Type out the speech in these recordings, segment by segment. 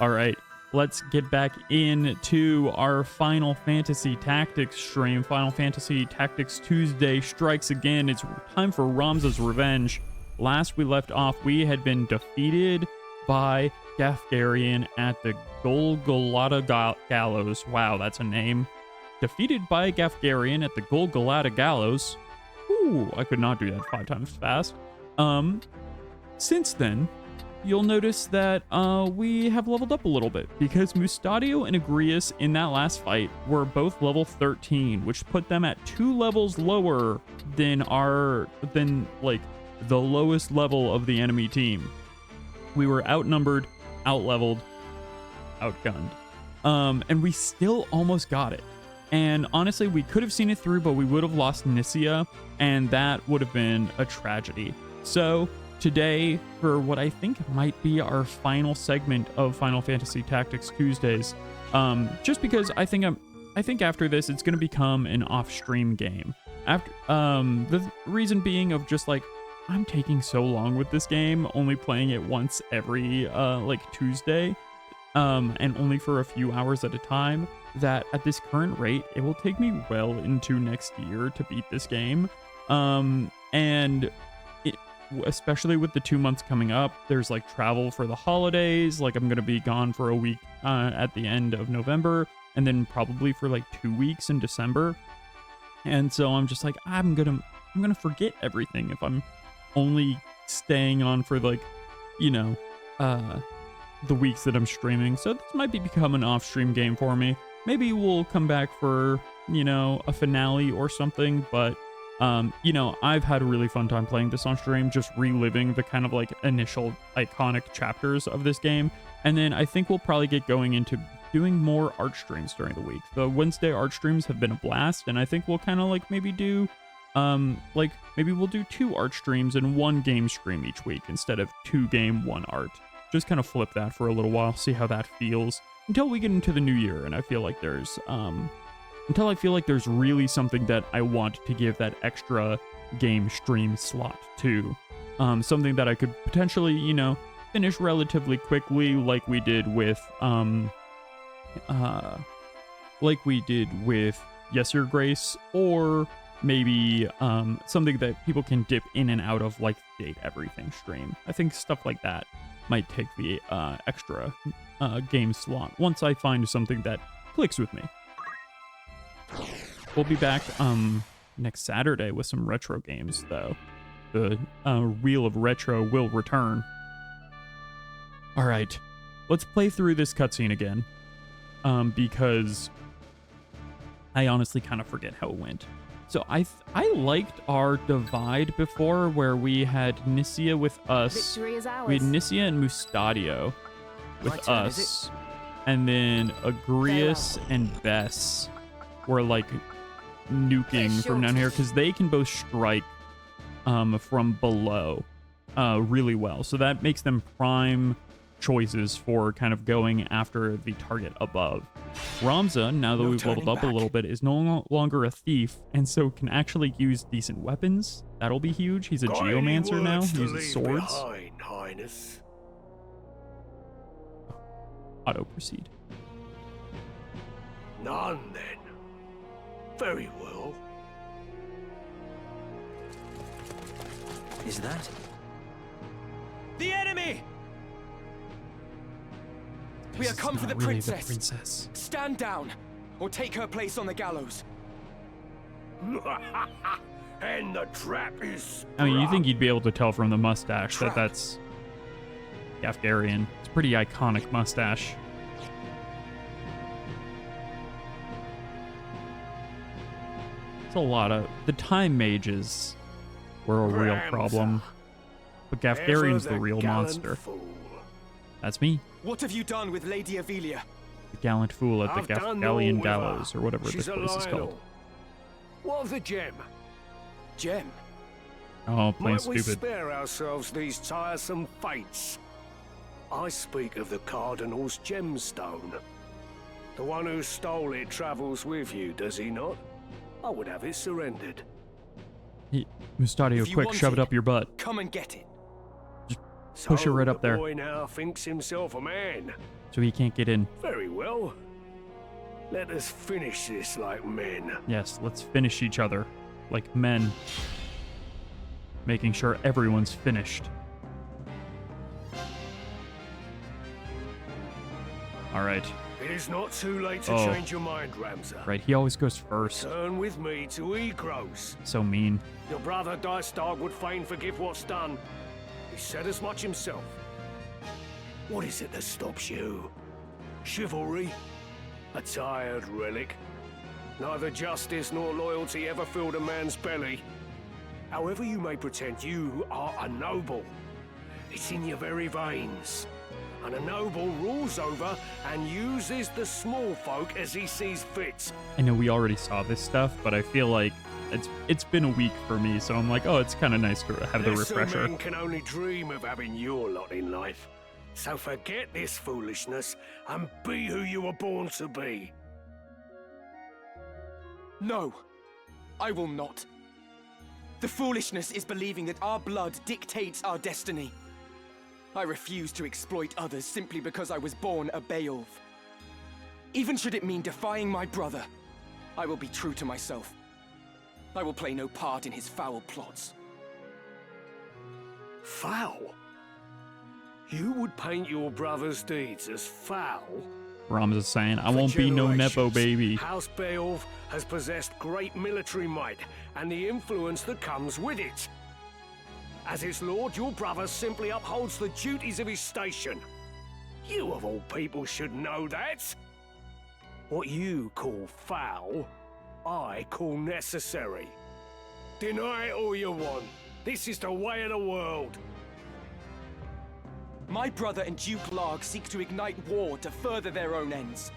All right, let's get back into our Final Fantasy Tactics stream. Final Fantasy Tactics Tuesday strikes again. It's time for Ramza's revenge. Last we left off, we had been defeated by Gafgarian at the Golgolata Gallows. Wow, that's a name. Defeated by Gafgarian at the Golgolata Gallows. Ooh, I could not do that 5 times fast. Since then, you'll notice that we have leveled up a little bit because Mustadio and Agrias in that last fight were both level 13, which put them at 2 levels lower than like the lowest level of the enemy team. We were outnumbered, outleveled, outgunned, and we still almost got it. And honestly, we could have seen it through, but we would have lost Nisia, and that would have been a tragedy. So today, for what I think might be our final segment of Final Fantasy Tactics Tuesdays, just because I think after this it's going to become an off-stream game. After the reason being of just like I'm taking so long with this game, only playing it once every like Tuesday, and only for a few hours at a time, that at this current rate it will take me well into next year to beat this game. And especially with the 2 months coming up, there's like travel for the holidays. Like I'm gonna be gone for a week at the end of November, and then probably for like 2 weeks in December. And so I'm just like, I'm gonna forget everything if I'm only staying on for like, you know, the weeks that I'm streaming. So this might become an off-stream game for me. Maybe we'll come back for, you know, a finale or something, but you know, I've had a really fun time playing this on stream, just reliving the kind of like initial iconic chapters of this game. And then I think we'll probably get going into doing more art streams during the week. The Wednesday art streams have been a blast, and I think we'll kind of like maybe do like maybe we'll do 2 art streams and 1 game stream each week instead of 2 game, 1 art. Just kind of flip that for a little while, see how that feels until we get into the new year. And I feel like there's really something that I want to give that extra game stream slot to. Something that I could potentially, you know, finish relatively quickly, like we did with Yes Your Grace, or maybe something that people can dip in and out of, like Date Everything stream. I think stuff like that might take the extra game slot once I find something that clicks with me. We'll be back next Saturday with some retro games, though. The Wheel of Retro will return. All right, let's play through this cutscene again, because I honestly kind of forget how it went. So I liked our divide before, where we had Nisia with us. Victory is ours. We had Nisia and Mustadio with us, and then Agrias and Bess were like nuking from down here because they can both strike from below really well. So that makes them prime choices for kind of going after the target above. Ramza, now that we've leveled up a little bit, is no longer a thief, and so can actually use decent weapons. That'll be huge. He's a geomancer now. He uses swords. Highness. Auto proceed. None then. Very well. Is that? The enemy! We are come for the really princess. The princess. Stand down, or take her place on the gallows. And the trap is I mean, you sprung. think you'd be able to tell from the mustache that Trap. that's Gafgarian. It's a pretty iconic mustache. It's a lot of... The time mages were a real Ramza. problem. But Gafgarian's the real monster. Fool. That's me. What have you done with Lady Avilia? The gallant fool at the I've done Gafgalian all Gallows, with her. or whatever She's this place is a called. Lionel. What of the gem? Gem. Oh, playing Might we stupid. spare ourselves these tiresome fates? I speak of the Cardinal's gemstone. The one who stole it travels with you, does he not? I would have it surrendered. Mustadio, If you quick, want shove it it, up your butt. Come and get it. Push her right up the there. boy now thinks himself a man. So he can't get in. Very well. Let us finish this like men. Yes, let's finish each other like men. Making sure everyone's finished. All right. It is not too late to change your mind, Ramza. Right, he always goes first. Turn with me to Agrias. So mean. Your brother Dystag would fain forgive what's done. He said as much himself. What is it that stops you? Chivalry? A tired relic? Neither justice nor loyalty ever filled a man's belly. However you may pretend, you are a noble. It's in your very veins. And a noble rules over and uses the small folk as he sees fit. I know we already saw this stuff, but I feel like it's been a week for me, so I'm like, oh, it's kind of nice to have the refresher. Men can only dream of having your lot in life. So forget this foolishness and be who you were born to be. No, I will not. The foolishness is believing that our blood dictates our destiny. I refuse to exploit others simply because I was born a Beowulf. Even should it mean defying my brother, I will be true to myself. I will play no part in his foul plots. Foul? You would paint your brother's deeds as foul? Ramza's saying, I For won't be no Nepo generations, baby. House Beowulf has possessed great military might and the influence that comes with it. As its lord, your brother simply upholds the duties of his station. You of all people should know that. What you call foul, I call necessary. Deny it all you want. This is the way of the world. My brother and Duke Larg seek to ignite war to further their own ends.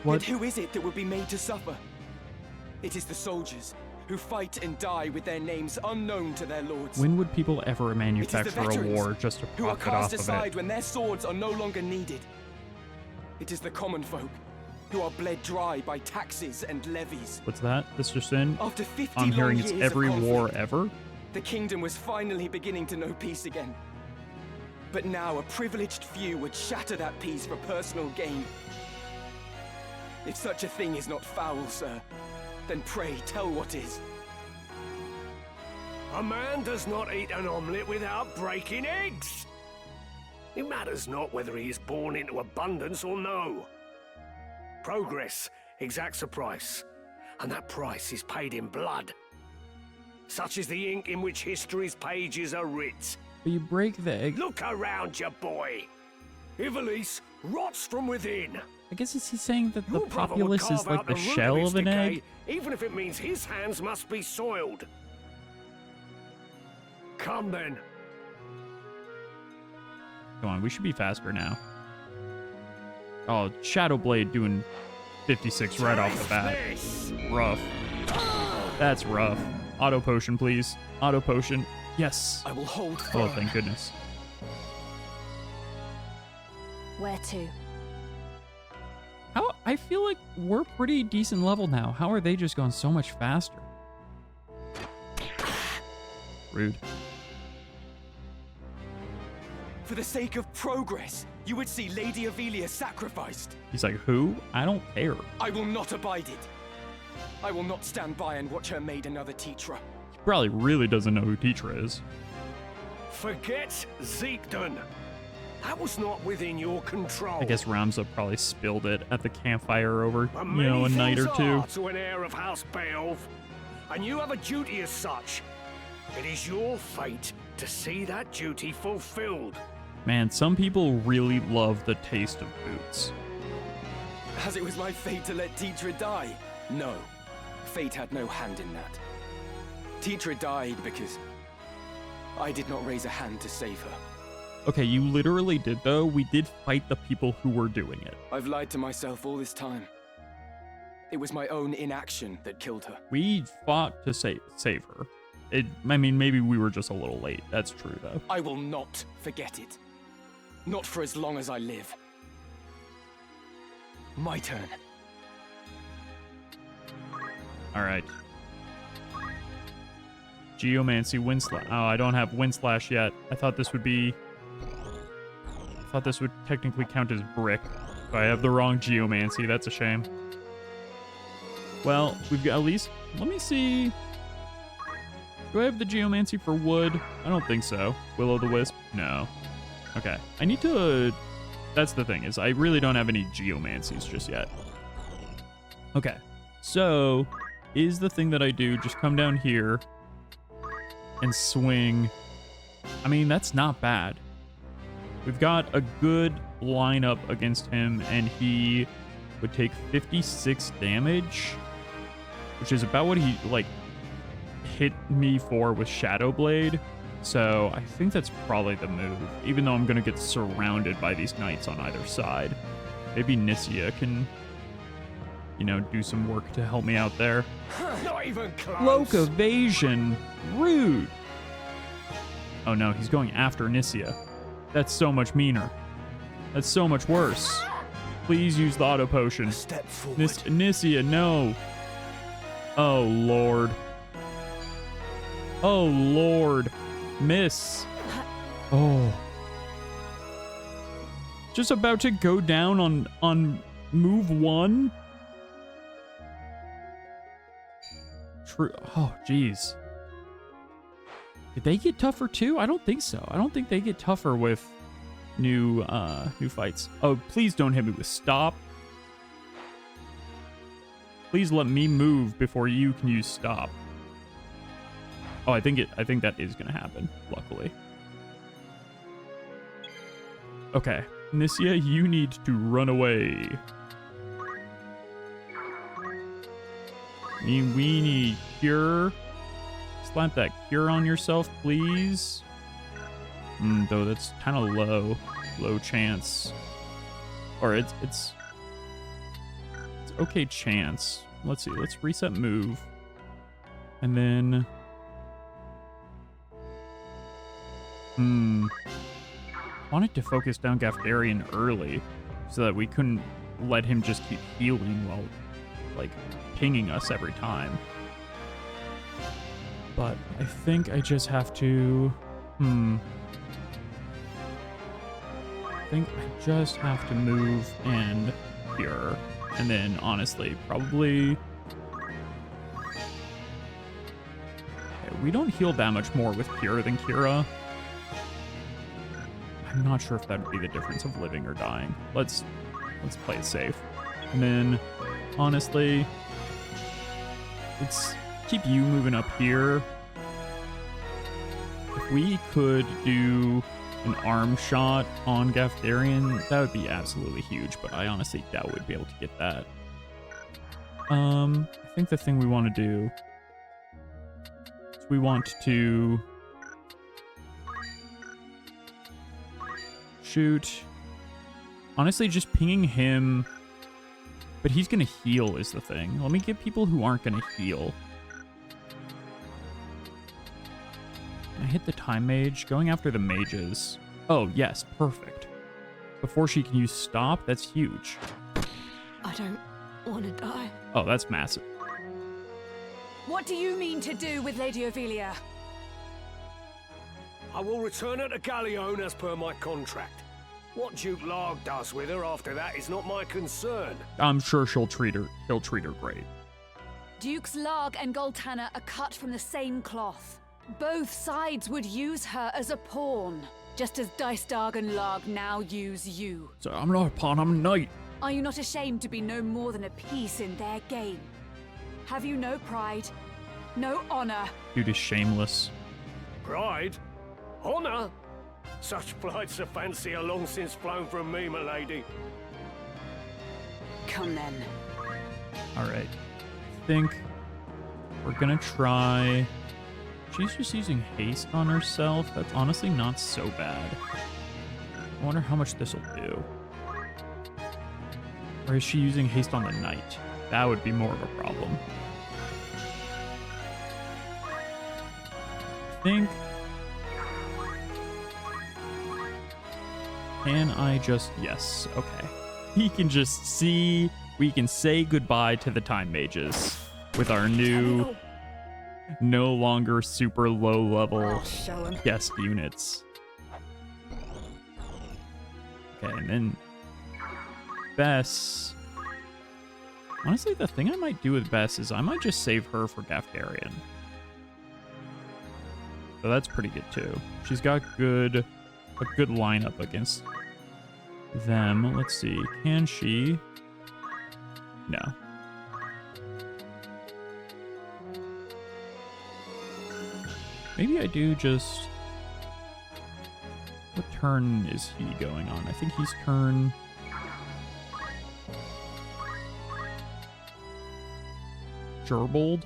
What? Yet who is it that will be made to suffer? It is the soldiers, who fight and die with their names unknown to their lords. When would people ever manufacture a veterans war just to who are profit off cast of aside it? when their swords are no longer needed. It is the common folk, who are bled dry by taxes and levies. What's that? This just in? After 50 I'm hearing long it's years every of war conflict, ever? the kingdom was finally beginning to know peace again. But now a privileged few would shatter that peace for personal gain. If such a thing is not foul, sir, then pray tell what is. A man does not eat an omelette without breaking eggs. It matters not whether he is born into abundance or no. Progress exacts a price, and that price is paid in blood. Such is the ink in which history's pages are writ. But you break the egg. Look around you, boy. Ivalice rots from within. I guess is he saying that the Your brother would populace is carve like out the root shell its of an decay, egg? even if it means his hands must be soiled. Come then. Come on, we should be faster now. Oh, Shadowblade doing 56 right off the bat. This. Rough. That's rough. Auto potion, please. Auto potion. Yes. I will hold Oh, firm. thank goodness. Where to? How I feel like we're pretty decent level now. How are they just going so much faster? Rude. For the sake of progress, you would see Lady Ivalice sacrificed. He's like, who? I don't care. I will not abide it. I will not stand by and watch her made another Tetra. He probably really doesn't know who Tetra is. Forget Zeekden. That was not within your control. I guess Ramza probably spilled it at the campfire over, But you know, a many night or things two. are to an heir of House Beowulf, and you have a duty as such. It is your fate to see that duty fulfilled. Man, some people really love the taste of boots. As it was my fate to let Tetra die? No. Fate had no hand in that. Tetra died because I did not raise a hand to save her. Okay, you literally did, though. We did fight the people who were doing it. I've lied to myself all this time. It was my own inaction that killed her. We fought to save her. I mean, maybe we were just a little late. That's true, though. I will not forget it. Not for as long as I live. My turn. All right. Geomancy, Windslash. Oh, I don't have Windslash yet. I thought this would be thought this would technically count as brick. I have the wrong geomancy. That's a shame. Well, we've got at least... Let me see... Do I have the geomancy for wood? I don't think so. Will-o'-the-wisp? No. Okay. I need to... That's the thing, is I really don't have any geomancies just yet. Okay. So, is the thing that I do just come down here and swing... I mean, that's not bad. We've got a good lineup against him, and he would take 56 damage, which is about what he, like, hit me for with Shadow Blade. So I think that's probably the move, even though I'm going to get surrounded by these knights on either side. Maybe Nissia can, you know, do some work to help me out there. Not even close. Cloak evasion. Rude. Oh no, he's going after Nissia. That's so much meaner. That's so much worse. Please use the auto potion. Step forward. Nissia, no. Oh lord. Oh lord. Miss. Oh. Just about to go down on move 1. True. Oh, jeez. Did they get tougher too? I don't think so. I don't think they get tougher with new fights. Oh, please don't hit me with stop. Please let me move before you can use stop. Oh, I think that is gonna happen, luckily. Okay. Nissia, you need to run away. We need cure. Slap that cure on yourself, please. Though that's kind of low chance. Or it's okay chance. Let's see. Let's reset move, and then wanted to focus down Gaftarian early so that we couldn't let him just keep healing while, like, pinging us every time. But I think I just have to... I think I just have to move and cure. And then, honestly, probably... Okay, we don't heal that much more with cure than Kira. I'm not sure if that would be the difference of living or dying. Let's play it safe. And then, honestly, let's keep you moving up here. If we could do an arm shot on Gaftarian, that would be absolutely huge, but I honestly doubt we'd be able to get that. I think the thing we want to do is we want to shoot. Honestly, just pinging him, but he's gonna heal is the thing. Let me get people who aren't gonna heal. Can I hit the time mage? Going after the mages. Oh, yes, perfect. Before she can use stop, that's huge. I don't want to die. Oh, that's massive. What do you mean to do with Lady Ophelia? I will return her to Galleon as per my contract. What Duke Larg does with her after that is not my concern. I'm sure he'll treat her great. Dukes Larg and Goltana are cut from the same cloth. Both sides would use her as a pawn, just as Dystarg and Larg now use you. So I'm not a pawn, I'm a knight. Are you not ashamed to be no more than a piece in their game? Have you no pride? No honor? Dude is shameless. Pride? Honor? Such flights of fancy are long since flown from me, my lady. Come then. Alright. I think we're gonna try... She's just using haste on herself. That's honestly not so bad. I wonder how much this will do. Or is she using haste on the knight? That would be more of a problem. I think... Can I just... Yes, okay. We can just see... We can say goodbye to the time mages with our new... No longer super low level guest units. Okay, and then Bess. Honestly, the thing I might do with Bess is I might just save her for Gafgarian. So that's pretty good too. She's got a good lineup against them. Let's see. Can she? No. Maybe I do just... What turn is he going on? I think he's turn... Gerbold?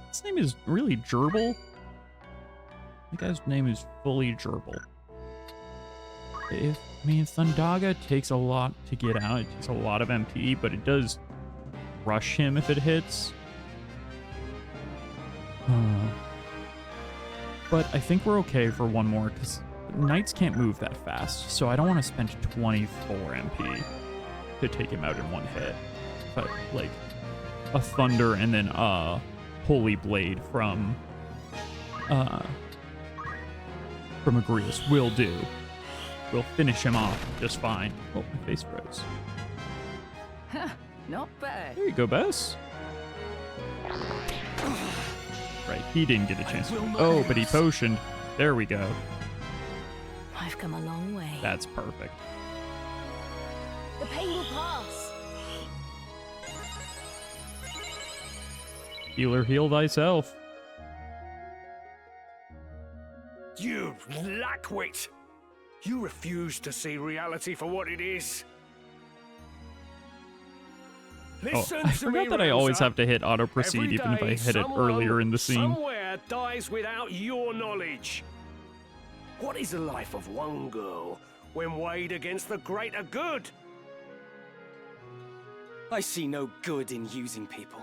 His name is really Gerbil? The guy's name is fully Gerbil. I mean, Thundaga takes a lot to get out. It takes a lot of MP, but it does rush him if it hits. But I think we're okay for one more, because Knights can't move that fast, so I don't want to spend 24 MP to take him out in one hit. But, like, a Thunder and then a Holy Blade from Agrias will do. We'll finish him off just fine. Oh, my face froze. Not bad. There you go, Bess. Right, he didn't get a chance. Oh, but he potioned. There we go. I've come a long way. That's perfect. The pain will pass. Healer, heal thyself. You lackwit! You refuse to see reality for what it is. Listen I to forgot me, that I always Ramza. have to hit auto proceed Every even if I day, hit it someone earlier in the scene. Somewhere dies without your knowledge. What is the life of one girl when weighed against the greater good? I see no good in using people.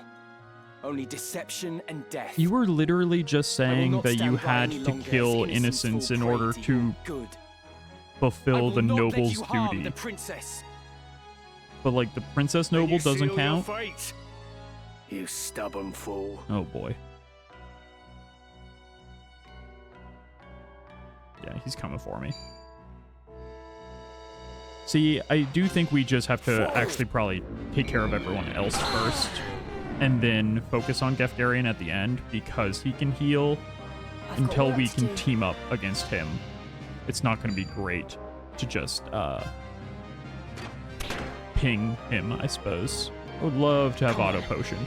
Only deception and death. You were literally just I will saying not that you stand by had any to longer as kill innocence innocents fall in prey order to to your good. I fulfill will the not let noble's you harm duty. the princess. But like the princess Then noble you seal doesn't your count. fate, you stubborn fool. Oh boy. Yeah, he's coming for me. See, I do think we just have to actually probably take care of everyone else first, and then focus on Gafgarian at the end, because he can heal until we can team up against him. It's not going to be great to just ping him, I suppose. I would love to have auto potioned.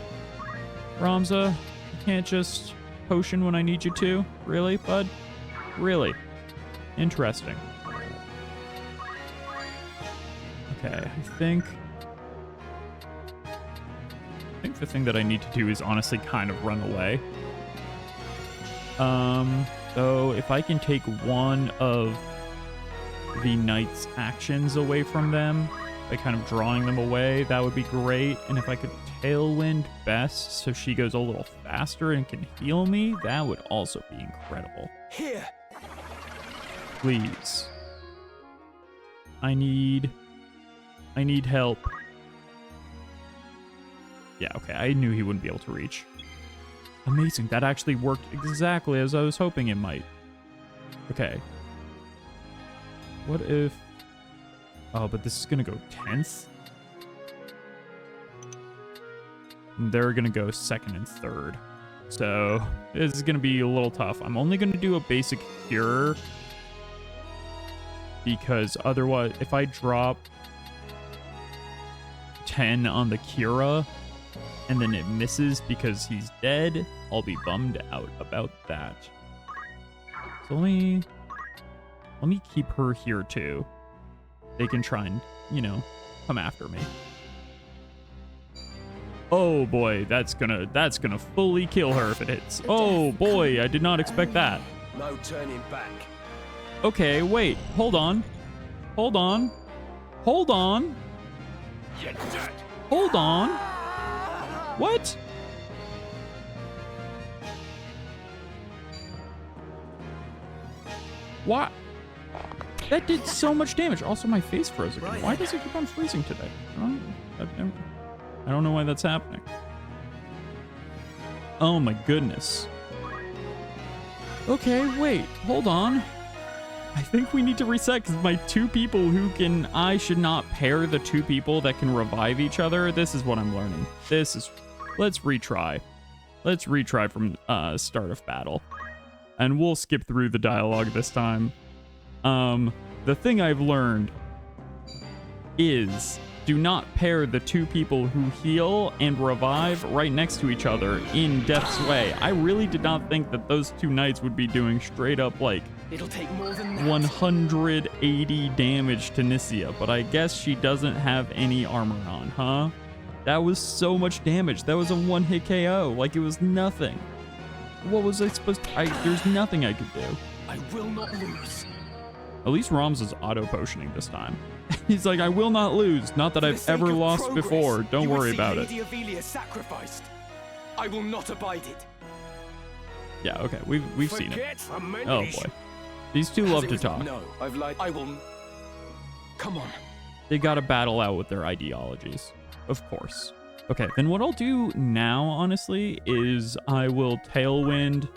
Ramza, you can't just potion when I need you to? Really, bud? Really? Interesting. Okay, I think the thing that I need to do is honestly kind of run away. So if I can take one of the knight's actions away from them by kind of drawing them away, that would be great. And if I could tailwind Bess so she goes a little faster and can heal me, that would also be incredible. Here. Please. I need help. Yeah, okay, I knew he wouldn't be able to reach. Amazing, that actually worked exactly as I was hoping it might. Okay. What if... Oh, but this is gonna go 10th? And they're gonna go 2nd and 3rd. So, this is gonna be a little tough. I'm only gonna do a basic cure, because otherwise, if I drop 10 on the Kira and then it misses because he's dead, I'll be bummed out about that. So let me keep her here too. They can try and, you know, come after me. Oh boy, that's gonna fully kill her if it hits. Oh boy, I did not expect that. No turning back. Okay, wait, hold on. Hold on. Hold on. You're dead. Hold on. What? What? That did so much damage. Also, my face froze again. Why does it keep on freezing today? I don't know why that's happening. Oh my goodness. Okay, wait. Hold on. I think we need to reset because my two people who can... I should not pair the two people that can revive each other. This is what I'm learning. This is... Let's retry. Let's retry from start of battle. And we'll skip through the dialogue this time. The thing I've learned is do not pair the two people who heal and revive right next to each other in Death's Way. I really did not think that those two knights would be doing straight up like It'll take more than that. 180 damage to Nicia, but I guess she doesn't have any armor on, huh? That was so much damage. That was a one-hit KO. Like, it was nothing. What was I supposed to... there's nothing I could do. I will not lose. At least Ramza's auto-potioning this time. He's like, I will not lose. Not that For the I've sake ever of lost progress, before. Don't you would worry see about it. Lady Ivalice sacrificed. I will not abide it. Yeah, okay. We've seen it. Forget a Oh, mensch. boy. These two As love it to was- talk. No, I've lied. I will... Come on. They gotta battle out with their ideologies. Of course. Okay, then what I'll do now, honestly, is I will Tailwind...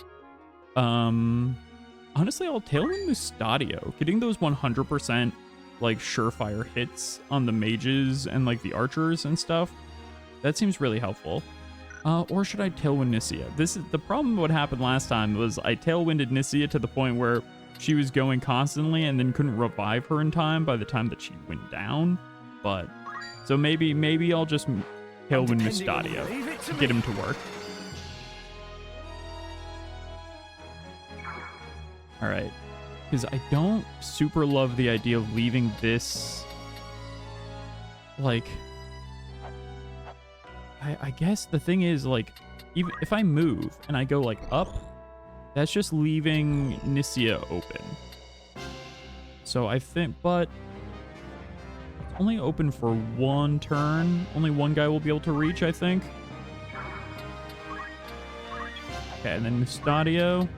Honestly, I'll Tailwind Mustadio. Getting those 100%, like, surefire hits on the mages and, like, the archers and stuff. That seems really helpful. Or should I Tailwind Nicia? This is the problem. What happened last time was I Tailwinded Nicia to the point where she was going constantly and then couldn't revive her in time by the time that she went down. But so maybe I'll just Tailwind Mustadio Leave it to to get me. him to work. All right, because I don't super love the idea of leaving this like. I guess the thing is, like, even if I move and I go, like, up, that's just leaving Nicia open. So I think, but it's only open for one turn. Only one guy will be able to reach, I think. Okay, and then Mustadio.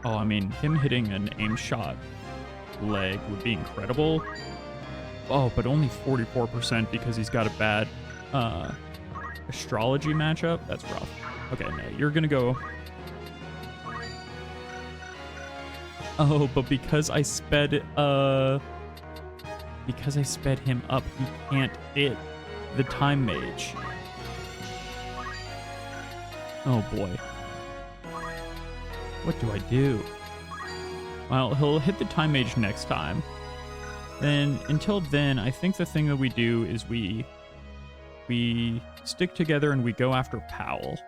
Oh, I mean, him hitting an aim shot leg would be incredible. Oh, but only 44% because he's got a bad... astrology matchup. That's rough. Okay, no, you're gonna go. Oh, but because I sped him up, he can't hit the time mage. Oh boy. What do I do? Well, he'll hit the time mage next time. Then until then, I think the thing that we do is we stick together and we go after Powell.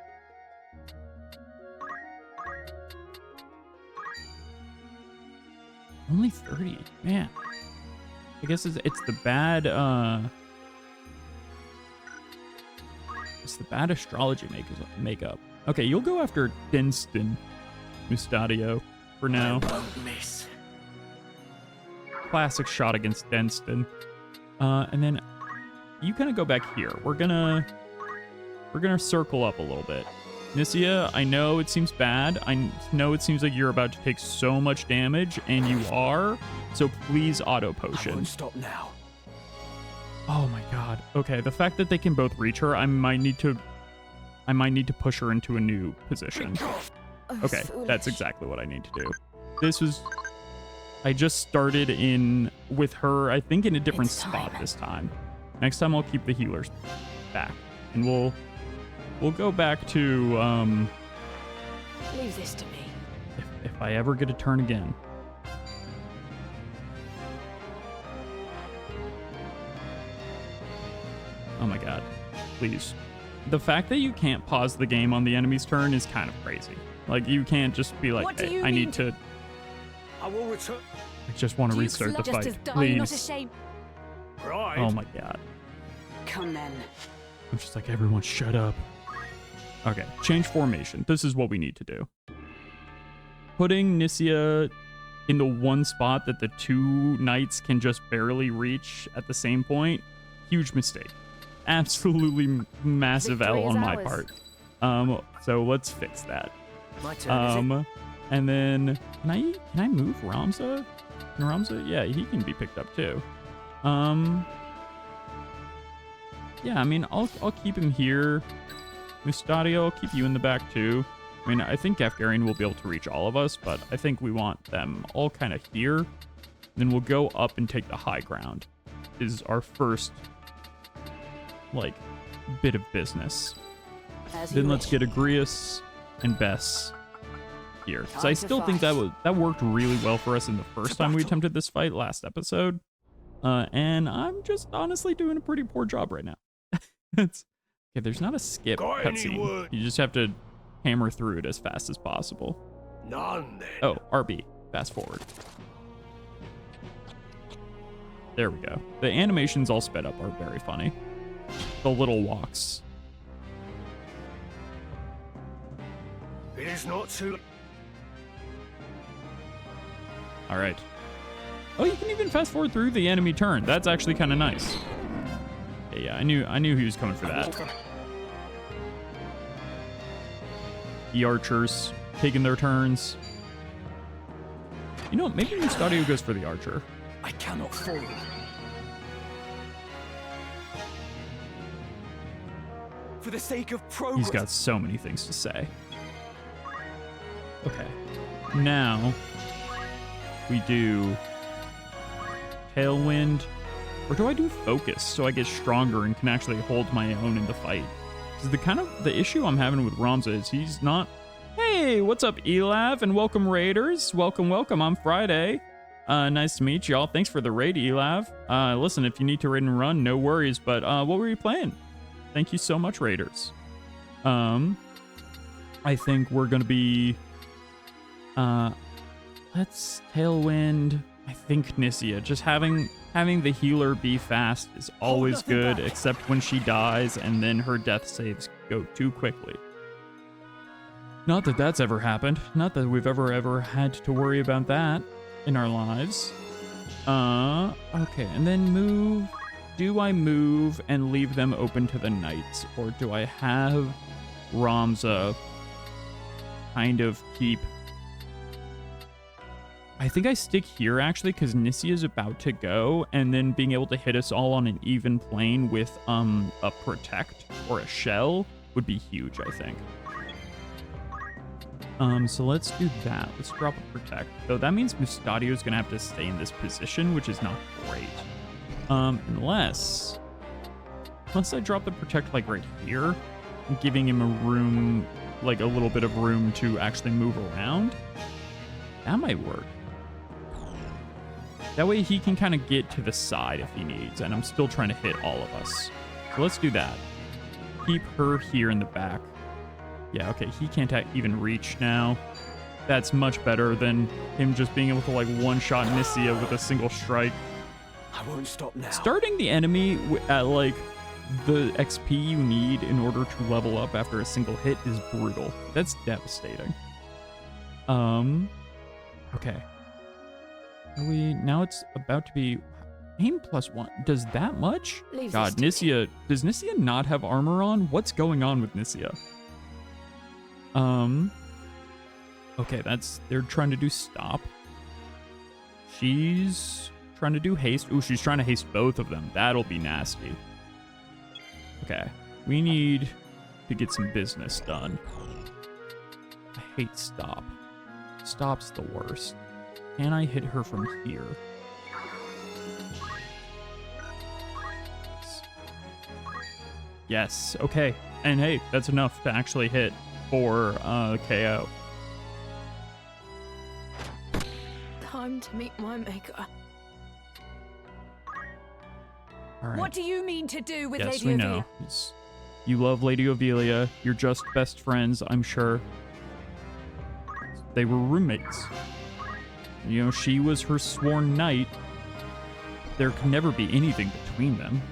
Only 30, man. I guess it's the bad astrology makeup. Okay, you'll go after Denston Mustadio for now. I won't miss. Classic shot against Denston. And then you kind of go back here. We're gonna circle up a little bit. Nicia, I know it seems bad. I know it seems like you're about to take so much damage, and you are. So please auto I potion. won't stop now. Oh my god. Okay, the fact that they can both reach her, I might need to push her into a new position. Okay, that's exactly what I need to do. I just started in with her, I think, in a different spot this time. Next time I'll keep the healers back, and we'll go back to Leave this to me. if I ever get a turn again. Oh my god, please. The fact that you can't pause the game on the enemy's turn is kind of crazy. Like, you can't just be like, What do hey, you I mean need to, I will return. I just want to Duke's restart the just fight, as dying, not please. ashamed. Right. Oh my god. Come then. I'm just like, everyone shut up. Okay, change formation. This is what we need to do. Putting Nicia in the one spot that the two knights can just barely reach at the same point, huge mistake. Absolutely massive Victory L is on my ours. part. So let's fix that. My turn, is it? And then can I move Ramza? Can Ramza? Yeah, he can be picked up too. Yeah, I mean, I'll keep him here. Mustadio, I'll keep you in the back too. I mean, I think Gafgarian will be able to reach all of us, but I think we want them all kind of here. Then we'll go up and take the high ground. Is our first, like, bit of business. Then let's get Agrias and Bess here. Because I still think that worked really well for us in the first time we attempted this fight last episode. And I'm just honestly doing a pretty poor job right now. Okay, there's not a skip cutscene. You just have to hammer through it as fast as possible. None then. Oh, RB. Fast forward. There we go. The animations all sped up are very funny. The little walks. It is not too... All right. Oh, you can even fast forward through the enemy turn. That's actually kind of nice. Yeah, I knew he was coming for that. The archers taking their turns. You know, maybe Mustadio goes for the archer. I cannot fall. For the sake of progress. He's got so many things to say. Okay. Now we do Tailwind, or do I do Focus so I get stronger and can actually hold my own in the fight? Because the issue I'm having with Ramza is he's not. Hey, what's up, Elav, and welcome raiders. Welcome. I'm Friday. Nice to meet y'all. Thanks for the raid, Elav. Listen, if you need to raid and run, no worries. But what were you playing? Thank you so much, raiders. I think we're gonna be. Let's Tailwind. I think Nisia. Just having the healer be fast is always good, except when she dies and then her death saves go too quickly. Not that that's ever happened. Not that we've ever had to worry about that in our lives. Okay, and then move. Do I move and leave them open to the knights, or do I have Ramza kind of keep... I think I stick here, actually, because Nisia is about to go, and then being able to hit us all on an even plane with a Protect or a Shell would be huge, I think. So let's do that. Let's drop a Protect. Though that means Mustadio is going to have to stay in this position, which is not great. Unless I drop the Protect, like, right here, giving him a room, like, a little bit of room to actually move around. That might work. That way he can kind of get to the side if he needs, and I'm still trying to hit all of us. So let's do that. Keep her here in the back. Yeah, okay, he can't even reach now. That's much better than him just being able to, like, one-shot Nisia with a single strike. I won't stop now. Starting the enemy at, like, the XP you need in order to level up after a single hit is brutal. That's devastating. Okay. Now it's about to be aim +1. Does that much? God, Nisia. Does Nisia not have armor on? What's going on with Nisia? Okay, they're trying to do stop. She's trying to do haste. Ooh, she's trying to haste both of them. That'll be nasty. Okay, we need to get some business done. I hate stop. Stop's the worst. Can I hit her from here? Yes, okay. And hey, that's enough to actually hit for KO. Time to meet my maker. All right. What do you mean to do with Yes, Lady we Ovelia? know. You love Lady Ovelia. You're just best friends, I'm sure. They were roommates. You know, she was her sworn knight. There could never be anything between them.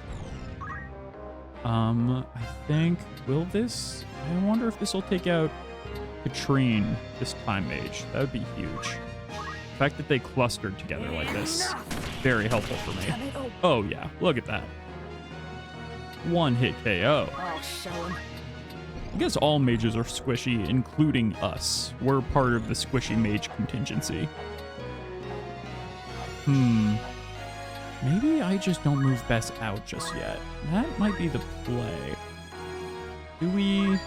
I think, will this? I wonder if this will take out Katrine, this time mage. That would be huge. The fact that they clustered together like this, very helpful for me. Oh yeah, look at that. One hit KO. I'll show him. I guess all mages are squishy, including us. We're part of the squishy mage contingency. Maybe I just don't move Bess out just yet. That might be the play. Do we...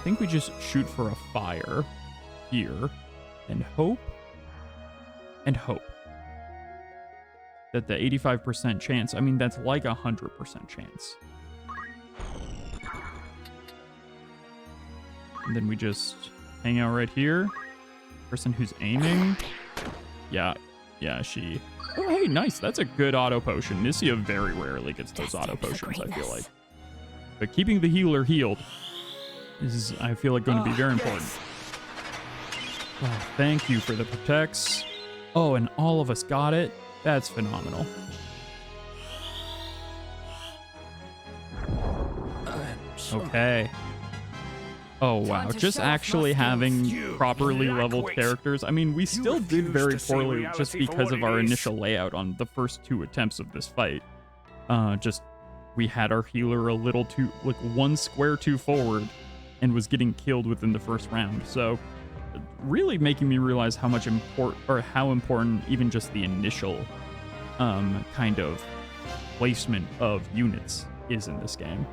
think we just shoot for a fire here and hope that the 85% chance, I mean, that's like 100% chance. And then we just hang out right here. Person who's aiming. Yeah, she... Oh, hey, nice. That's a good auto potion. Nissia very rarely gets those auto potions, I feel like. But keeping the healer healed is, I feel like, going to be very important. Oh, thank you for the protects. Oh, and all of us got it. That's phenomenal. Okay. Oh, wow. Just actually having properly leveled characters. I mean, we still did very poorly just because of our initial layout on the first 2 attempts of this fight. We had our healer a little too, like, 1 square too forward and was getting killed within the first round. So, really making me realize how important even just the initial kind of placement of units is in this game.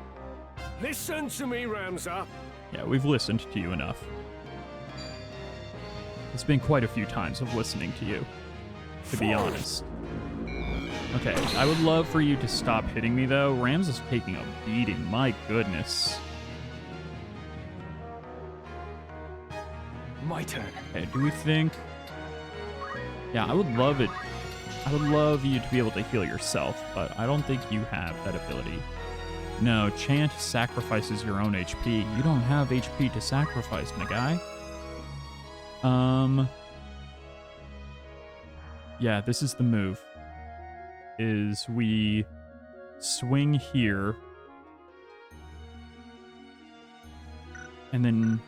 Listen to me, Ramza. Yeah, we've listened to you enough. It's been quite a few times of listening to you, to be honest. Okay, I would love for you to stop hitting me, though. Ramza's taking a beating. My goodness. My turn. Okay, do we think... Yeah, I would love it. I would love you to be able to heal yourself, but I don't think you have that ability. No, Chant sacrifices your own HP. You don't have HP to sacrifice, my guy. Yeah, this is the move. Is we swing here. And then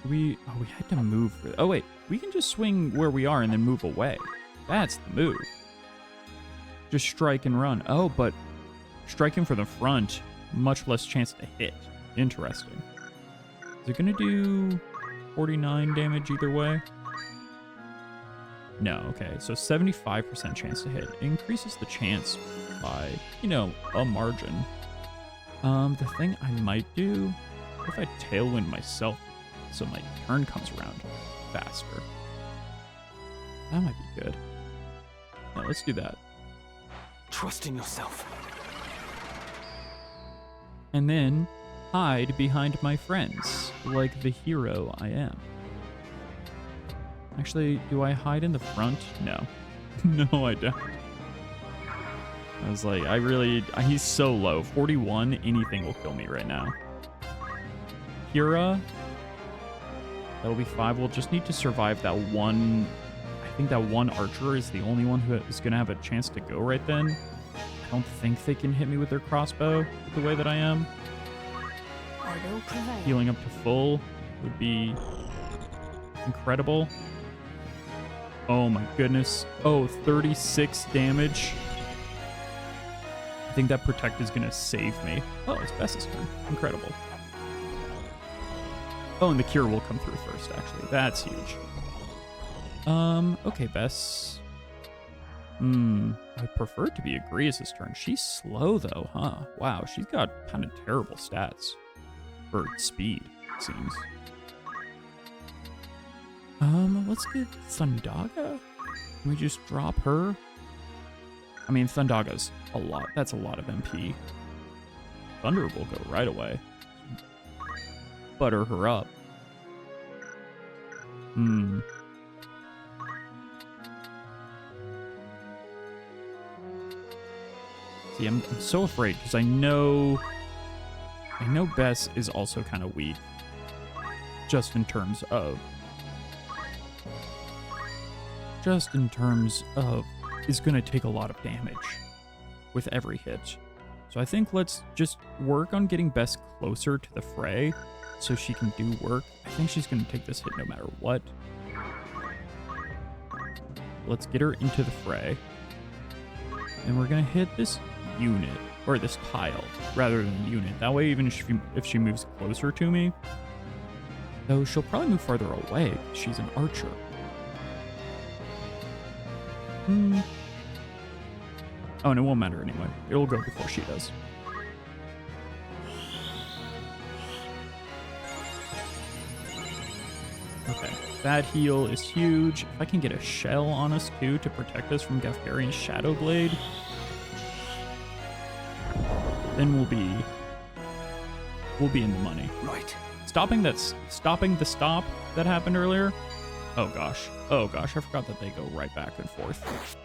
we had to move. Oh, wait. We can just swing where we are and then move away. That's the move. Just strike and run. Oh, but striking for the front, much less chance to hit. Interesting. Is it going to do 49 damage either way? No, okay. So 75% chance to hit. It increases the chance by, a margin. The thing I might do, if I tailwind myself so my turn comes around faster. That might be good. Yeah, let's do that. Trust in yourself. And then hide behind my friends, like the hero I am. Actually, do I hide in the front? No. No, I don't. I was like, he's so low. 41, anything will kill me right now. Kira, that'll be 5. We'll just need to survive that one. I think that one archer is the only one who is going to have a chance to go right then. I don't think they can hit me with their crossbow the way that I am. I will prevail. Healing up to full would be incredible. Oh my goodness. Oh, 36 damage. I think that protect is going to save me. Oh, it's Bess's turn. Incredible. Oh, and the cure will come through first, actually. That's huge. Okay, Bess. I prefer it to be Agrias' turn. She's slow, though, huh? Wow, she's got kind of terrible stats. For speed, it seems. Let's get Thundaga. Can we just drop her? I mean, Thundaga's a lot. That's a lot of MP. Thunder will go right away. Butter her up. See, I'm so afraid because I know Bess is also kind of weak. Just in terms of is going to take a lot of damage with every hit. So I think let's just work on getting Bess closer to the fray so she can do work. I think she's going to take this hit no matter what. Let's get her into the fray. And we're going to hit this unit, or this tile, rather than unit. That way, even if she moves closer to me, though she'll probably move farther away. She's an archer. Oh, and it won't matter anyway. It'll go before she does. Okay, that heal is huge. If I can get a shell on us too to protect us from Gafgarian's Shadow Blade, then we'll be in the money. Right. Stopping the stop that happened earlier. Oh gosh, I forgot that they go right back and forth.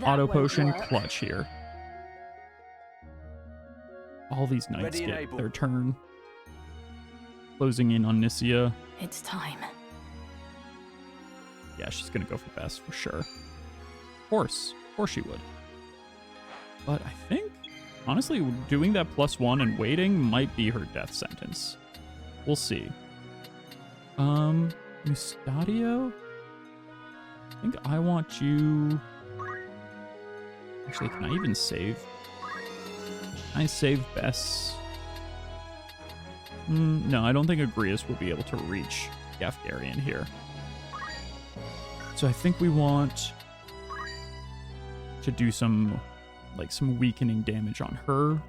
That Auto won't potion work. clutch here. All these knights Ready and get able. their turn. Closing in on Nissia. It's time. Yeah, she's gonna go for best for sure. Of course she would. But I think, honestly, doing that +1 and waiting might be her death sentence. We'll see. Mustadio? I think I want you... Actually, can I even save? Can I save Bess? No, I don't think Agrias will be able to reach Gafgarian here. So I think we want to do some weakening damage on her.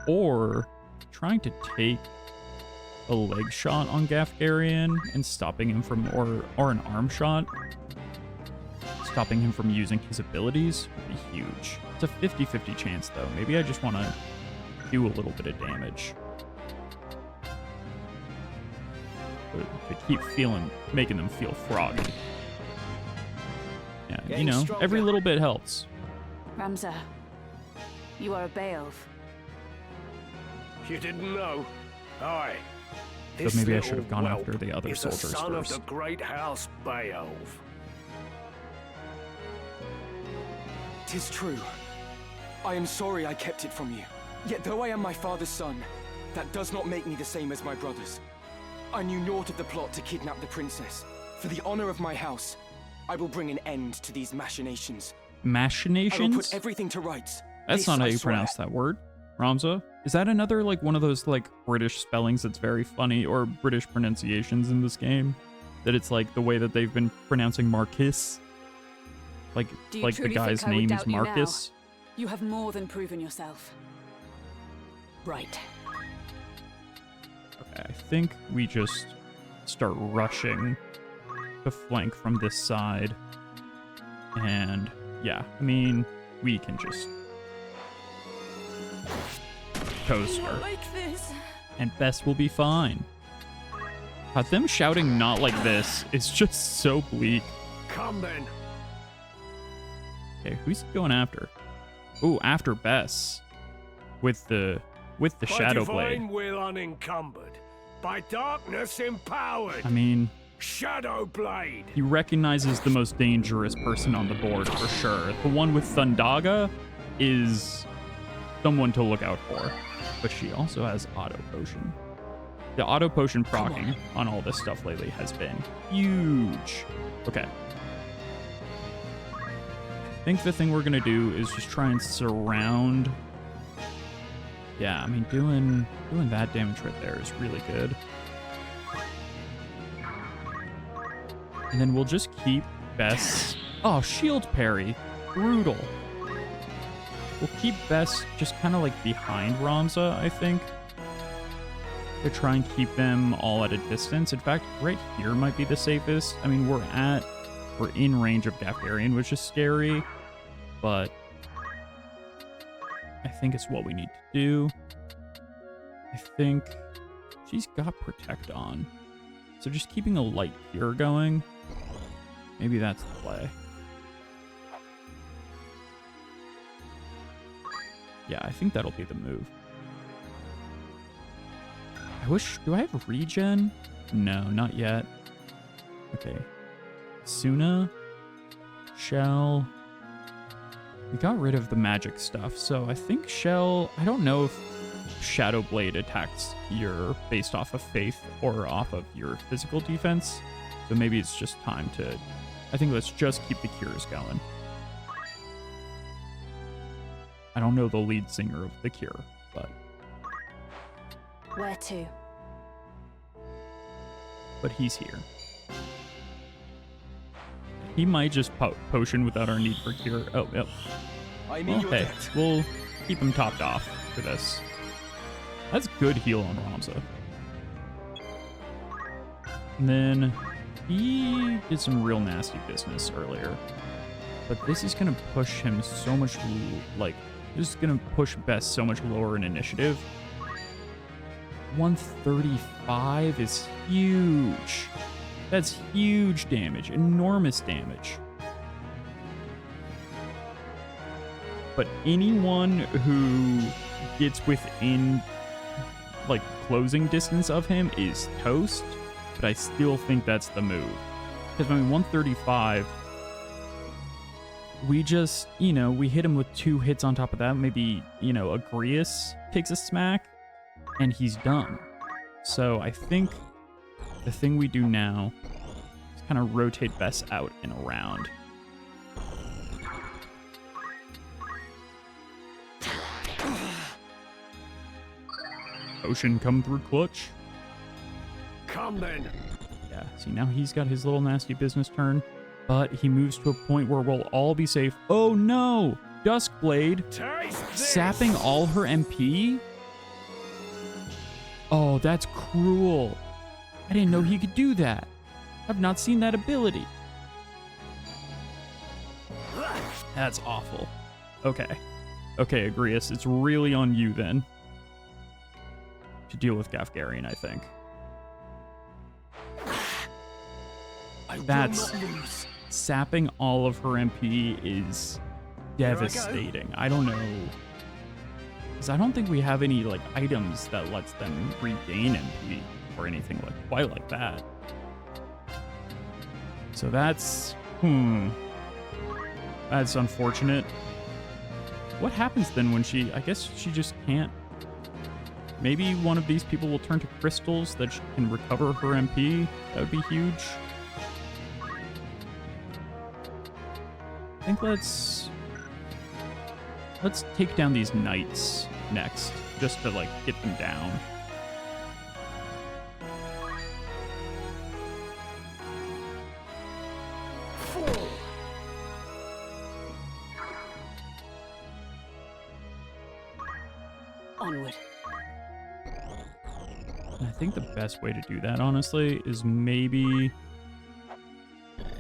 Or trying to take a leg shot on Gafgarian and stopping him from, or an arm shot. Stopping him from using his abilities would be huge. It's a 50-50 chance though. Maybe I just want to do a little bit of damage. To keep making them feel froggy. Yeah, you know, every little bit helps. Ramza, you are a Beowulf. You didn't know? Aye. But maybe I should have gone after the other soldiers the son first. of the great house Beowulf. 'Tis true. I am sorry I kept it from you. Yet though I am my father's son, that does not make me the same as my brothers. I knew naught of the plot to kidnap the princess. For the honor of my house, I will bring an end to these machinations. I will Machinations? put everything to rights. That's This not how I you swear. pronounce that word. Ramza? Is that another, one of those, British spellings that's very funny, or British pronunciations in this game? That it's, the way that they've been pronouncing Marquis? Do you The truly guy's think I would name is doubt you now? Marcus? You have more than proven yourself. Right. Okay, I think we just start rushing to flank from this side. And, yeah, I mean, we can just toast her. Like this. And Bess will be fine. God, them shouting not like this is just so bleak. Come then. Okay, who's he going after? Ooh, after Bess. With the Shadow By Blade. divine will unencumbered, by darkness empowered. I mean, Shadow Blade. he recognizes the most dangerous person on the board for sure. The one with Thundaga is someone to look out for. But she also has Auto Potion. The Auto Potion proccing on all this stuff lately has been huge. Okay. I think the thing we're going to do is just try and surround. Yeah, I mean, doing that damage right there is really good. And then we'll just keep Bess. Oh, shield parry. Brutal. We'll keep Bess just kind of behind Ramza, I think. To try and keep them all at a distance. In fact, right here might be the safest. I mean, we're in range of Gafgarian, which is scary. But I think it's what we need to do. I think she's got Protect on. So just keeping a light cure going. Maybe that's the play. Yeah, I think that'll be the move. Do I have regen? No, not yet. Okay. Suna. Shell. We got rid of the magic stuff, so I think Shell... I don't know if Shadow Blade attacks your based off of faith or off of your physical defense. So maybe it's just time to... I think let's just keep the cures going. I don't know the lead singer of The Cure, but... Where to? But he's here. He might just potion without our need for cure. Oh, yep. I mean, Okay, we'll keep him topped off for this. That's good heal on Ramza. And then he did some real nasty business earlier. But this is going to push him so much, like, this is going to push Best so much lower in initiative. 135 is huge. That's huge damage, enormous damage. But anyone who gets within, like, closing distance of him is toast. But I still think that's the move. Because, I mean, 135, we just, you know, we hit him with 2 hits on top of that. Maybe, you know, Agrias takes a smack, and he's done. So I think the thing we do now is kind of rotate Bess out and around. Ocean come through clutch. Come then. Yeah, see, now he's got his little nasty business turn, but he moves to a point where we'll all be safe. Oh no! Duskblade Taste this. sapping all her MP? Oh, that's cruel. I didn't know he could do that. I've not seen that ability. That's awful. Okay. Okay, Agrias, it's really on you then to deal with Gafgarian, I think. That's sapping all of her MP is devastating. I don't know. Because I don't think we have any, like, items that lets them regain MP or anything like quite like that. So that's that's unfortunate. What happens then when she, I guess she just can't. Maybe one of these people will turn to crystals that can recover her MP. That would be huge. I think let's take down these knights next, just to, like, get them down. Onward. And I think the best way to do that, honestly, is maybe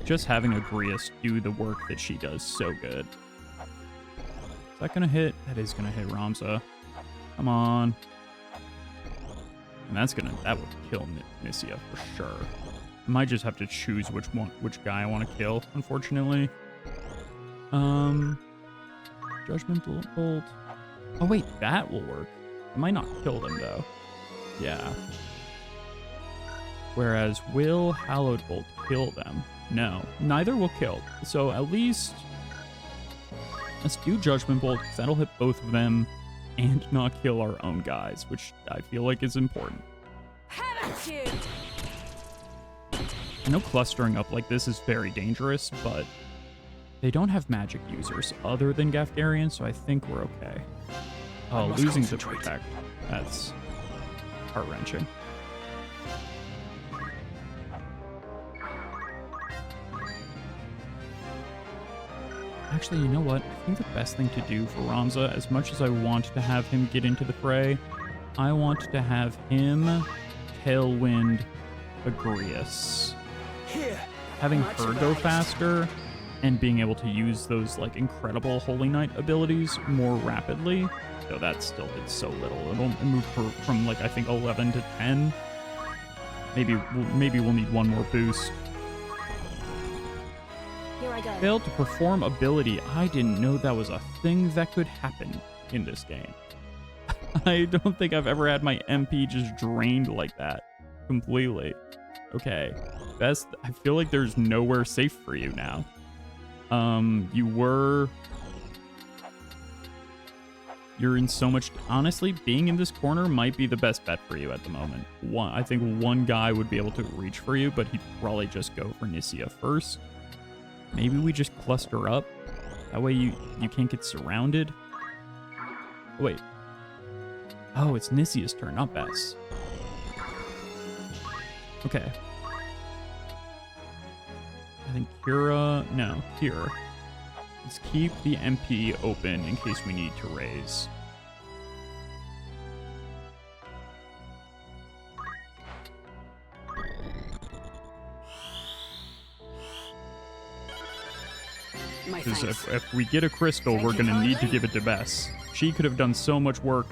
just having Agrias do the work that she does so good. Is that gonna hit? That is gonna hit Ramza. Come on. And that would kill Nisia for sure. I might just have to choose which guy I want to kill, unfortunately. Judgmental Bolt. Oh wait, that will work. It might not kill them though. Yeah. Whereas will Hallowed Bolt kill them? No, neither will kill. So at least let's do Judgment Bolt, because that'll hit both of them and not kill our own guys, which I feel like is important. Have at you! I know clustering up like this is very dangerous, but they don't have magic users other than Gafgarian, so I think we're okay. Oh, losing to Protect. That's heart-wrenching. Actually, you know what? I think the best thing to do for Ramza, as much as I want to have him get into the fray, I want to have him Tailwind Agrias. Having her go faster and being able to use those, like, incredible Holy Knight abilities more rapidly. Though that still did so little. It'll move her from, like, I think 11 to 10. Maybe we'll need one more boost. Here I go. Failed to perform ability. I didn't know that was a thing that could happen in this game. I don't think I've ever had my MP just drained like that completely. Okay, Best. I feel like there's nowhere safe for you now. You're in so much. Honestly, being in this corner might be the best bet for you at the moment. I think one guy would be able to reach for you, but he'd probably just go for Nisia first. Maybe we just cluster up. That way you can't get surrounded. Oh, wait. Oh, it's Nisia's turn, not Bess. Okay. I think Kira... No, here. Let's keep the MP open in case we need to raise. Because thanks. if we get a crystal, Thank we're you going to need to kindly. give it to Bess. She could have done so much work.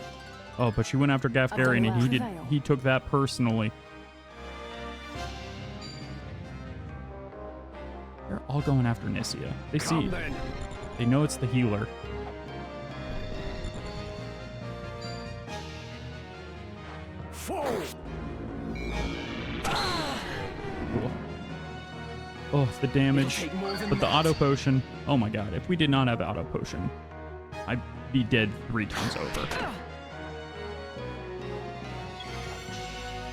Oh, but she went after Gafgarian, and he took that personally. They're all going after Nisia. They see. Come then. They know it's the healer. Fall. Cool. Oh, the damage. It'll take more than But the that. auto potion. Oh my god, if we did not have auto potion, I'd be dead 3 times over.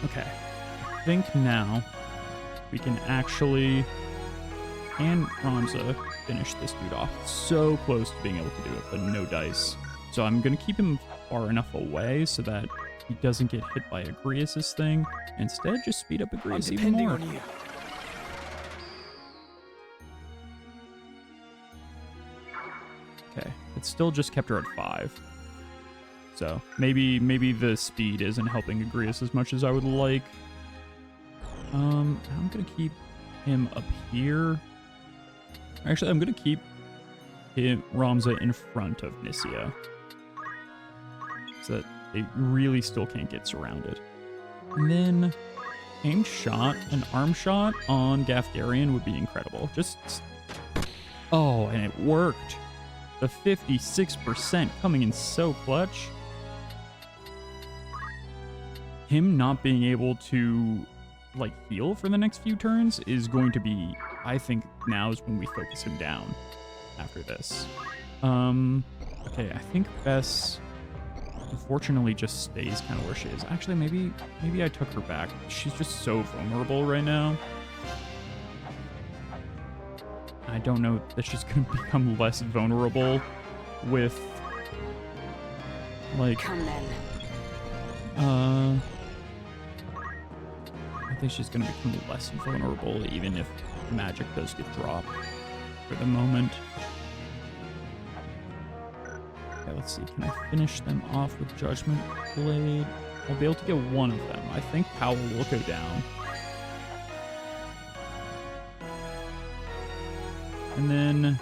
Okay. I think now we can actually, and Ramza, finish this dude off. So close to being able to do it, but no dice. So I'm going to keep him far enough away so that he doesn't get hit by Agrias' thing. Instead, just speed up I'm Agrias even depending more. on you. Okay, it's still just kept her at 5. So maybe the speed isn't helping Agrias as much as I would like. I'm gonna keep him up here. Actually, I'm gonna keep Ramza in front of Nisia, so that they really still can't get surrounded. And then aimed shot, an arm shot on Gafgarian would be incredible. Just oh, and it worked. The 56% coming in so clutch. Him not being able to like heal for the next few turns is going to be, I think now is when we focus him down after this. Okay, I think Bess unfortunately just stays kind of where she is. Actually, maybe I took her back. She's just so vulnerable right now. I don't know that she's going to become less vulnerable with, like, Come then. I think she's going to become less vulnerable even if magic does get dropped for the moment. Okay, let's see. Can I finish them off with Judgment Blade? I'll be able to get one of them. I think Powell will go down. And then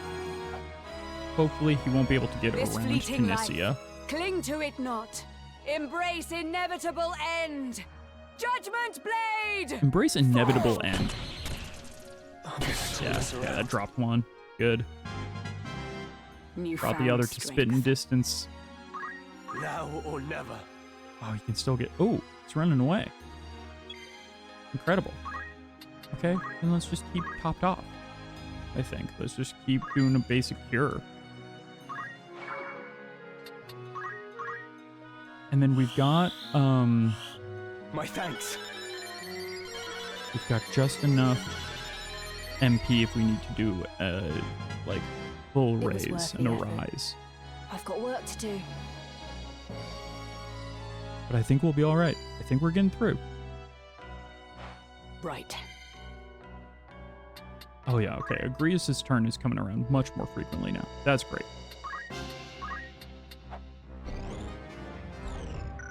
hopefully he won't be able to get This around fleeting life. Tunisia. Cling to it not. Embrace inevitable end. Judgment Blade! Embrace inevitable end. Yeah, Mess around. that dropped one. Good. Brought the other to spit in distance. Now or never. Oh, you can still get... Oh, it's running away. Incredible. Okay, then let's just keep topped off. I think. Let's just keep doing a basic cure. And then we've got, My thanks. we've got just enough MP if we need to do like full It was raise worth and the a effort. rise. I've got work to do. But I think we'll be all right. I think we're getting through. Right. Oh yeah, okay. Agrias' turn is coming around much more frequently now. That's great.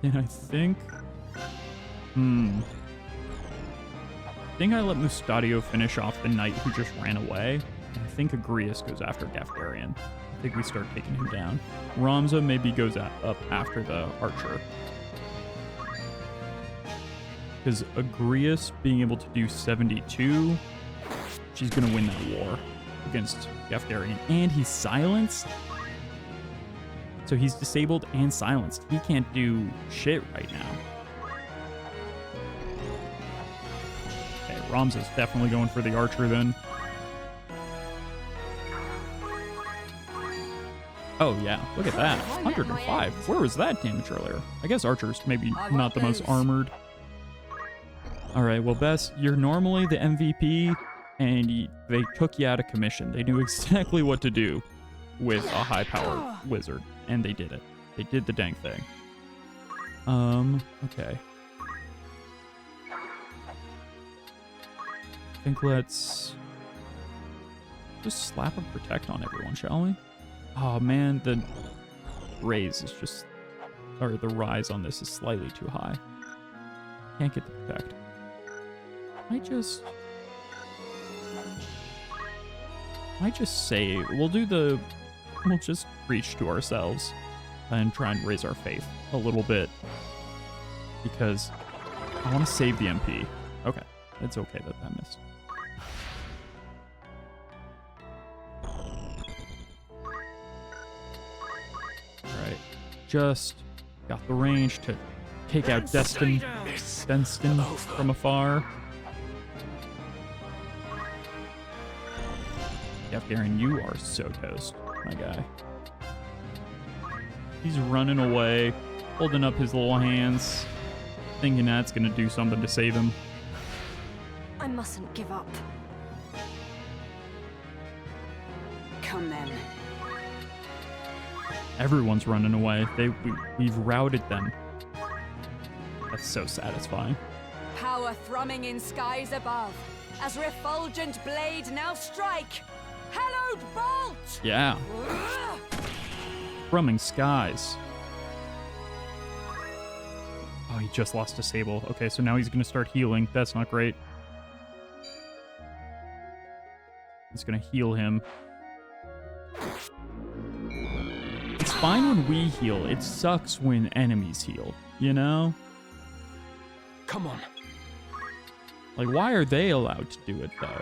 And I think... I think I let Mustadio finish off the knight who just ran away. And I think Agrias goes after Gafgarian. I think we start taking him down. Ramza maybe goes up after the archer. Because Agrias being able to do 72, she's going to win that war against Gafgarian. And he's silenced. So he's disabled and silenced. He can't do shit right now. Okay, Ramza's definitely going for the archer then. Oh yeah, look at that. 105. Where was that damage earlier? I guess archer's maybe not the most armored. Alright, well Bess, you're normally the MVP, and they took you out of commission. They knew exactly what to do with a high-powered wizard, and they did it. They did the dang thing. Okay. I think let's just slap a protect on everyone, shall we? Oh man, the raise is just, or the rise on this is slightly too high. Can't get the protect. I just say we'll just preach to ourselves and try and raise our faith a little bit because I want to save the MP. Okay, it's okay that that missed. All right, just got the range to take out Destin from afar. Yeah, Garen, you are so toast, my guy. He's running away, holding up his little hands, thinking that's gonna do something to save him. I mustn't give up. Come then. Everyone's running away. We've routed them. That's so satisfying. Power thrumming in skies above, as refulgent blade now strike. Hallowed bolt! Yeah. Thrumming skies. Oh, he just lost a Sable. Okay, so now he's gonna start healing. That's not great. He's gonna heal him. It's fine when we heal. It sucks when enemies heal, you know? Come on. Like, why are they allowed to do it, though?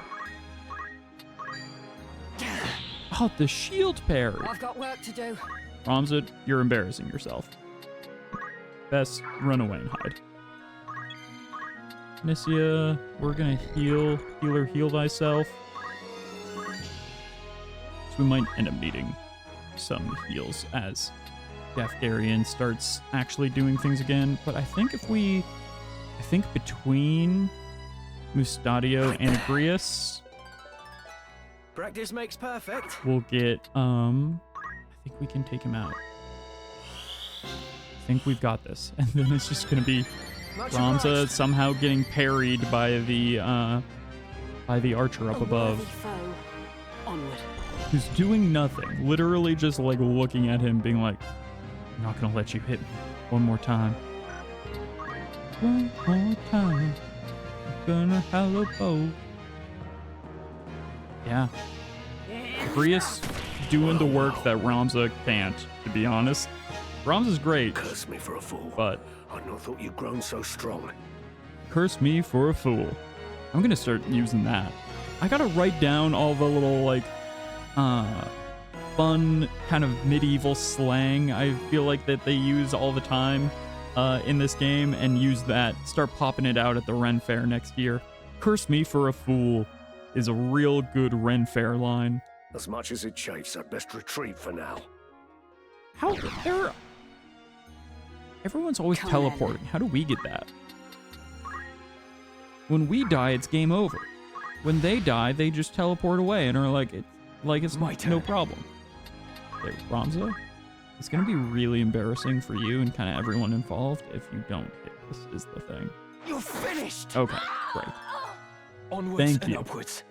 Oh, the shield parry. I've got work to do. Ramza, you're embarrassing yourself. Best run away and hide. Nisia, we're gonna heal. Healer, heal thyself. So we might end up needing some heals as Gafgarian starts actually doing things again. But I think between Mustadio and Agrias, Practice makes perfect. we'll get, I think we can take him out. I think we've got this. And then it's just gonna be Ramza somehow getting parried by the archer up above, Worthy foe. Onward. who's doing nothing. Literally just like looking at him being like, I'm not gonna let you hit me one more time. One more time. I'm gonna hallow both. Yeah. Agrias doing the work that Ramza can't, to be honest. Ramza's great, Curse me for a fool. but I'd not thought you'd grown so strong. curse me for a fool. I'm gonna start using that. I gotta write down all the little, like, fun kind of medieval slang I feel like that they use all the time in this game, and use that, start popping it out at the Ren Fair next year. Curse me for a fool is a real good Ren Fair line. As much as it chafes, I'd best retreat for now. How there? Everyone's always Come teleporting. How do we get that? When we die, it's game over. When they die, they just teleport away and are like, it's My no turn. problem. Okay, Ramza, it's gonna be really embarrassing for you and kind of everyone involved if you don't hit this. Is the thing. You're finished. Okay, great. Onwards Thank and you. upwards.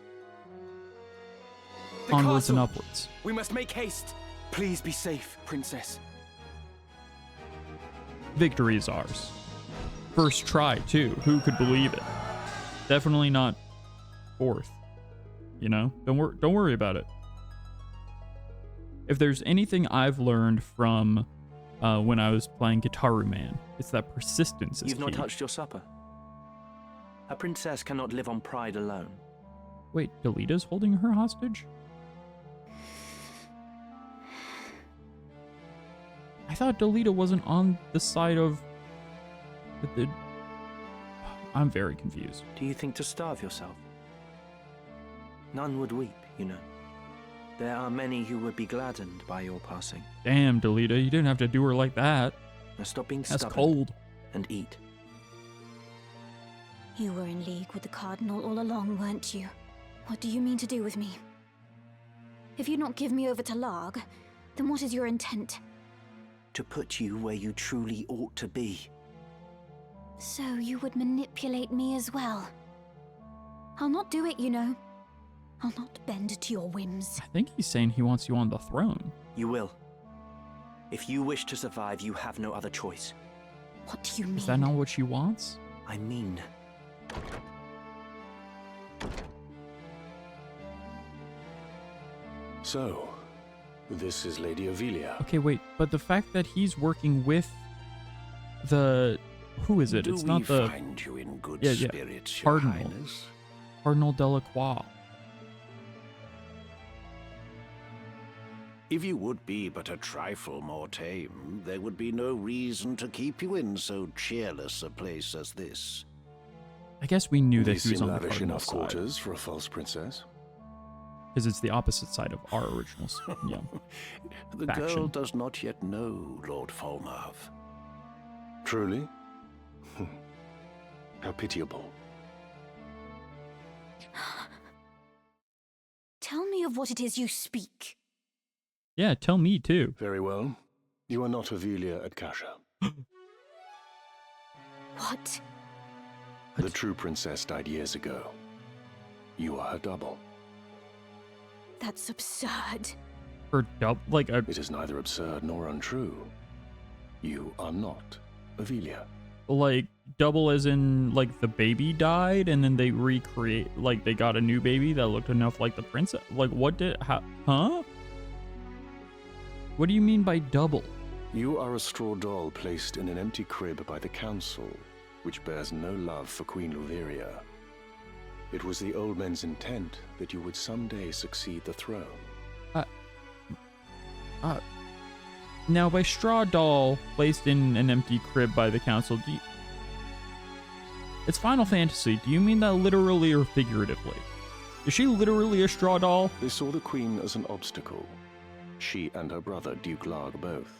The Onwards and castle. upwards. We must make haste. Please be safe, princess. Victory is ours. First try too. Who could believe it? Definitely not fourth. You know, don't worry about it. If there's anything I've learned from when I was playing Guitaru Man, it's that persistence is You've not key. touched your supper. A princess cannot live on pride alone. Wait, Delita's holding her hostage? I thought Delita wasn't on the side of the... I'm very confused. Do you think to starve yourself? None would weep, you know. There are many who would be gladdened by your passing. Damn, Delita, you didn't have to do her like that. Now stop being That's stubborn cold. and eat. You were in league with the Cardinal all along, weren't you? What do you mean to do with me? If you not give me over to Larg, then what is your intent? To put you where you truly ought to be. So you would manipulate me as well? I'll not do it, you know. I'll not bend to your whims. I think he's saying he wants you on the throne. You will. If you wish to survive, you have no other choice. What do you mean? Is that not what she wants? I mean... So, this is Lady Avilia. Okay, wait, but the fact that he's working with the... Who is it? Do It's we not the find you in good Yeah, yeah. spirits, Your Cardinal. Highness? Cardinal Delacroix. If you would be but a trifle more tame, there would be no reason to keep you in so cheerless a place as this. I guess we knew that These he was seem on the lavish Cardinal enough side. quarters for a false princess. Because it's the opposite side of our originals. Yeah. The Faction. girl does not yet know Lord Falmouth. Truly? How pitiable. Tell me of what it is you speak. Yeah, tell me too. Very well. You are not Avilia at Kasha. What? The true princess died years ago. You are her double. That's absurd. Or like a It is neither absurd nor untrue. You are not Avilia. like double as in like the baby died and then they recreate like they got a new baby that looked enough like the princess. Like what did huh? What do you mean by double? You are a straw doll placed in an empty crib by the council, which bears no love for Queen Luveria. It was the old men's intent that you would someday succeed the throne. Now by straw doll placed in an empty crib by the council, it's Final Fantasy. Do you mean that literally or figuratively? Is she literally a straw doll? They saw the queen as an obstacle. She and her brother, Duke Larg, both.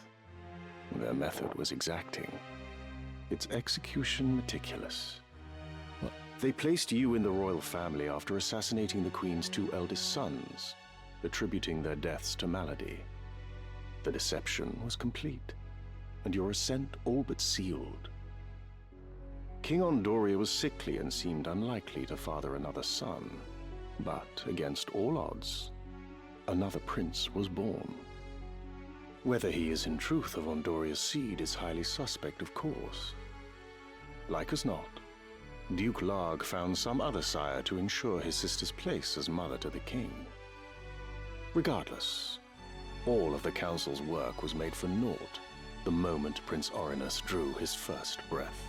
Their method was exacting. Its execution meticulous. They placed you in the royal family after assassinating the queen's two eldest sons, attributing their deaths to malady. The deception was complete, and your ascent all but sealed. King Ondoria was sickly and seemed unlikely to father another son, but against all odds, another prince was born. Whether he is in truth of Ondoria's seed is highly suspect, of course. Like as not, Duke Larg found some other sire to ensure his sister's place as mother to the king. Regardless, all of the council's work was made for naught the moment Prince Orinus drew his first breath.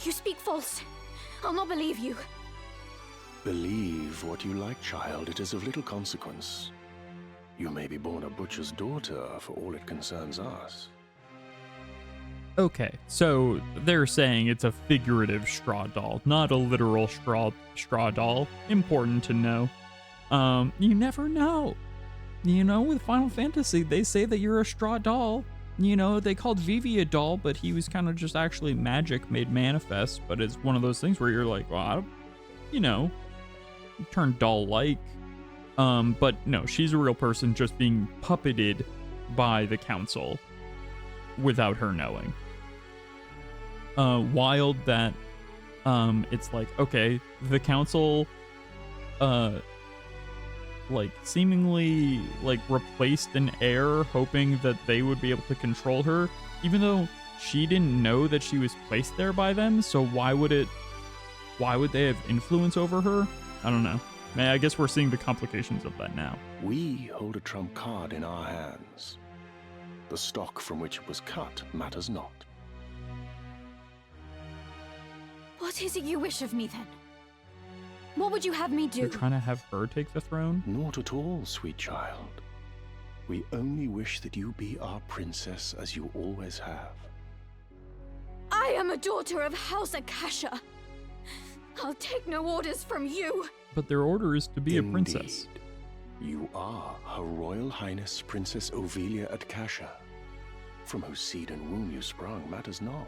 You speak false. I'll not believe you. Believe what you like, child. It is of little consequence. You may be born a butcher's daughter for all it concerns us. Okay, so they're saying it's a figurative straw doll, not a literal straw doll. Important to know. You never know. You know, with Final Fantasy, they say that you're a straw doll. You know, they called Vivi a doll, but he was kind of just actually magic made manifest. But it's one of those things where you're like, well, I don't, you know, turn doll-like. But no, she's a real person just being puppeted by the council without her knowing. Wild that it's like, okay, the council like seemingly like replaced an heir hoping that they would be able to control her, even though she didn't know that she was placed there by them. So why would they have influence over her? I don't know. I guess we're seeing the complications of that now. We hold a trump card in our hands. The stock from which it was cut matters not. What is it you wish of me then? What would you have me do? You're trying to have her take the throne? Not at all, sweet child. We only wish that you be our princess as you always have. I am a daughter of House Akasha. I'll take no orders from you. But their order is to be a princess. Indeed. You are Her Royal Highness Princess Ovilia at Kasha. From whose seed and womb you sprung matters not.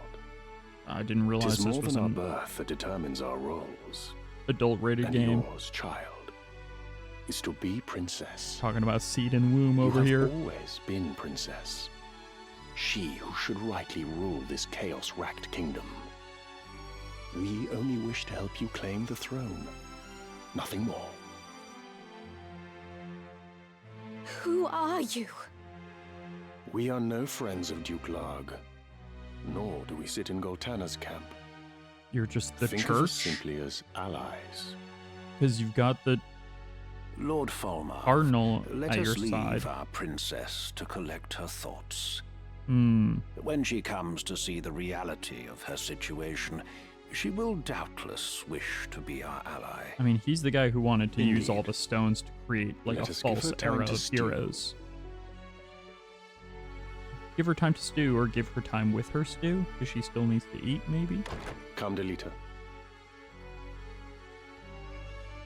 I didn't realize Tis this more was than our an birth that determines our roles. adult-rated And game. yours, child, is to be princess. Talking about seed and womb over you here. have always been princess. She who should rightly rule this chaos-racked kingdom. We only wish to help you claim the throne. Nothing more. Who are you? We are no friends of Duke Larg, nor do we sit in Goltana's camp. You're just the Think of us church? simply as allies. Because you've got the Lord Fulmer, Cardinal let at us your leave side. our princess to collect her thoughts. Hmm. When she comes to see the reality of her situation, she will doubtless wish to be our ally. I mean, he's the guy who wanted to use Indeed. all the stones to create like Let a us give false her time era to of stew. heroes. Give her time to stew, or give her time with her stew, because she still needs to eat, maybe? Come, Delita.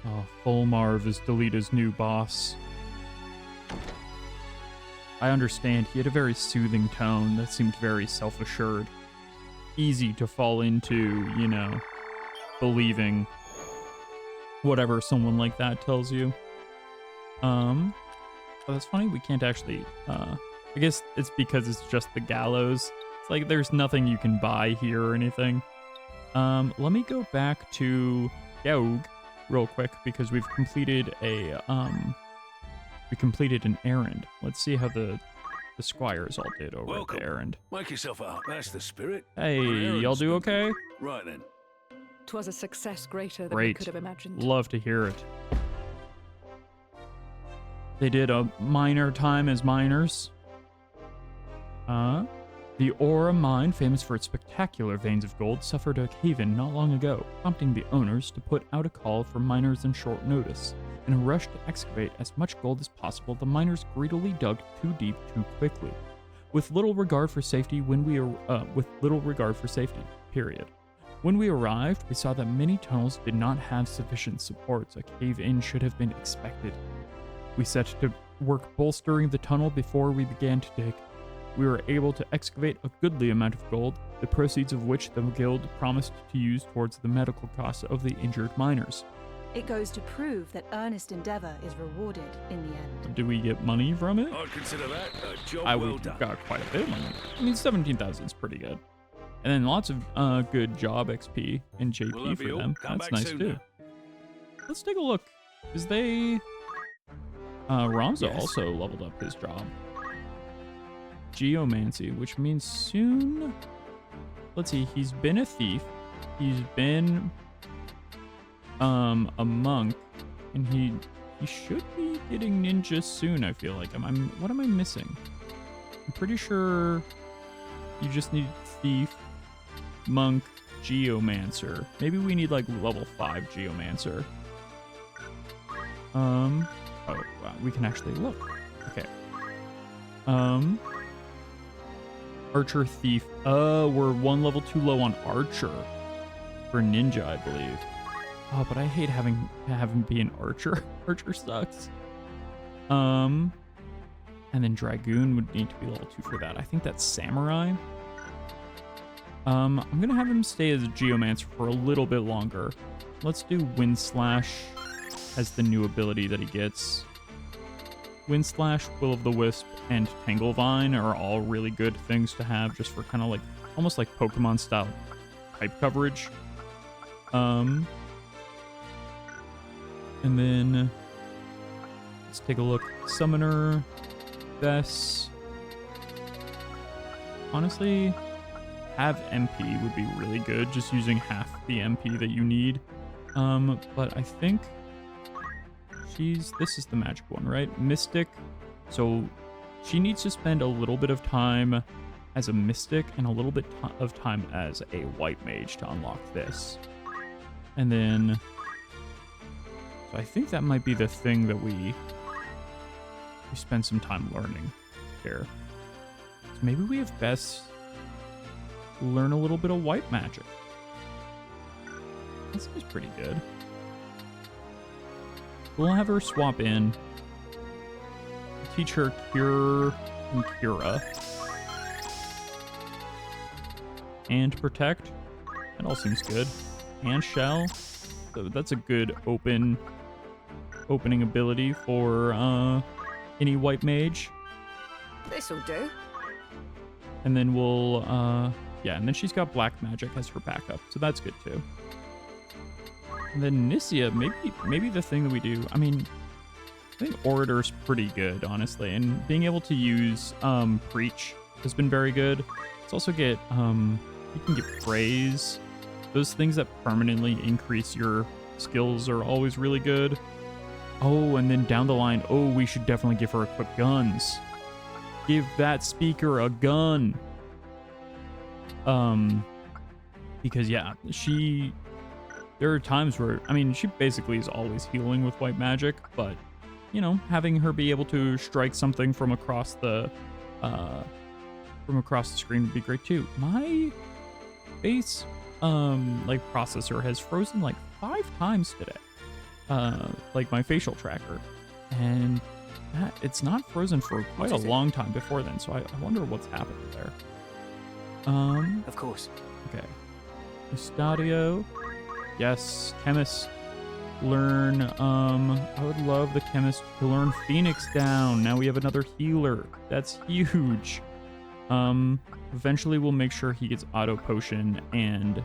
Oh, Fulmarv is Delita's new boss. I understand, he had a very soothing tone that seemed very self-assured. Easy to fall into, you know, believing whatever someone like that tells you. Oh, that's funny, we can't actually, I guess it's because it's just the gallows. It's like there's nothing you can buy here or anything. Let me go back to Yaug real quick because we've completed a we completed an errand. Let's see how the squires all did over Welcome. at the errand. Make yourself up. That's the spirit. Hey, y'all do okay? Right then. 'Twas a success greater than we Great. could have imagined. Love to hear it. They did a minor time as miners. The Aura mine, famous for its spectacular veins of gold, suffered a cave-in not long ago, prompting the owners to put out a call for miners in short notice. In a rush to excavate as much gold as possible, the miners greedily dug too deep too quickly, with little regard for safety. Period. When we arrived, we saw that many tunnels did not have sufficient supports. A cave-in should have been expected. We set to work bolstering the tunnel before we began to dig. We were able to excavate a goodly amount of gold, the proceeds of which the guild promised to use towards the medical costs of the injured miners. It goes to prove that earnest endeavor is rewarded in the end. Do we get money from it? I'd consider that a job I well would done. got quite a bit of money. I mean, 17,000 is pretty good. And then lots of good job XP and JP We'll have for you all. them. Come That's back nice soon too. now. Let's take a look. Is they... Ramza Yes. also leveled up his job. Geomancy, which means soon... Let's see, he's been a thief. He's been a monk. And he should be getting ninja soon, I feel like. What am I missing? I'm pretty sure you just need thief, monk, geomancer. Maybe we need like level 5 geomancer. Oh, wow, we can actually look. Okay. Archer, thief. We're one level too low on archer for ninja, I believe. Oh, but I hate having him be an archer. Archer sucks. And then dragoon would need to be level 2 for that. I think that's samurai. I'm gonna have him stay as a geomancer for a little bit longer. Let's do wind slash as the new ability that he gets. Wind slash, will of the wisp, and tanglevine are all really good things to have just for kind of like almost like Pokemon style type coverage. And then let's take a look. Summoner, Bess. Honestly, have MP would be really good, just using half the MP that you need. But I think this is the magic one, right? Mystic. So she needs to spend a little bit of time as a mystic and a little bit of time as a white mage to unlock this. And then, so I think that might be the thing that we spend some time learning here. So maybe we have Bess learn a little bit of white magic. This is pretty good. We'll have her swap in. Teach her Cure and Cura. And Protect. That all seems good. And Shell. So that's a good opening ability for any white mage. This'll do. And then we'll, yeah, and then she's got black magic as her backup, so that's good too. And then Nissia, maybe the thing that we do, I mean, I think Orator's pretty good, honestly, and being able to use Preach has been very good. Let's also get, you can get Praise. Those things that permanently increase your skills are always really good. Oh, and then down the line, oh, we should definitely give her equipped guns. Give that speaker a gun. Because yeah, there are times where, I mean, she basically is always healing with white magic, but, you know, having her be able to strike something from across the screen would be great too. My base, like, processor has frozen like 5 times today. Like my facial tracker. And it's not frozen for quite a long time before then, so I wonder what's happened there. Of course. Okay. Mustadio. Yes, chemist. Learn, I would love the chemist to learn Phoenix down. Now we have another healer. That's huge. Eventually we'll make sure he gets auto potion and,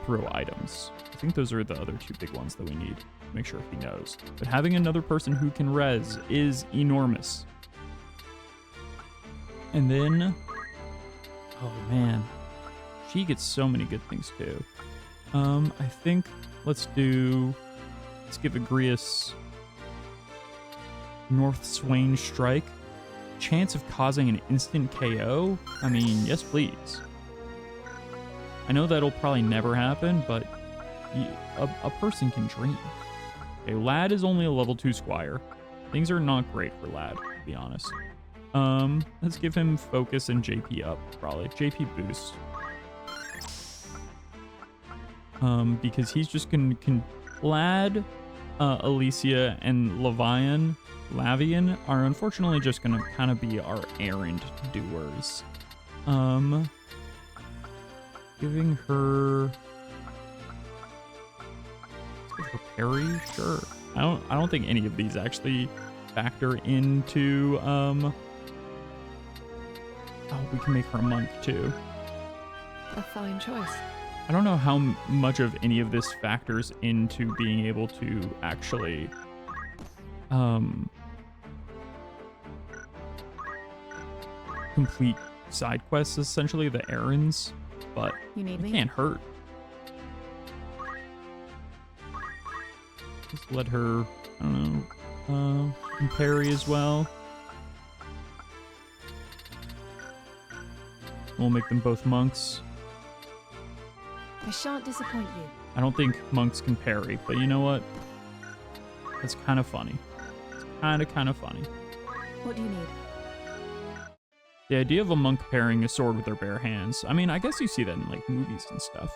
throw items. I think those are the other 2 big ones that we need to make sure he knows. But having another person who can res is enormous. And then, oh man, she gets so many good things too. I think let's give Agrias North Swain Strike. Chance of causing an instant KO? I mean, yes please. I know that'll probably never happen, but a person can dream. Okay, Lad is only a level 2 squire. Things are not great for Lad, to be honest. Let's give him focus and JP up, probably. JP boost. Because he's just gonna Lad, Alicia, and Lavian are unfortunately just gonna kind of be our errand doers. Giving her, let's give her parry, sure. I don't think any of these actually factor into oh, we can make her a monk too. A fine choice. I don't know how much of any of this factors into being able to actually complete side quests, essentially the errands, but You need me? it can't hurt. Just let her, I don't know, parry as well. We'll make them both monks. I shan't disappoint you. I don't think monks can parry, but you know what? It's kind of funny. It's kind of funny. What do you need? The idea of a monk parrying a sword with their bare hands. I mean, I guess you see that in like movies and stuff.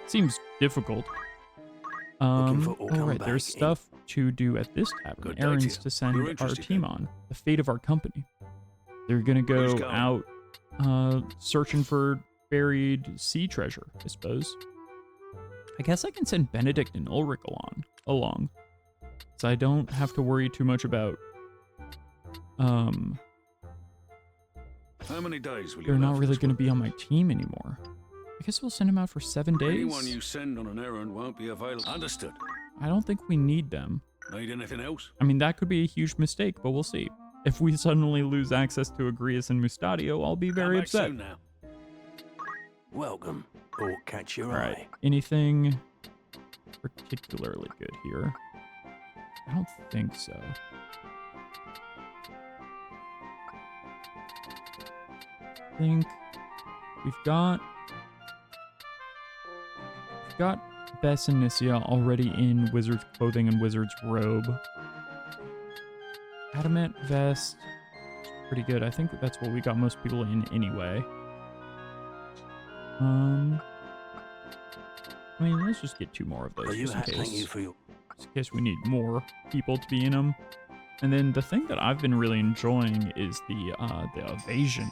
Seems difficult. Looking for all come Alright, back there's in. stuff to do at this tavern. Good day Errands to you. to send You're our interested team then? on. The fate of our company. They're gonna Who's go going? out searching for buried sea treasure, I suppose. I guess I can send Benedict and Ulrich along. So I don't have to worry too much about How many days will you they're not have really this going to work? be on my team anymore. I guess we'll send them out for 7 days. Anyone you send on an errand won't be available. Understood. I don't think we need them. Need anything else? I mean, that could be a huge mistake, but we'll see. If we suddenly lose access to Agrias and Mustadio, I'll be very Come back upset. soon now. Welcome, or catch your Alright, eye. anything particularly good here? I don't think so. I think we've got Bess and Nissia already in wizard's clothing and wizard's robe. Adamant vest, pretty good. I think that's what we got most people in anyway. I mean, let's just get 2 more of those Are you just in thank you case, for your just in case we need more people to be in them. And then the thing that I've been really enjoying is the evasion.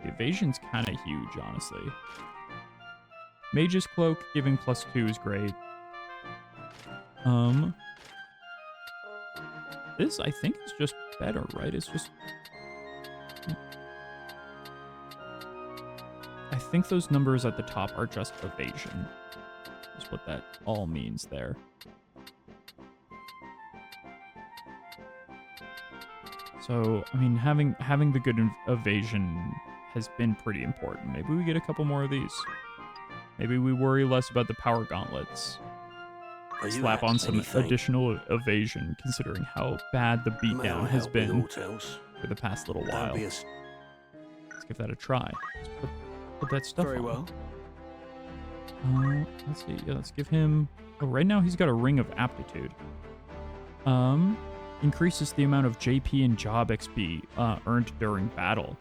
The evasion's kind of huge, honestly. Mage's Cloak giving +2 is great. This I think is just better, right? It's just, I think those numbers at the top are just evasion. Is what that all means there. So, I mean, having the good evasion has been pretty important. Maybe we get a couple more of these. Maybe we worry less about the power gauntlets. slap on some additional evasion, considering how bad the beatdown has been for the past little while. Let's give that a try. Let's put that stuff Very on. well. Let's see. Yeah, let's give him... Oh, right now he's got a Ring of Aptitude. Increases the amount of JP and job XP earned during battle.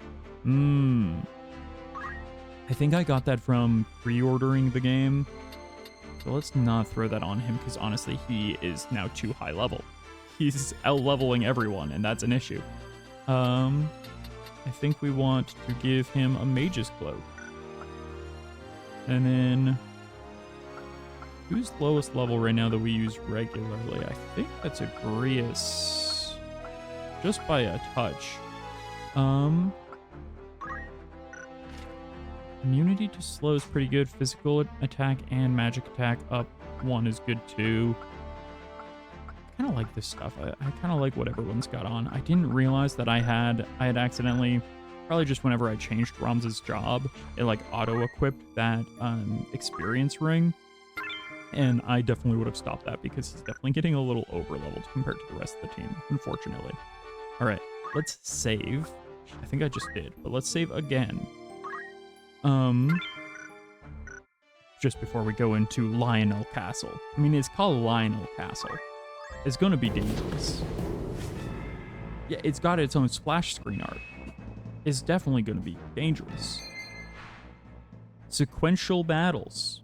I think I got that from pre-ordering the game. So let's not throw that on him, because honestly, he is now too high level. He's out-leveling everyone, and that's an issue. I think we want to give him a Mage's Cloak. And then... who's lowest level right now that we use regularly? I think that's Agrias. Just by a touch. Immunity to slow is pretty good. Physical attack and magic attack up 1 is good too. I kind of like this stuff. I kind of like what everyone's got on. I didn't realize that I had accidentally, probably just whenever I changed Ramza's job, it like auto-equipped that experience ring. And I definitely would have stopped that because he's definitely getting a little over-leveled compared to the rest of the team, unfortunately. All right, let's save. I think I just did, but let's save again. Just before we go into Lionel Castle. I mean, it's called Lionel Castle. It's gonna be dangerous. Yeah, it's got its own splash screen art. It's definitely gonna be dangerous. Sequential battles.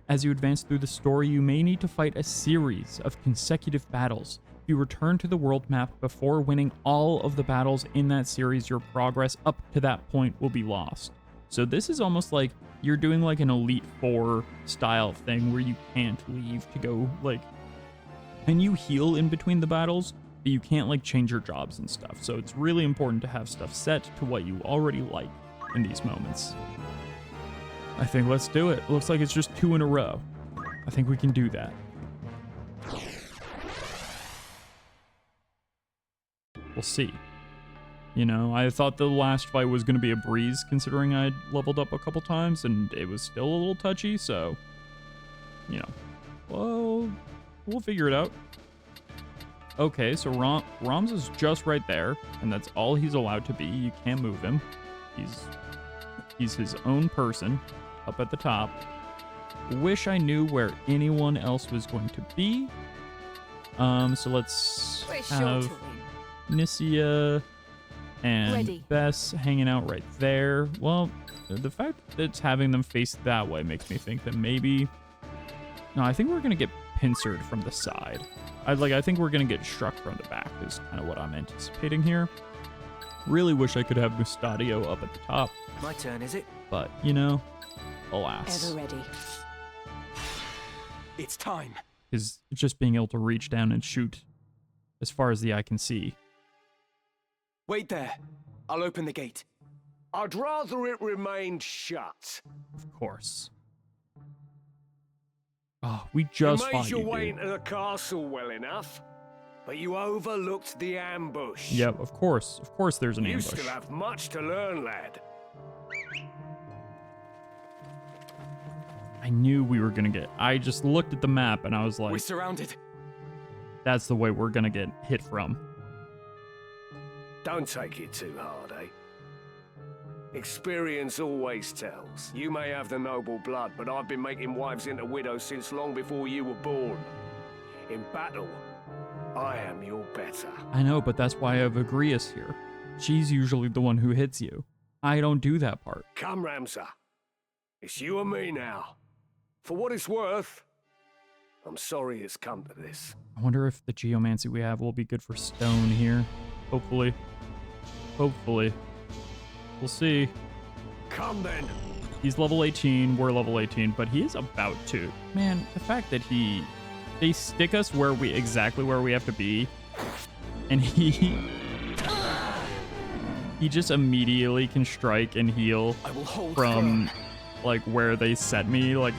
As you advance through the story, you may need to fight a series of consecutive battles. If you return to the world map before winning all of the battles in that series, your progress up to that point will be lost. So this is almost like you're doing like an Elite Four style thing where you can't leave to go like, and you heal in between the battles, but you can't like change your jobs and stuff. So it's really important to have stuff set to what you already like in these moments. I think let's do it. Looks like it's just 2 in a row. I think we can do that. We'll see. You know, I thought the last fight was going to be a breeze considering I'd leveled up a couple times and it was still a little touchy, so, you know, well, we'll figure it out. Okay, so Ramza's just right there, and that's all he's allowed to be. You can't move him. He's his own person up at the top. Wish I knew where anyone else was going to be. So let's have Nisia and Ready. Bess hanging out right there. Well, the fact that it's having them face that way makes me think that maybe... No, I think we're going to get pincered from the side. I think we're going to get struck from the back is kind of what I'm anticipating here. Really wish I could have Mustadio up at the top. My turn, is it? But, you know, alas. Ever ready. It's time. Is just being able to reach down and shoot as far as the eye can see. Wait there. I'll open the gate. I'd rather it remained shut. Of course. Oh, we just you fought made your you, way dude. into the castle well enough, but you overlooked the ambush. Yep, of course. Of course there's an You ambush. still have much to learn, lad. I knew we were gonna get... I just looked at the map and I was like... We're surrounded. That's the way we're gonna get hit from. Don't take it too hard, eh? Experience always tells. You may have the noble blood, but I've been making wives into widows since long before you were born. In battle, I am your better. I know, but that's why I have Agrias here. She's usually the one who hits you. I don't do that part. Come, Ramza. It's you and me now. For what it's worth, I'm sorry it's come to this. I wonder if the geomancy we have will be good for stone here. Hopefully. Hopefully. We'll see. Come then. He's level 18, we're level 18, but he is about to. Man, the fact that they stick us exactly where we have to be, and he just immediately can strike and heal I will hold from like where they set me. Like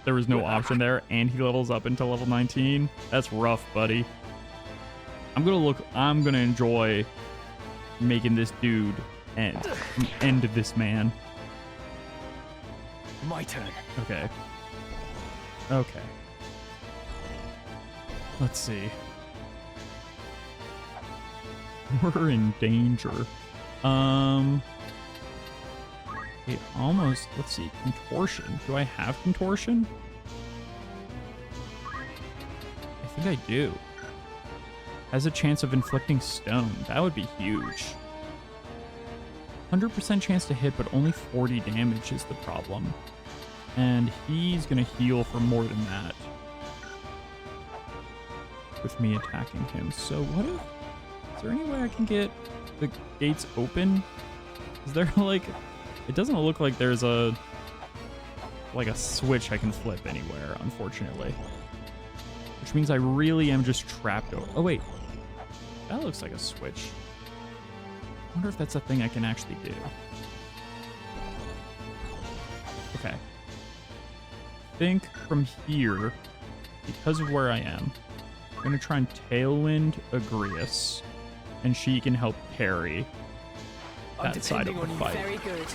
there was no option there, and he levels up until level 19. That's rough, buddy. I'm gonna enjoy making this dude end this man. My turn. Okay. Okay. Let's see. We're in danger. It almost, let's see, contortion. Do I have contortion? I think I do. Has a chance of inflicting stone. That would be huge. 100% chance to hit, but only 40 damage is the problem. And he's gonna heal for more than that with me attacking him. So what if, is there any way I can get the gates open? Is there like, it doesn't look like there's a switch I can flip anywhere, unfortunately. Which means I really am just trapped over. Oh wait, that looks like a switch. I wonder if that's a thing I can actually do. Okay. I think from here, because of where I am, I'm gonna try and tailwind Agrias, and she can help carry that side of the fight. Very good.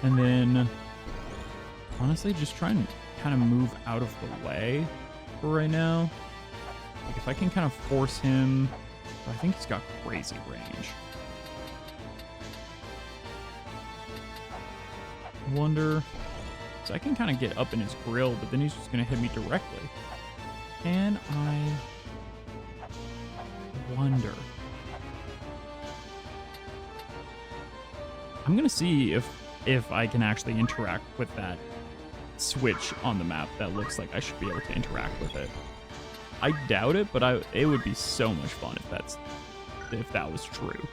And then, honestly, just try and kind of move out of the way for right now. Like, if I can kind of force him, I think he's got crazy range. I wonder, so I can kind of get up in his grill, but then he's just going to hit me directly. Can I wonder? I'm going to see if I can actually interact with that switch on the map. That looks like I should be able to interact with it. I doubt it, but it would be so much fun if that was true.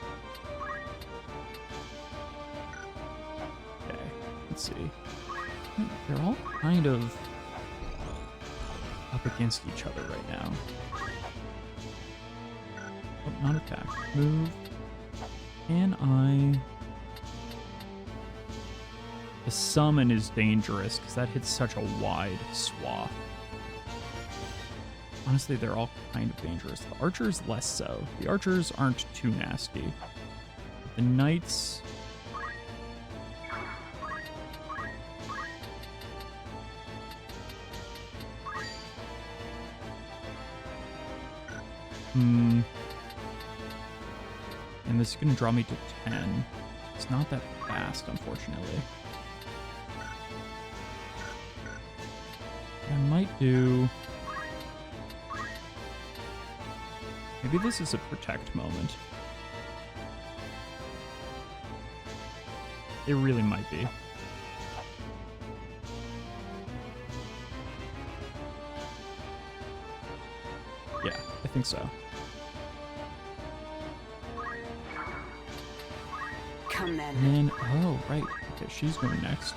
Okay, let's see. They're all kind of up against each other right now. Oh, not attack. Move. Can I... The summon is dangerous because that hits such a wide swath. Honestly, they're all kind of dangerous. The archers, less so. The archers aren't too nasty. The knights... And this is going to draw me to 10. It's not that fast, unfortunately. I might do... Maybe this is a protect moment. It really might be. Yeah, I think so. Come then. And then, oh, right. Okay, she's going next.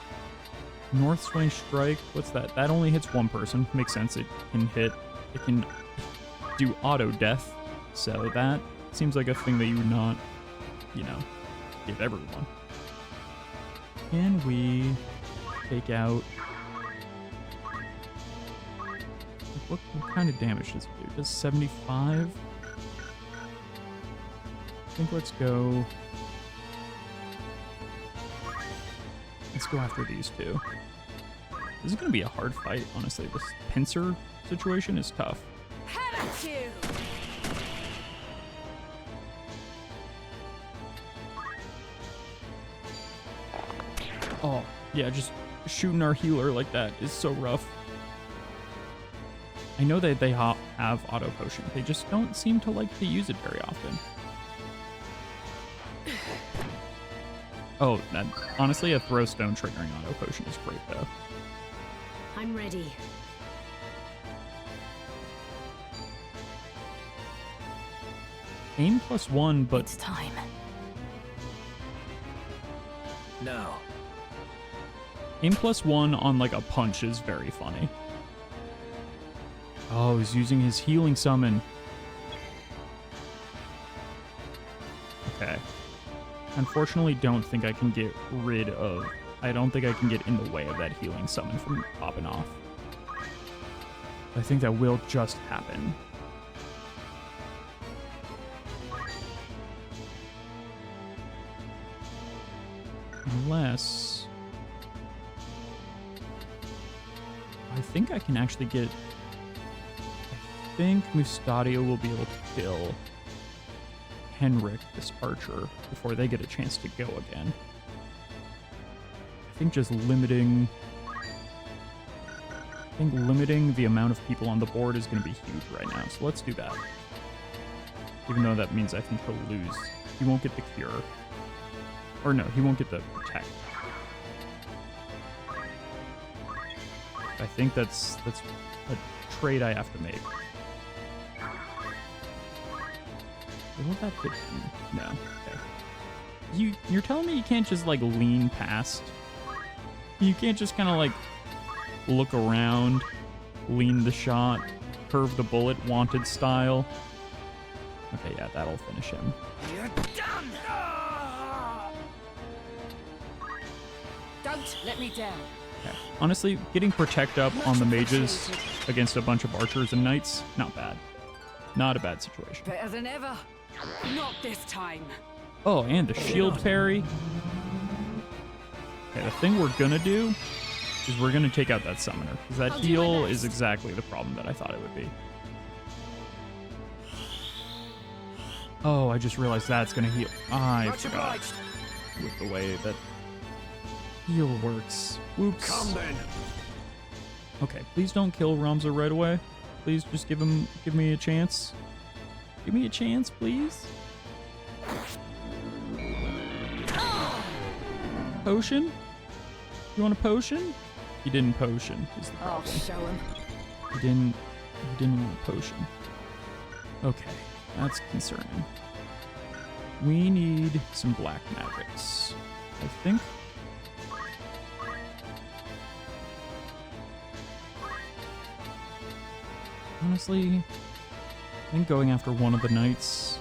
North Swing Strike. What's that? That only hits one person. Makes sense. It can do auto death. So that seems like a thing that you would not, give everyone. Can we take out... What kind of damage does it do? Does 75? I think let's go after these two. This is going to be a hard fight, honestly. This pincer situation is tough. Have at you! Oh, yeah, just shooting our healer like that is so rough. I know that they have auto potion. They just don't seem to like to use it very often. Oh, honestly, a throw stone triggering auto potion is great, though. I'm ready. Aim +1, but... It's time. No. Aim +1 on, like, a punch is very funny. Oh, he's using his healing summon. Okay. Unfortunately, don't think I can get rid of... I don't think I can get in the way of that healing summon from popping off. I think that will just happen. Unless... think I can actually get... I think Mustadio will be able to kill Henrik, this archer, before they get a chance to go again. I think just limiting... I think limiting the amount of people on the board is going to be huge right now, so let's do that. Even though that means I think he'll lose. He won't get the cure. Or no, he won't get the protect. I think that's a trade I have to make. Will that hit him? No. Okay. You're telling me you can't just like lean past? You can't just kind of like look around, lean the shot, curve the bullet, wanted style. Okay, yeah, that'll finish him. You're done! Don't let me down. Okay. Honestly, getting protect up on the mages against a bunch of archers and knights, not bad. Not a bad situation. Better than ever. Not this time. Oh, and the shield parry. Okay, the thing we're gonna do is we're gonna take out that summoner, because that heal is exactly the problem that I thought it would be. Oh, I just realized that's gonna heal. I forgot with the way that heal works. Whoops. Come then. Okay, please don't kill Ramza right away. Please just give me a chance. Give me a chance, please. Potion? You want a potion? He didn't potion, is the problem. I'll show him. He didn't want a potion. Okay, that's concerning. We need some black magics, I think. Honestly, I think going after one of the knights...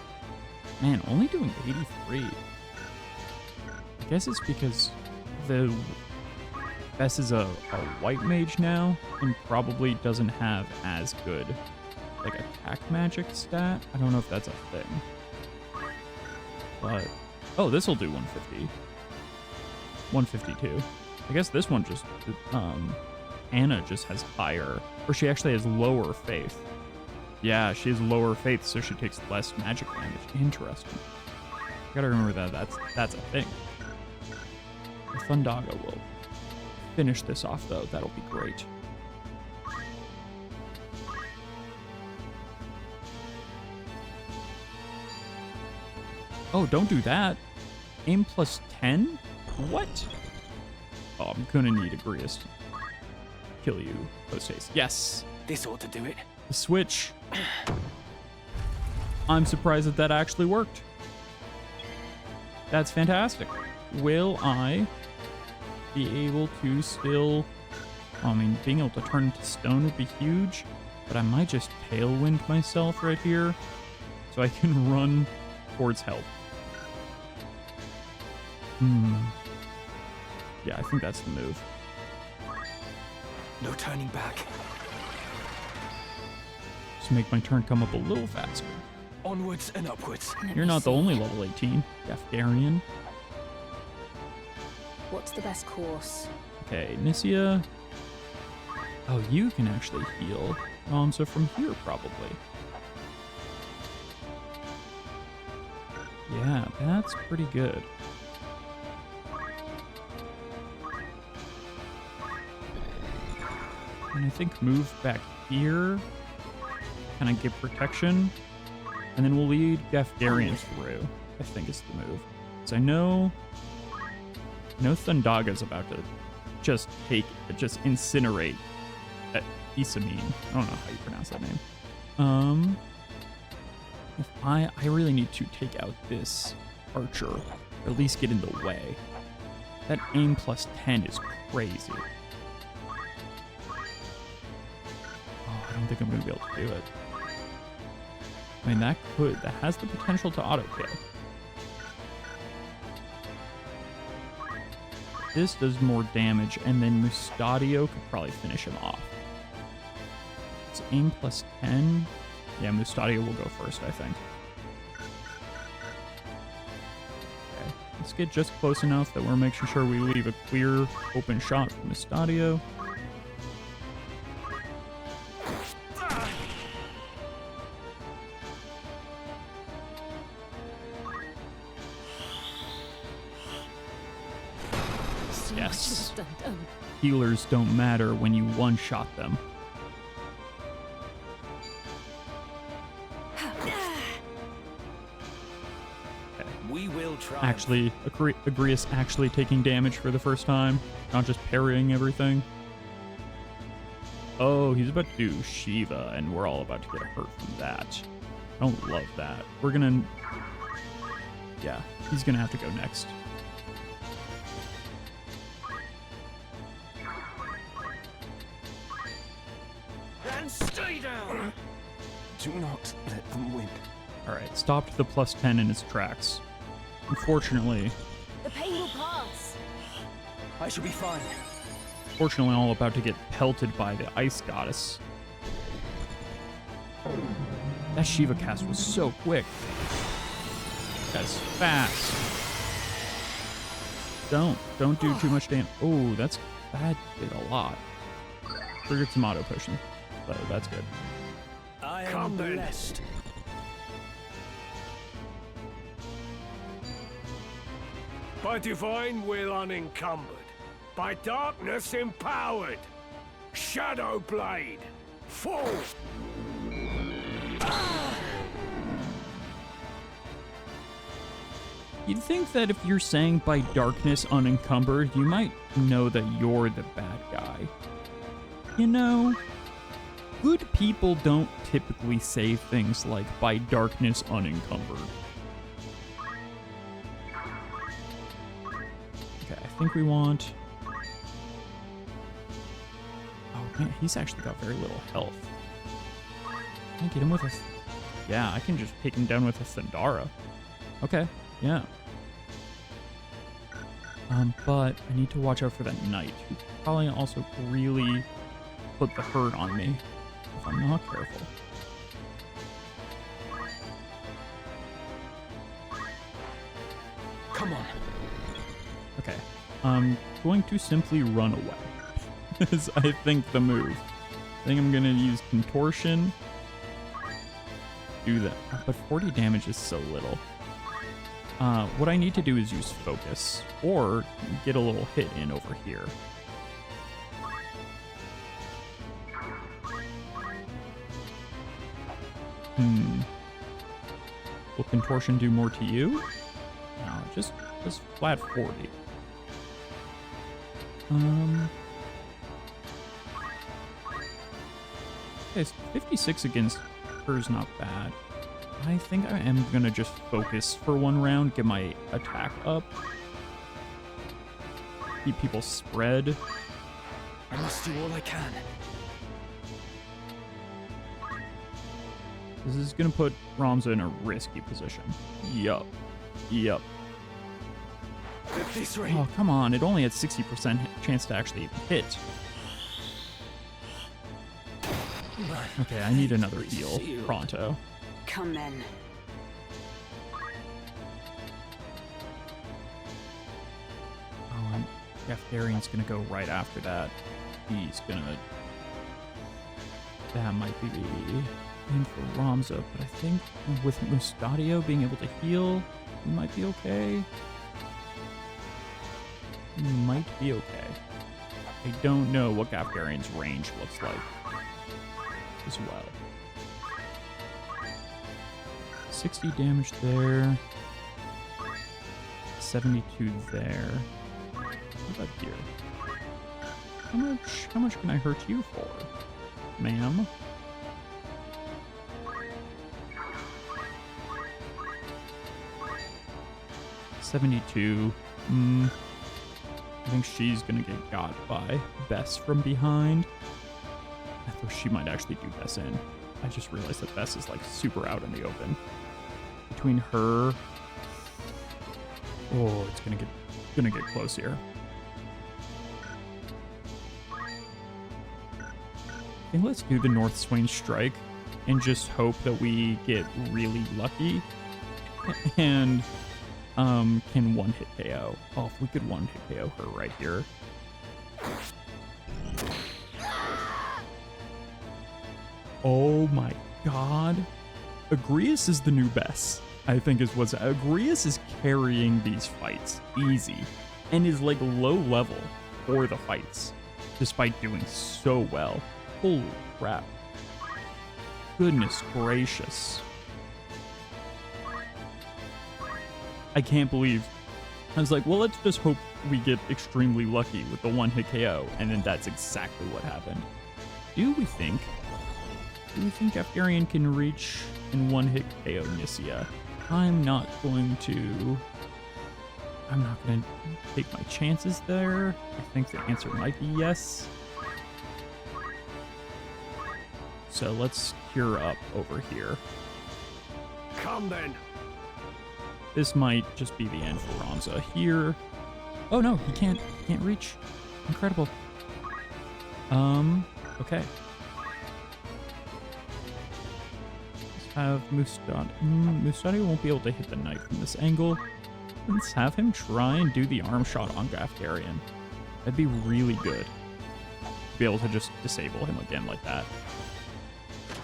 Man, only doing 83. I guess it's because the Bess is a white mage now and probably doesn't have as good like attack magic stat. I don't know if that's a thing. But oh, this will do 150. 152. I guess this one just Anna just has higher, or she actually has lower faith. Yeah, she has lower faith, so she takes less magic damage. Interesting. Gotta remember that's a thing. The Thundaga will finish this off, though. That'll be great. Oh, don't do that. Aim plus 10? What? Oh, I'm gonna need Agrias to kill you post haste. Yes. This ought to do it. The switch. I'm surprised that actually worked. That's fantastic. Will I be able to still... I mean, being able to turn into stone would be huge, but I might just tailwind myself right here so I can run towards help. Yeah, I think that's the move. No turning back. Just make my turn come up a little faster. Onwards and upwards. You're not the only level 18, Gafgarian. What's the best course? Okay, Nisia. Oh, you can actually heal Ramza from here, probably. Yeah, that's pretty good. And I think move back here, kind of get protection, and then we'll lead Gafgarian through, I think is the move. So I know Thundaga's about to just incinerate that Isamine. I don't know how you pronounce that name. If I really need to take out this archer, or at least get in the way. That aim plus 10 is crazy. I don't think I'm going to be able to do it. I mean, that has the potential to auto-kill. This does more damage, and then Mustadio could probably finish him off. It's aim plus 10. Yeah, Mustadio will go first, I think. Okay, let's get just close enough that we're making sure we leave a clear, open shot for Mustadio. Yes. Healers don't matter when you one-shot them. We will try. Actually, Agrias actually taking damage for the first time, not just parrying everything. Oh, he's about to do Shiva, and we're all about to get hurt from that. I don't love that. We're gonna... Yeah, he's gonna have to go next. And stay down! Do not let them win. Alright, stopped the +10 in its tracks. Unfortunately, The pain will pass. I shall be fine. fortunately, all about to get pelted by the ice goddess. That Shiva cast was so quick. That's fast. Don't do too much damage. Oh, that did a lot. Triggered some auto potion, so that's good. I am blessed. By divine will unencumbered, by darkness empowered. Shadow Blade, fall! You'd think that if you're saying by darkness unencumbered, you might know that you're the bad guy. You know, good people don't typically say things like by darkness unencumbered. Okay, I think we want... Oh man, he's actually got very little health. Can I get him with a... Yeah, I can just take him down with a Thundara. Okay, yeah. But I need to watch out for that knight, who probably also really put the hurt on me if I'm not careful. Come on. Okay, I'm going to simply run away. Is I think the move. I think I'm gonna use contortion. Do that, but 40 damage is so little. What I need to do is use focus, or get a little hit in over here. Will contortion do more to you? No, just flat 40. Okay, so 56 against her is not bad. I think I am gonna just focus for one round, get my attack up. Keep people spread. I must do all I can. This is gonna put Ramza in a risky position. Yup. At this rate. Oh, come on. It only had 60% chance to actually hit. Okay, I need another heal. Pronto. Come then. Oh, and Gaftarian's gonna go right after that. He's gonna... That might be the aim for Ramza, but I think with Mustadio being able to heal, he might be okay. He might be okay. I don't know what Gaftarian's range looks like as well. 60 damage there. 72 there. What about here? How much can I hurt you for, ma'am? $72. I think she's gonna get got by Bess from behind. I thought she might actually do Bess in. I just realized that Bess is like super out in the open. Between her... Oh, it's gonna get close here. I think let's do the North Swain Strike and just hope that we get really lucky and can one-hit KO. Oh, if we could one-hit KO her right here. Oh my god. Agrias is the new Bess, I think is what's... Agrias is carrying these fights. Easy. and is like low level for the fights, despite doing so well. Holy crap. Goodness gracious. I can't believe. I was like, well, let's just hope we get extremely lucky with the one-hit KO, and then that's exactly what happened. Do we think Agrias can reach in one-hit KO Nisia? I'm not going to take my chances there. I think the answer might be yes. So let's cure up over here. Come then. This might just be the end for Ramza here. Oh no, he can't reach. Incredible. Okay. Let's have Mustadi. Mustadi won't be able to hit the knight from this angle. Let's have him try and do the arm shot on Agrias. That'd be really good. Be able to just disable him again like that.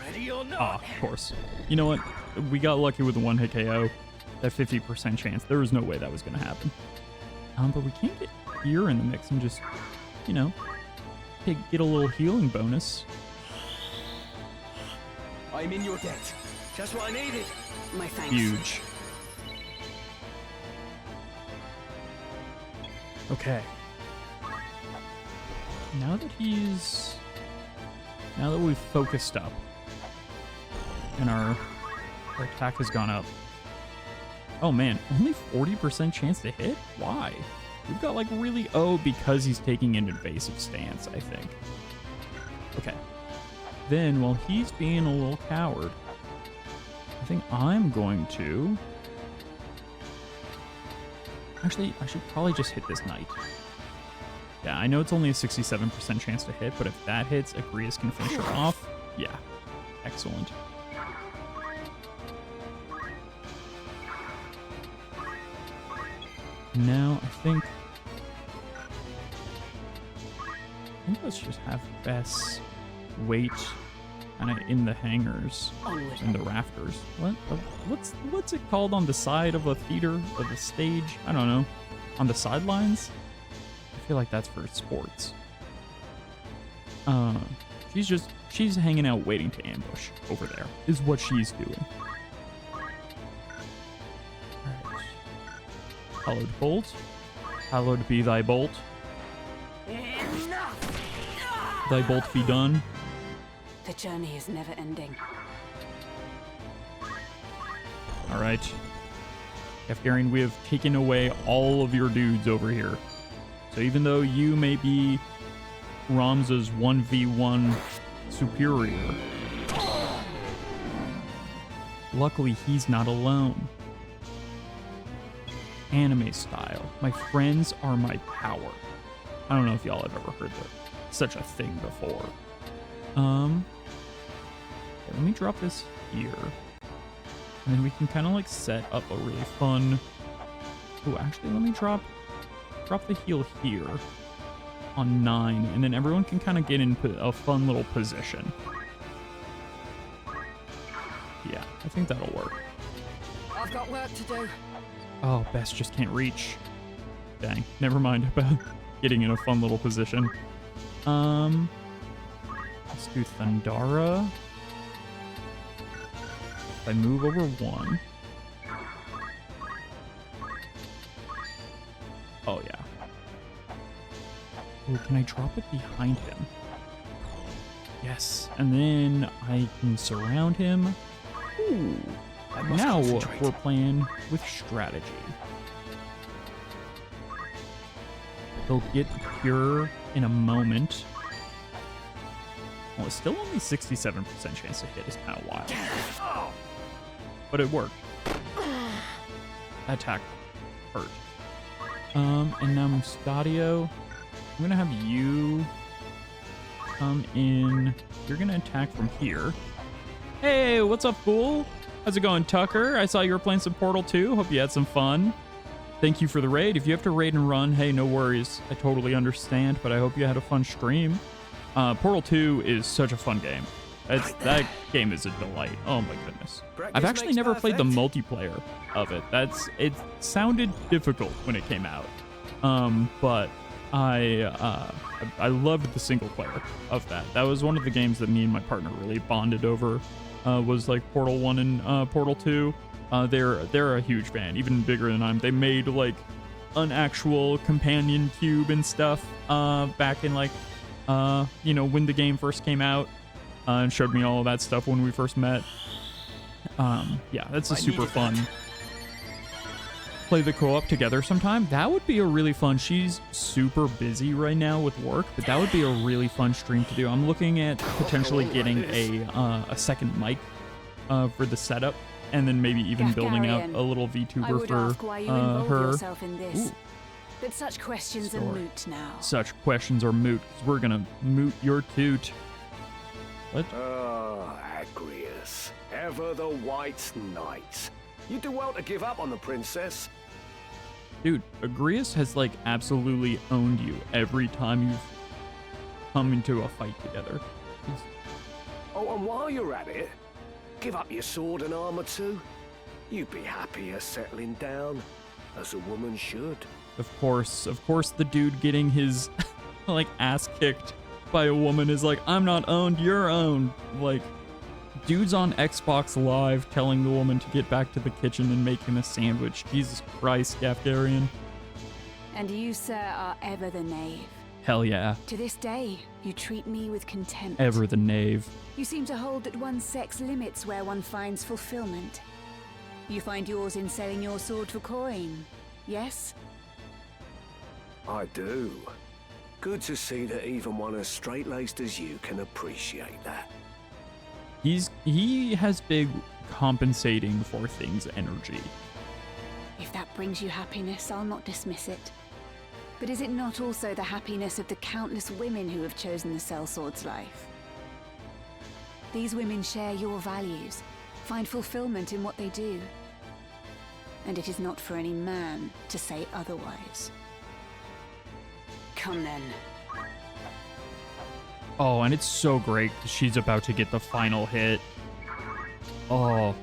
Ready or not? Ah, of course. You know what? We got lucky with the one-hit KO. That 50% chance. There was no way that was going to happen. But we can't get here in the mix and just, you know, get a little healing bonus. I'm in your debt. Just what I needed. My thanks. Huge. Okay. Now that we've focused up and our attack has gone up. Oh man, only 40% chance to hit? Why? We've got like really, because he's taking an invasive stance, I think. Okay. Then, while he's being a little coward, I think I'm going to... Actually, I should probably just hit this knight. Yeah, I know it's only a 67% chance to hit, but if that hits, Agrias can finish her off. Yeah, excellent. Now, I think let's just have Bess wait kind of in the hangars, in the rafters. What's it called on the side of a theater, of a stage? I don't know. On the sidelines? I feel like that's for sports. She's hanging out waiting to ambush over there, is what she's doing. Alright. Hallowed bolt. Hallowed be thy bolt. Thy bolt be done. The journey is never ending. Alright. Agrias, we have taken away all of your dudes over here. So even though you may be Ramza's 1v1 superior, luckily he's not alone. Anime style. My friends are my power. I don't know if y'all have ever heard such a thing before. Okay, let me drop this here. And then we can kind of like set up a really fun... Oh, actually, let me drop the heal here on 9, and then everyone can kind of get in a fun little position. Yeah, I think that'll work. I've got work to do. Oh, Bess just can't reach. Dang, never mind about getting in a fun little position. Let's do Thundara. If I move over 1. Oh, yeah. Ooh, can I drop it behind him? Yes. And then I can surround him. Ooh. Now we're playing with strategy. He'll get pure in a moment. Well, it's still only 67% chance to hit. Is kind of wild. But it worked. Attack hurt. And now Mustadio, I'm gonna have you come in. You're gonna attack from here. Hey, what's up, fool? How's it going, Tucker? I saw you were playing some Portal 2. Hope you had some fun. Thank you for the raid. If you have to raid and run, hey, no worries. I totally understand, but I hope you had a fun stream. Portal 2 is such a fun game. That game is a delight. Oh my goodness. I've actually never played the multiplayer of it. It sounded difficult when it came out. But I loved the single player of that. That was one of the games that me and my partner really bonded over. Was like Portal 1 and Portal 2. They're a huge fan, even bigger than I am. They made like an actual companion cube and stuff back in like when the game first came out, and showed me all of that stuff when we first met. Yeah, that's a super fun. Play the co-op together sometime. That would be a really fun. She's super busy right now with work, but that would be a really fun stream to do. I'm looking at potentially getting a second mic for the setup, and then maybe even building out a little VTuber I would for ask why you involve her. yourself in this. Ooh. But such questions are moot now. Such questions are moot, 'cause we're gonna moot your toot. What? Ah, Agrias, ever the white knight. You do well to give up on the princess. Dude, Agrias has like absolutely owned you every time you've come into a fight together. Oh, and while you're at it, give up your sword and armor too. You'd be happier settling down, as a woman should. Of course, the dude getting his like ass kicked by a woman is like, I'm not owned, you're owned. Like, dude's on Xbox Live telling the woman to get back to the kitchen and make him a sandwich. Jesus Christ, Gafgarian. And you, sir, are ever the knave. Hell yeah. To this day, you treat me with contempt. Ever the knave. You seem to hold that one's sex limits where one finds fulfillment. You find yours in selling your sword for coin, yes? I do. Good to see that even one as straight-laced as you can appreciate that. He has big compensating for things energy. If that brings you happiness, I'll not dismiss it. But is it not also the happiness of the countless women who have chosen the sellsword's life? These women share your values, find fulfillment in what they do. And it is not for any man to say otherwise. Come then. Oh, and it's so great. She's about to get the final hit. Oh.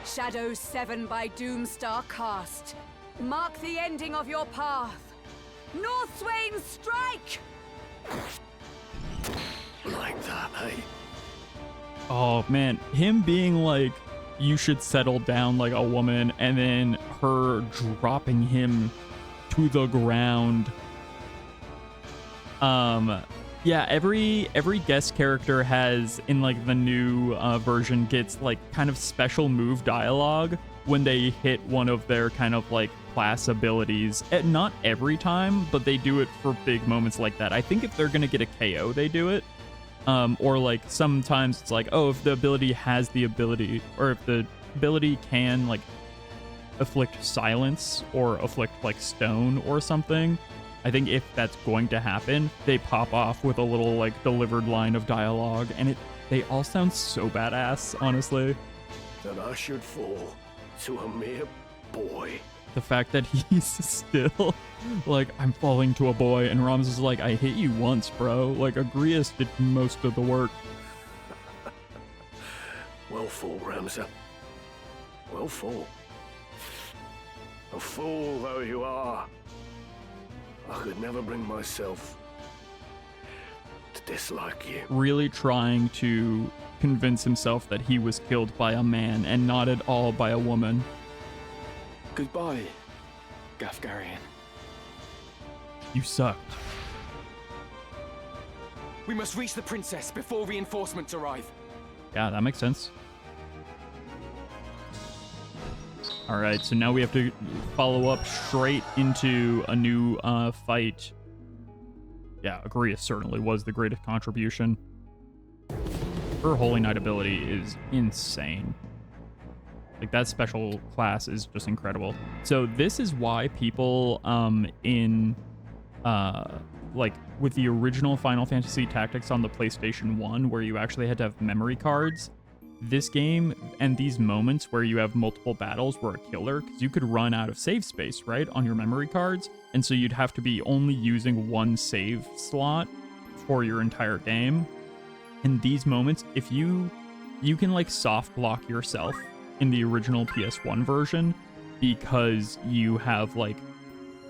Shadows 7 by Doomstar cast. Mark the ending of your path. Northswain, strike! Like that, eh? Oh, man. Him being like, you should settle down like a woman, and then her dropping him to the ground. Yeah, every guest character has, in like the new version, gets like kind of special move dialogue when they hit one of their kind of like class abilities. Not every time, but they do it for big moments like that. I think if they're gonna get a KO, they do it. Or like sometimes it's like, oh, if the ability has the ability, or if the ability can like afflict silence or afflict like stone or something. I think if that's going to happen, they pop off with a little like delivered line of dialogue, and they all sound so badass, honestly. That I should fall to a mere boy. The fact that he's still like, I'm falling to a boy, and Ramza is like, I hit you once, bro. Like, Agrias did most of the work. Well fought, Ramza. Well fought. A fool though you are. I could never bring myself to dislike you. Really trying to convince himself that he was killed by a man and not at all by a woman. Goodbye, Gafgarian. You sucked. We must reach the princess before reinforcements arrive. Yeah, that makes sense. Alright, so now we have to follow up straight into a new fight. Yeah, Agrias certainly was the greatest contribution. Her Holy Knight ability is insane. Like, that special class is just incredible. So this is why people like with the original Final Fantasy Tactics on the PlayStation 1, where you actually had to have memory cards, this game and these moments where you have multiple battles were a killer, because you could run out of save space, right, on your memory cards, and so you'd have to be only using one save slot for your entire game. In these moments, if you can like soft lock yourself in the original PS1 version, because you have like,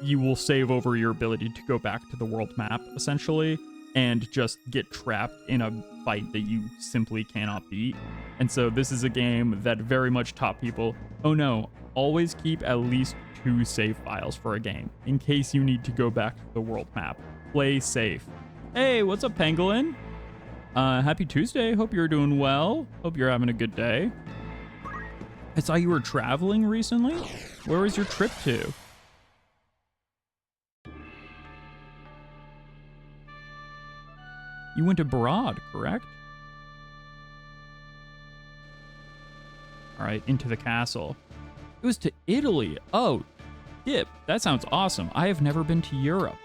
you will save over your ability to go back to the world map essentially and just get trapped in a fight that you simply cannot beat. And so this is a game that very much taught people, oh no, always keep at least 2 save files for a game in case you need to go back to the world map. Play safe. Hey, what's up, Pangolin? Happy Tuesday. Hope you're doing well. Hope you're having a good day. I saw you were traveling recently. Where was your trip to? You went abroad, correct? All right, into the castle. It was to Italy. Oh, dip. That sounds awesome. I have never been to Europe.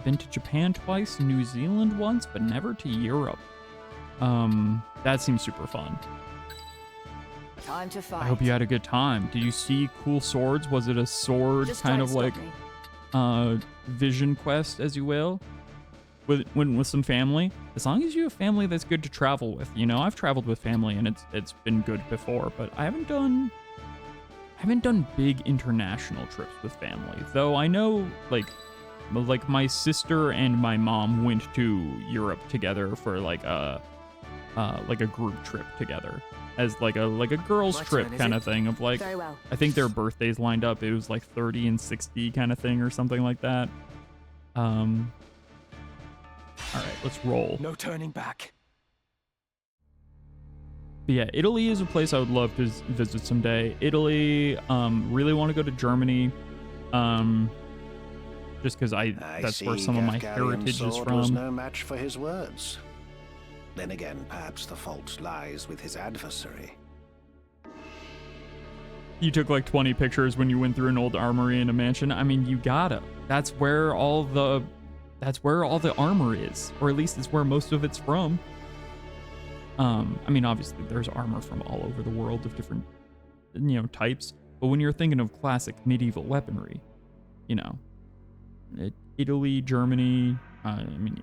Been to Japan twice, New Zealand once, but never to Europe. That seems super fun. Time to fight. I hope you had a good time. Did you see cool swords? Was it a sword Just kind try of to like stop me. vision quest, as you will? With some family? As long as you have family that's good to travel with. You know, I've traveled with family and it's been good before, but I haven't done big international trips with family. Though I know like my sister and my mom went to Europe together for like a group trip together as like a girls trip kind of thing of like, Very well. I think their birthdays lined up. It was like 30 and 60 kind of thing or something like that. All right, let's roll. No turning back. But yeah, Italy is a place I would love to visit someday. Italy, really want to go to Germany. Just because that's where some of my heritage is sword was from. no match for his words. Then again, perhaps the fault lies with his adversary. You took like 20 pictures when you went through an old armory in a mansion. I mean, you gotta. That's where all the armor is, or at least it's where most of it's from. I mean, obviously there's armor from all over the world of different, types. But when you're thinking of classic medieval weaponry, Italy, Germany,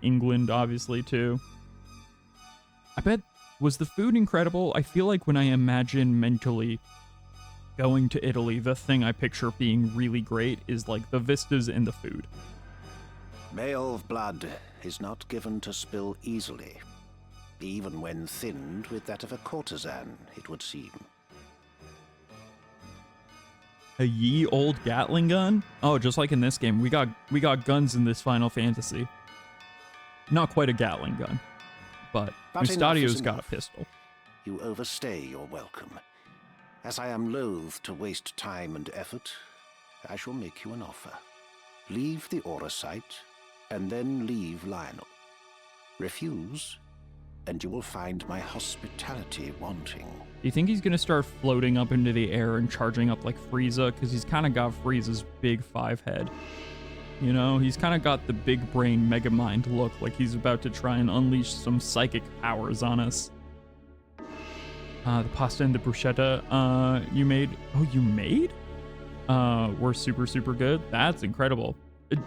England, obviously too. I bet, was the food incredible? I feel like when I imagine mentally going to Italy, the thing I picture being really great is like the vistas and the food. Male blood is not given to spill easily, even when thinned with that of a courtesan, it would seem. A ye old Gatling gun? Oh, just like in this game, we got guns in this Final Fantasy. Not quite a Gatling gun, but Mustadio's got a pistol. You overstay your welcome. As I am loath to waste time and effort, I shall make you an offer. Leave the Aura site, and then leave Lionel. Refuse, and you will find my hospitality wanting. Do you think he's gonna start floating up into the air and charging up like Frieza? Because he's kind of got Frieza's big 5 head. He's kind of got the big brain Mega Mind look, like he's about to try and unleash some psychic powers on us. The pasta and the bruschetta you made. Oh, you made? Were super, super good. That's incredible.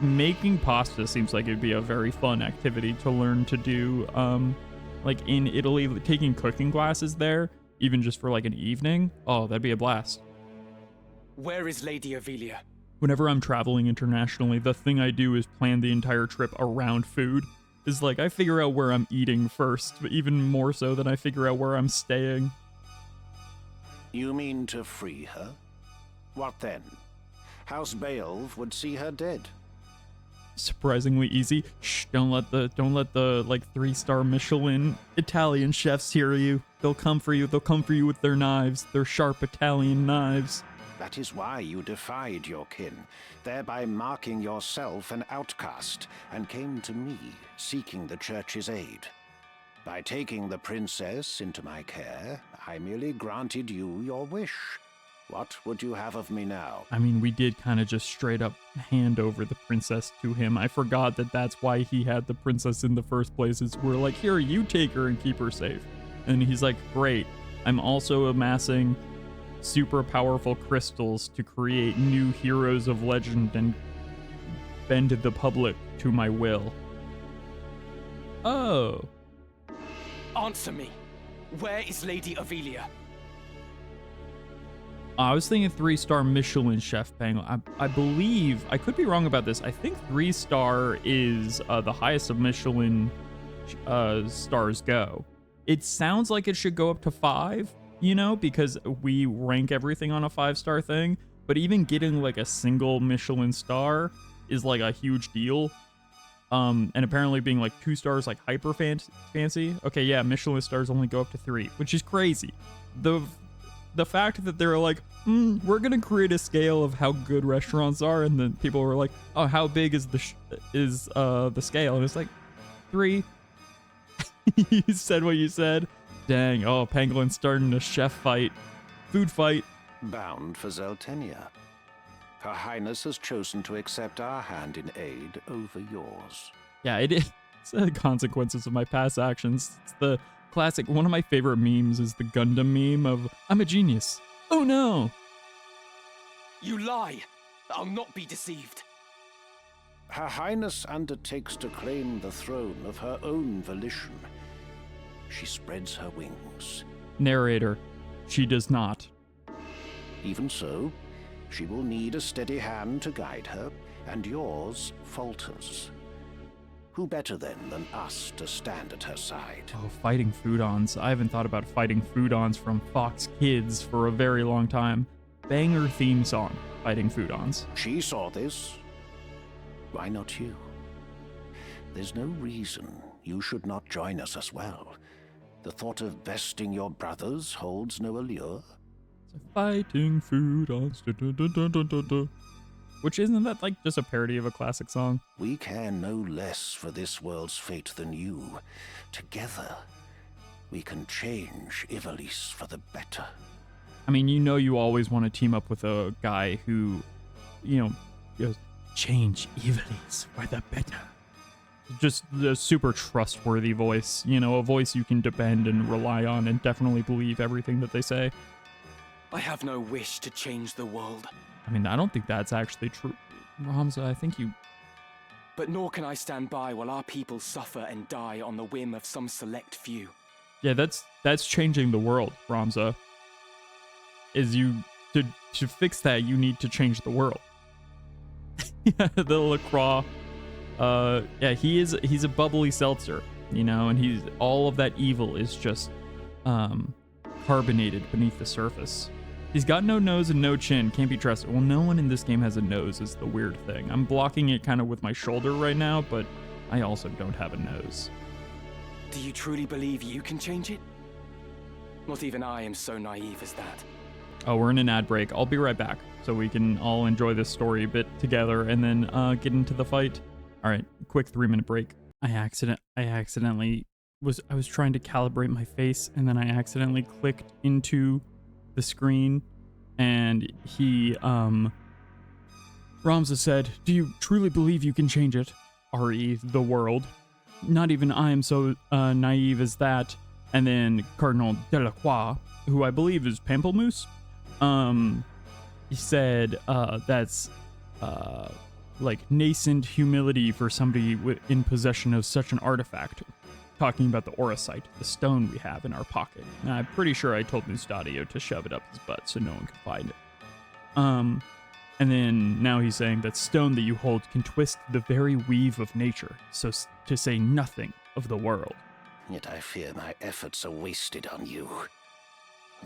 Making pasta seems like it'd be a very fun activity to learn to do. Like in Italy, taking cooking classes there, even just for like an evening. Oh, that'd be a blast. Where is Lady Ivalice? Whenever I'm traveling internationally, the thing I do is plan the entire trip around food. Is like I figure out where I'm eating first, but even more so than I figure out where I'm staying. You mean to free her? What then? House Beowulf would see her dead. Surprisingly easy. Shh, don't let the like 3-star Michelin Italian chefs hear you. They'll come for you. They'll come for you with their knives, their sharp Italian knives. That is why you defied your kin, thereby marking yourself an outcast, and came to me, seeking the church's aid. By taking the princess into my care, I merely granted you your wish. What would you have of me now? I mean, we did kind of just straight up hand over the princess to him. I forgot that that's why he had the princess in the first place. Is we're like, here, you take her and keep her safe. And he's like, great. I'm also amassing super powerful crystals to create new heroes of legend and bend the public to my will. Oh. Answer me. Where is Lady Ivalice? I was thinking 3-star Michelin chef Penguin. I believe, I could be wrong about this. I think 3-star is the highest of Michelin stars go. It sounds like it should go up to 5, you know, because we rank everything on a 5-star thing. But even getting like a single Michelin star is like a huge deal. And apparently being like 2 stars like hyper fancy. Okay, yeah, Michelin stars only go up to 3, which is crazy. The fact that they're like, we're gonna create a scale of how good restaurants are, and then people were like, oh, how big is the scale? And it's like 3. You said what you said. Dang, oh, Penguin's starting a chef fight, food fight. Bound for Zeltenia. Her Highness has chosen to accept our hand in aid over yours. Yeah, it is the consequences of my past actions. It's the classic, one of my favorite memes is the Gundam meme of, I'm a genius. Oh no! You lie! I'll not be deceived. Her Highness undertakes to claim the throne of her own volition. She spreads her wings. Narrator, she does not. Even so, she will need a steady hand to guide her, and yours falters. Who better then than us to stand at her side? Oh, fighting Foodons. I haven't thought about fighting Foodons from Fox Kids for a very long time. Banger theme song, fighting Foodons. She saw this. Why not you? There's no reason you should not join us as well. The thought of besting your brothers holds no allure. Fighting Foodons. Which, isn't that like just a parody of a classic song? We care no less for this world's fate than you. Together, we can change Ivalice for the better. I mean, you know you always want to team up with a guy who, you know, goes, change Ivalice for the better. Just a super trustworthy voice, you know, a voice you can depend and rely on and definitely believe everything that they say. I have no wish to change the world. I mean, I don't think that's actually true. Ramza, I think you... But nor can I stand by while our people suffer and die on the whim of some select few. Yeah, that's changing the world, Ramza. To fix that, you need to change the world. Yeah, the LaCroix. Yeah, he's a bubbly seltzer, you know, and all of that evil is just carbonated beneath the surface. He's got no nose and no chin, can't be trusted. Well, no one in this game has a nose is the weird thing. I'm blocking it kind of with my shoulder right now, but I also don't have a nose. Do you truly believe you can change it? Not even I am so naive as that. Oh, we're in an ad break. I'll be right back so we can all enjoy this story a bit together and then get into the fight. All right, quick 3-minute break. I accidentally I was trying to calibrate my face and then I accidentally clicked into the screen and Ramza said, do you truly believe you can change it? R.E. the world. Not even I am so naive as that. And then Cardinal Delacroix, who I believe is Pamplemousse, he said that's like nascent humility for somebody in possession of such an artifact. Talking about the Auracite, the stone we have in our pocket. And I'm pretty sure I told Mustadio to shove it up his butt so no one could find it. And then now he's saying that stone that you hold can twist the very weave of nature, so to say nothing of the world. Yet I fear my efforts are wasted on you.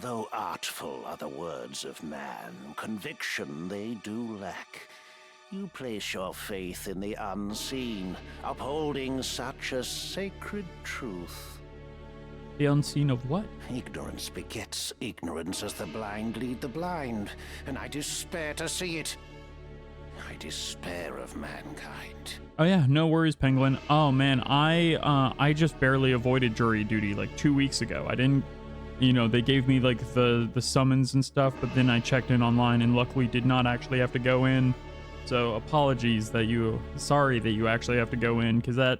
Though artful are the words of man, conviction they do lack. You place your faith in the unseen, upholding such a sacred truth. The unseen of what? Ignorance begets ignorance as the blind lead the blind, and I despair to see it. I despair of mankind. Oh yeah, no worries, Penguin. Oh man, I just barely avoided jury duty like 2 weeks ago. I didn't, you know, they gave me like the summons and stuff, but then I checked in online and luckily did not actually have to go in. So apologies sorry that you actually have to go in, because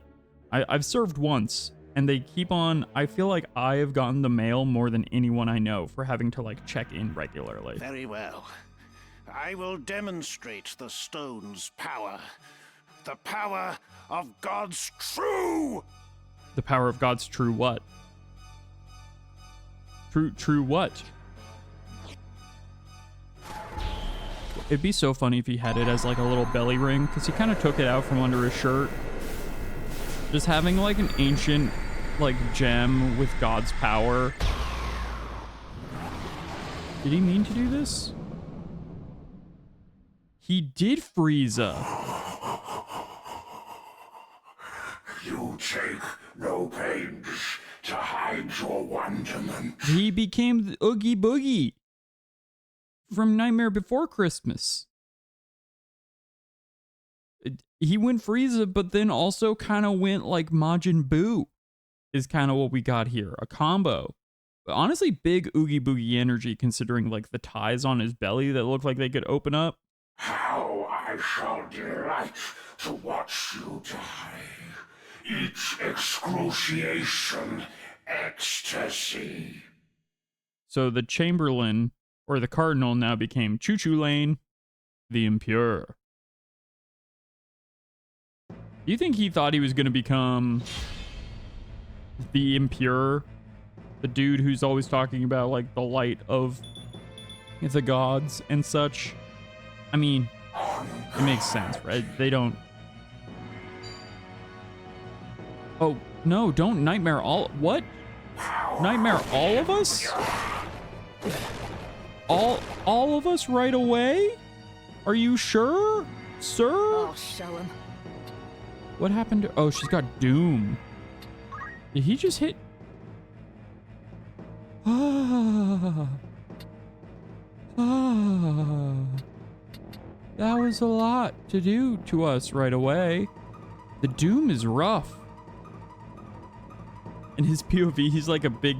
I've served once and they keep on, I feel like I have gotten the mail more than anyone I know for having to like check in regularly. Very well. I will demonstrate the stone's power. The power of God's true! The power of God's true what? True what? It'd be so funny if he had it as like a little belly ring, because he kind of took it out from under his shirt. Just having like an ancient like gem with God's power. Did he mean to do this? He did Frieza. You take no pains to hide your wonderment. He became the Oogie Boogie from Nightmare Before Christmas. He went Frieza, but then also kind of went like Majin Buu is kind of what we got here. A combo. But honestly, big Oogie Boogie energy considering like the ties on his belly that look like they could open up. How I shall delight to watch you die. Each excruciation, ecstasy. So the Chamberlain, or the Cardinal, now became Choo Choo Lane, the Impure. Do you think he thought he was going to become the Impure? The dude who's always talking about, like, the light of the gods and such? I mean, it makes sense, right? They don't... Oh, no, don't nightmare all... What? Nightmare all of us? All of us right away? Are you sure, sir? I'll show him. What happened to... Oh, she's got Doom. Did he just hit... That was a lot to do to us right away. The Doom is rough. In his POV, he's like a big,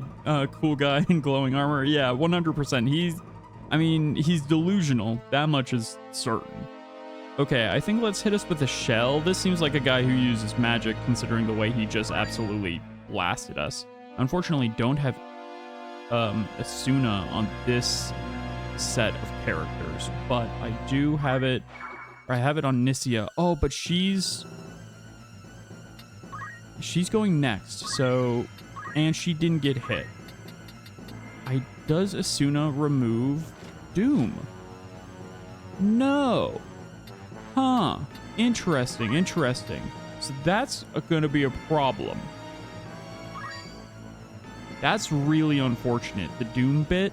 cool guy in glowing armor. Yeah, 100%. He's delusional. That much is certain. Okay, I think let's hit us with a shell. This seems like a guy who uses magic, considering the way he just absolutely blasted us. Unfortunately, don't have Asuna on this set of characters, but I do have it, or I have it on Nissia. Oh, but she's going next, so, and she didn't get hit. Does Asuna remove Doom? No. Huh. Interesting. So that's going to be a problem. That's really unfortunate. The Doom bit.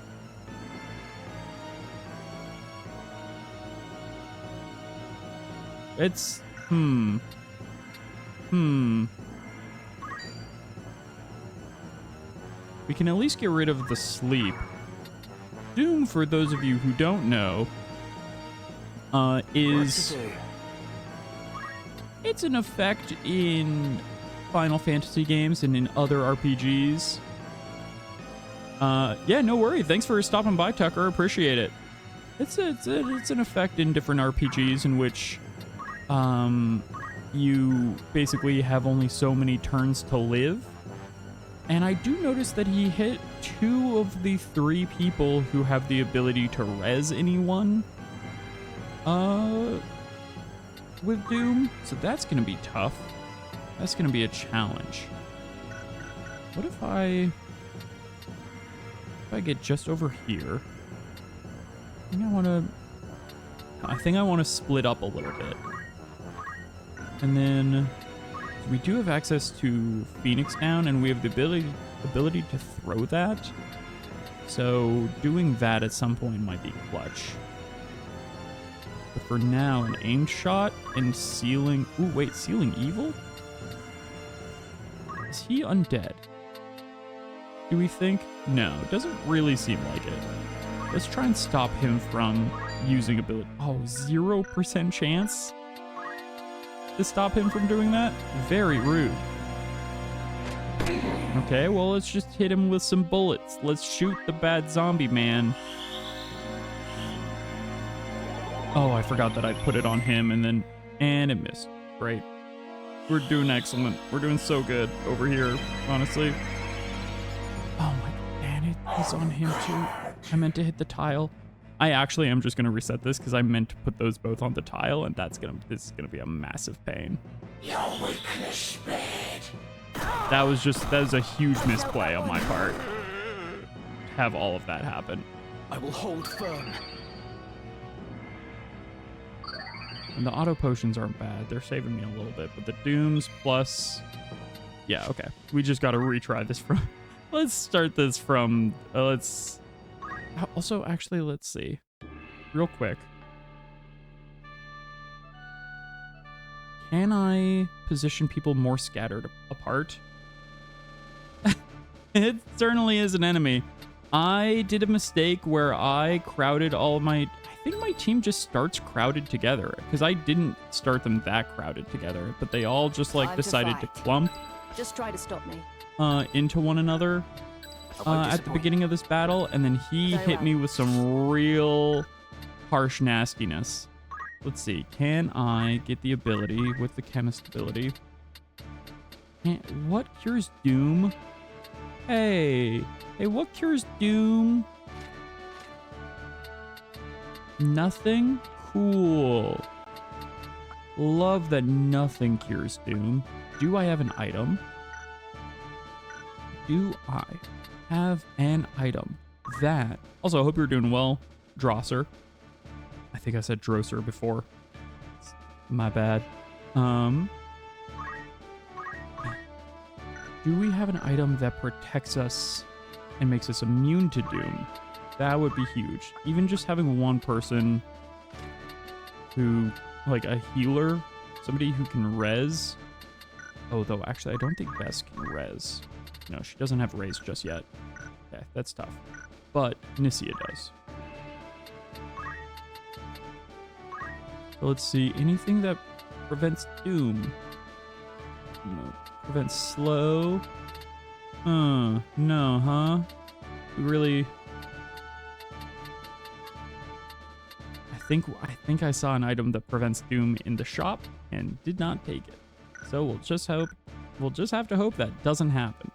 It's... We can at least get rid of the sleep. Doom, for those of you who don't know, is... It's an effect in Final Fantasy games and in other RPGs. Yeah, no worry. Thanks for stopping by, Tucker. Appreciate it. It's an effect in different RPGs in which you basically have only so many turns to live. And I do notice that he hit 2 of the 3 people who have the ability to res anyone with Doom. So that's going to be tough. That's going to be a challenge. What if I get just over here? I think I want to split up a little bit. And then we do have access to Phoenix Down, and we have the ability to throw that. So doing that at some point might be clutch. But for now, an aim shot and sealing... Ooh, wait, sealing evil? Is he undead? Do we think? No, it doesn't really seem like it. Let's try and stop him from using ability. Oh, 0% chance to stop him from doing that? Very rude. Okay, well, let's just hit him with some bullets. Let's shoot the bad zombie man. Oh, I forgot that I put it on him and it missed. Great. We're doing excellent. We're doing so good over here, honestly. Oh my, man, it was on him too. I meant to hit the tile. I actually am just gonna reset this because I meant to put those both on the tile, and this is gonna be a massive pain. Your weakness bad. That was a huge misplay on my part. Have all of that happen. I will hold firm. And the auto potions aren't bad. They're saving me a little bit. But the dooms plus... Yeah, okay. We just got to retry this from... Let's start this from... let's... Also, actually, let's see. Real quick. Can I position people more scattered apart? It certainly is an enemy. I did a mistake where I crowded all of my... I think my team just starts crowded together, because I didn't start them that crowded together, but they all just like decided to clump Just try to stop me. into one another at the beginning of this battle, and then he hit me with some real harsh nastiness. Let's see, can I get the ability with the chemist ability? What cures doom? Hey, what cures doom? Nothing? Cool. Love that nothing cures doom. Do I have an item? Do I have an item? That. Also, I hope you're doing well, Drosser. I think I said Drosser before. My bad. Do we have an item that protects us and makes us immune to doom? That would be huge. Even just having one person who, like a healer, somebody who can res. Oh, though, actually, I don't think Bess can res. No, she doesn't have res just yet. Okay, that's tough. But Nissia does. So let's see, anything that prevents doom. No, prevents slow. No, huh? We really... I think I saw an item that prevents doom in the shop and did not take it. So we'll just have to hope that doesn't happen.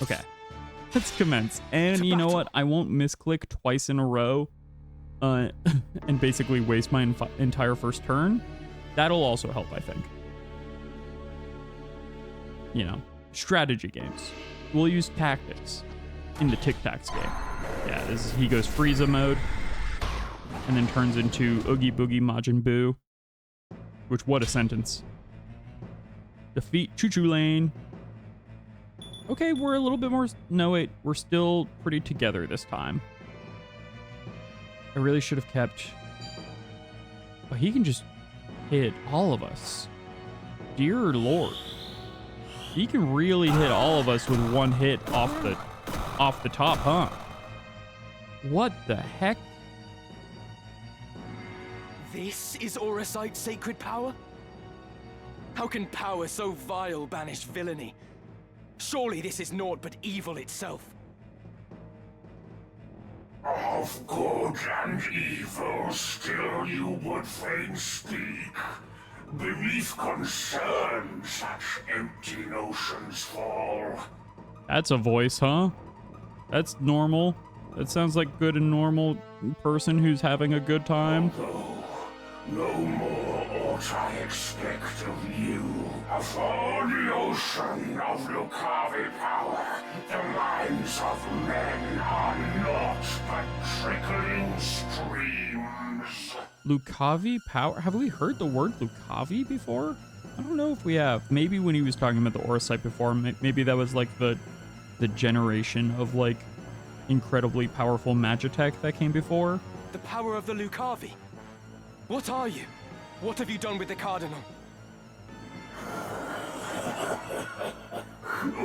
Okay. Let's commence. And you know what? I won't misclick twice in a row and basically waste my entire first turn. That'll also help, I think. You know, strategy games. We'll use tactics in the Tic Tacs game. Yeah, he goes Frieza mode and then turns into Oogie Boogie Majin Buu. Which, what a sentence. Defeat Choo Choo Lane. Okay, we're a little bit more... No, wait. We're still pretty together this time. I really should have kept... But he can just hit all of us. Dear Lord. He can really hit all of us with one hit off the top, huh? What the heck? This is Auracite's sacred power? How can power so vile banish villainy? Surely this is naught but evil itself. Of good and evil still you would fain speak. Beneath concern such empty notions fall. That's a voice, huh? That's normal. That sounds like good and normal person who's having a good time. No more ought I expect of you. Afore the ocean of Lucavi power, the minds of men are naught but trickling streams. Lucavi power? Have we heard the word Lucavi before? I don't know if we have. Maybe when he was talking about the Auracite before, maybe that was like the generation of like incredibly powerful Magitech that came before. The power of the Lucavi? What are you? What have you done with the Cardinal?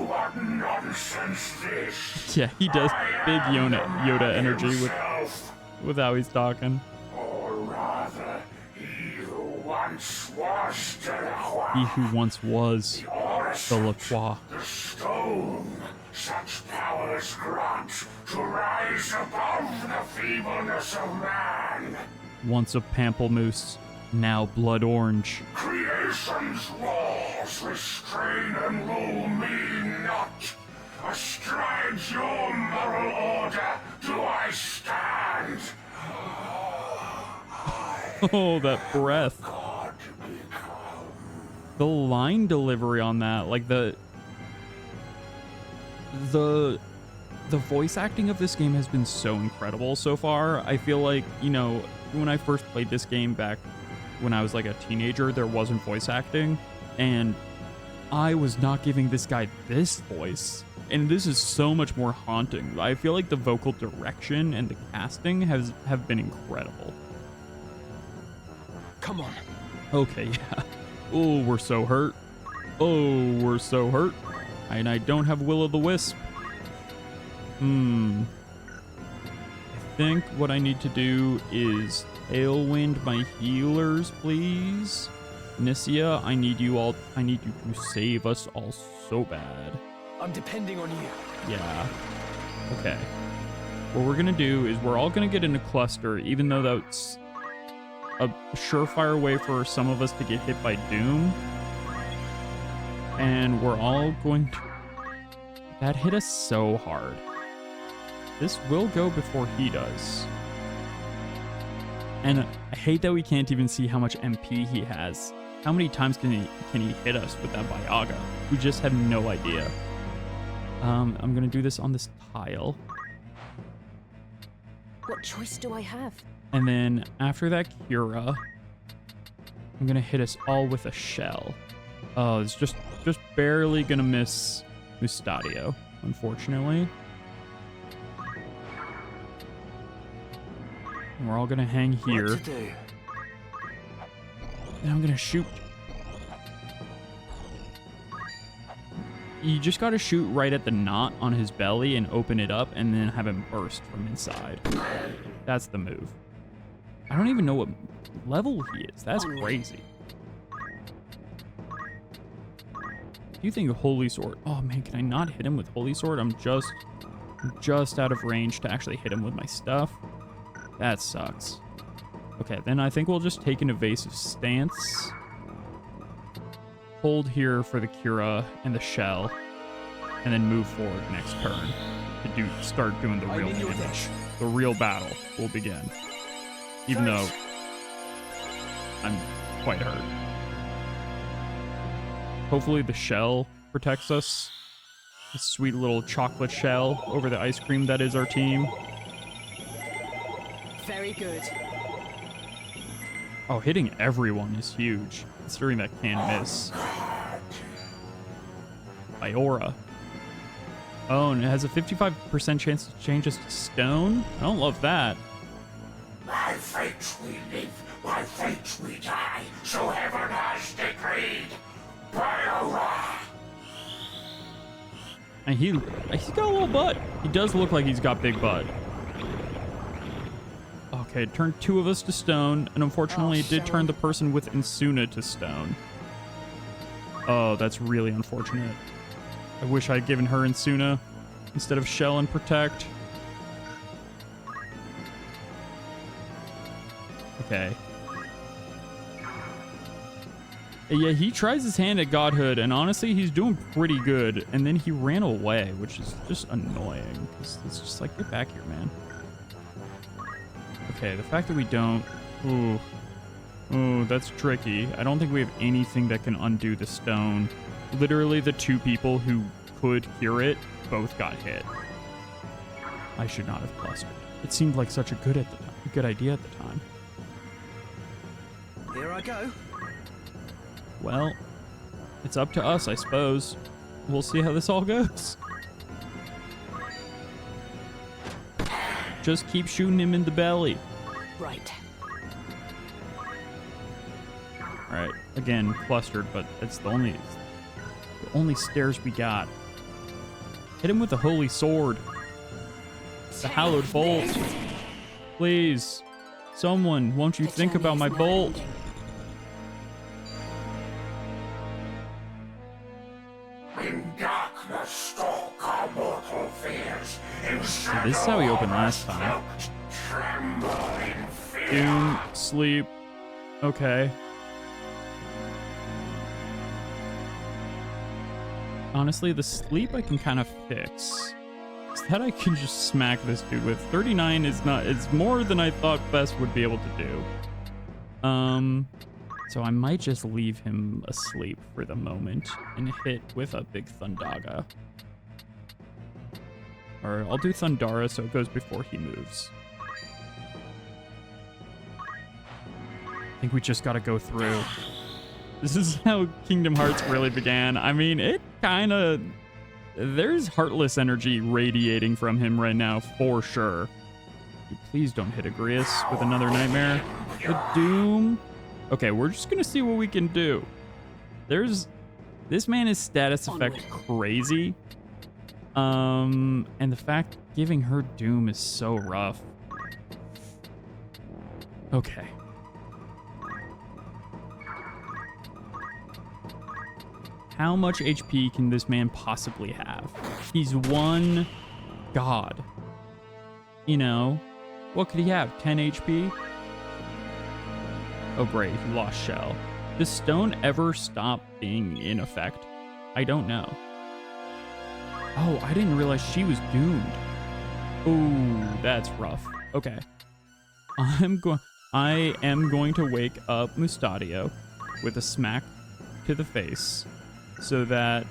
What nonsense this? Yeah, he does big Yoda energy with how he's talking. Or rather, he who once was Delacroix. He who once was Delacroix. The stone, such powers grant to rise above the feebleness of man. Once a pamplemousse, now blood orange. Creation's laws restrain and rule me not. Astride your moral order do I stand. Oh, that breath. The line delivery on that, like the voice acting of this game has been so incredible so far. I feel like, you know, when I first played this game back when I was like a teenager, there wasn't voice acting, and I was not giving this guy this voice. And this is so much more haunting. I feel like the vocal direction and the casting have been incredible. Come on. Okay, yeah. Oh, we're so hurt. Oh, we're so hurt. And I don't have Will-o'-the-Wisp. I think what I need to do is Tailwind my healers, please. Nisia, I need you to save us all so bad. I'm depending on you. Yeah. Okay. What we're gonna do is we're all gonna get in a cluster, even though that's a surefire way for some of us to get hit by Doom. And we're all going to... That hit us so hard. This will go before he does. And I hate that we can't even see how much MP he has. How many times can he hit us with that Byaga? We just have no idea. I'm gonna do this on this tile. What choice do I have? And then after that Cura, I'm gonna hit us all with a shell. Oh, it's just barely gonna miss Mustadio, unfortunately. And we're all gonna hang here. What to do? And I'm gonna shoot. You just gotta shoot right at the knot on his belly and open it up and then have him burst from inside. That's the move. I don't even know what level he is. That's crazy. Do you think Holy Sword? Oh man, can I not hit him with Holy Sword? I'm just out of range to actually hit him with my stuff. That sucks. Okay, then I think we'll just take an evasive stance. Hold here for the Cura and the shell, and then move forward next turn to start doing the real damage. The real battle will begin. Even though I'm quite hurt. Hopefully the shell protects us. The sweet little chocolate shell over the ice cream that is our team. Very good. Oh, hitting everyone is huge, considering that can't miss. Iora. Oh, and it has a 55% chance to change us to stone? I don't love that. By fate we live, by fate we die, so heaven has decreed. Biora! And he's got a little butt. He does look like he's got big butt. Okay, it turned two of us to stone, and unfortunately it did turn the person with Insuna to stone. Oh, that's really unfortunate. I wish I'd given her Insuna instead of Shell and Protect. Okay. Yeah, he tries his hand at Godhood, and honestly, he's doing pretty good. And then he ran away, which is just annoying. It's just like, get back here, man. Okay, the fact that we don't... Ooh, that's tricky. I don't think we have anything that can undo the stone. Literally, the two people who could cure it both got hit. I should not have clustered. It seemed like such a good idea at the time. Here I go. Well, it's up to us, I suppose. We'll see how this all goes. Just keep shooting him in the belly. Right. Alright, again, clustered, but it's the only stairs we got. Hit him with the Holy Sword. The Hallowed Bolt. Please. Someone, won't you think about my bolt? In darkness stalk our mortal fears. This is how we opened last time. Tremble in fear. Doom, sleep. Okay. Honestly, the sleep I can kind of fix. Is that I can just smack this dude with. 39 is not, it's more than I thought Best would be able to do. So I might just leave him asleep for the moment and hit with a big Thundaga. Or I'll do Thundara so it goes before he moves. I think we just gotta go through. This is how Kingdom Hearts really began. I mean, it kind of... There's heartless energy radiating from him right now, for sure. Please don't hit Agrias with another nightmare. The Doom. Okay, we're just gonna see what we can do. This man is status effect crazy. And the fact giving her Doom is so rough. Okay. How much HP can this man possibly have? He's one god. You know, what could he have? 10 HP? Oh, great, he lost Shell. Does Stone ever stop being in effect? I don't know. Oh, I didn't realize she was doomed. Oh, that's rough. Okay. I am going to wake up Mustadio with a smack to the face so that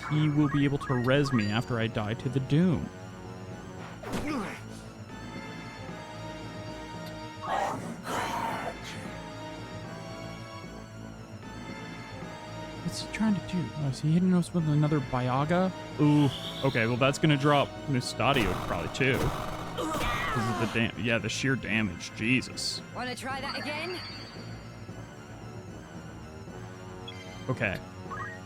he will be able to res me after I die to the Doom. What's he trying to do? Oh, is he hitting us with another Byaga? Ooh, okay, well that's gonna drop Mustadio probably too. Because of the the sheer damage, Jesus. Wanna try that again? Okay.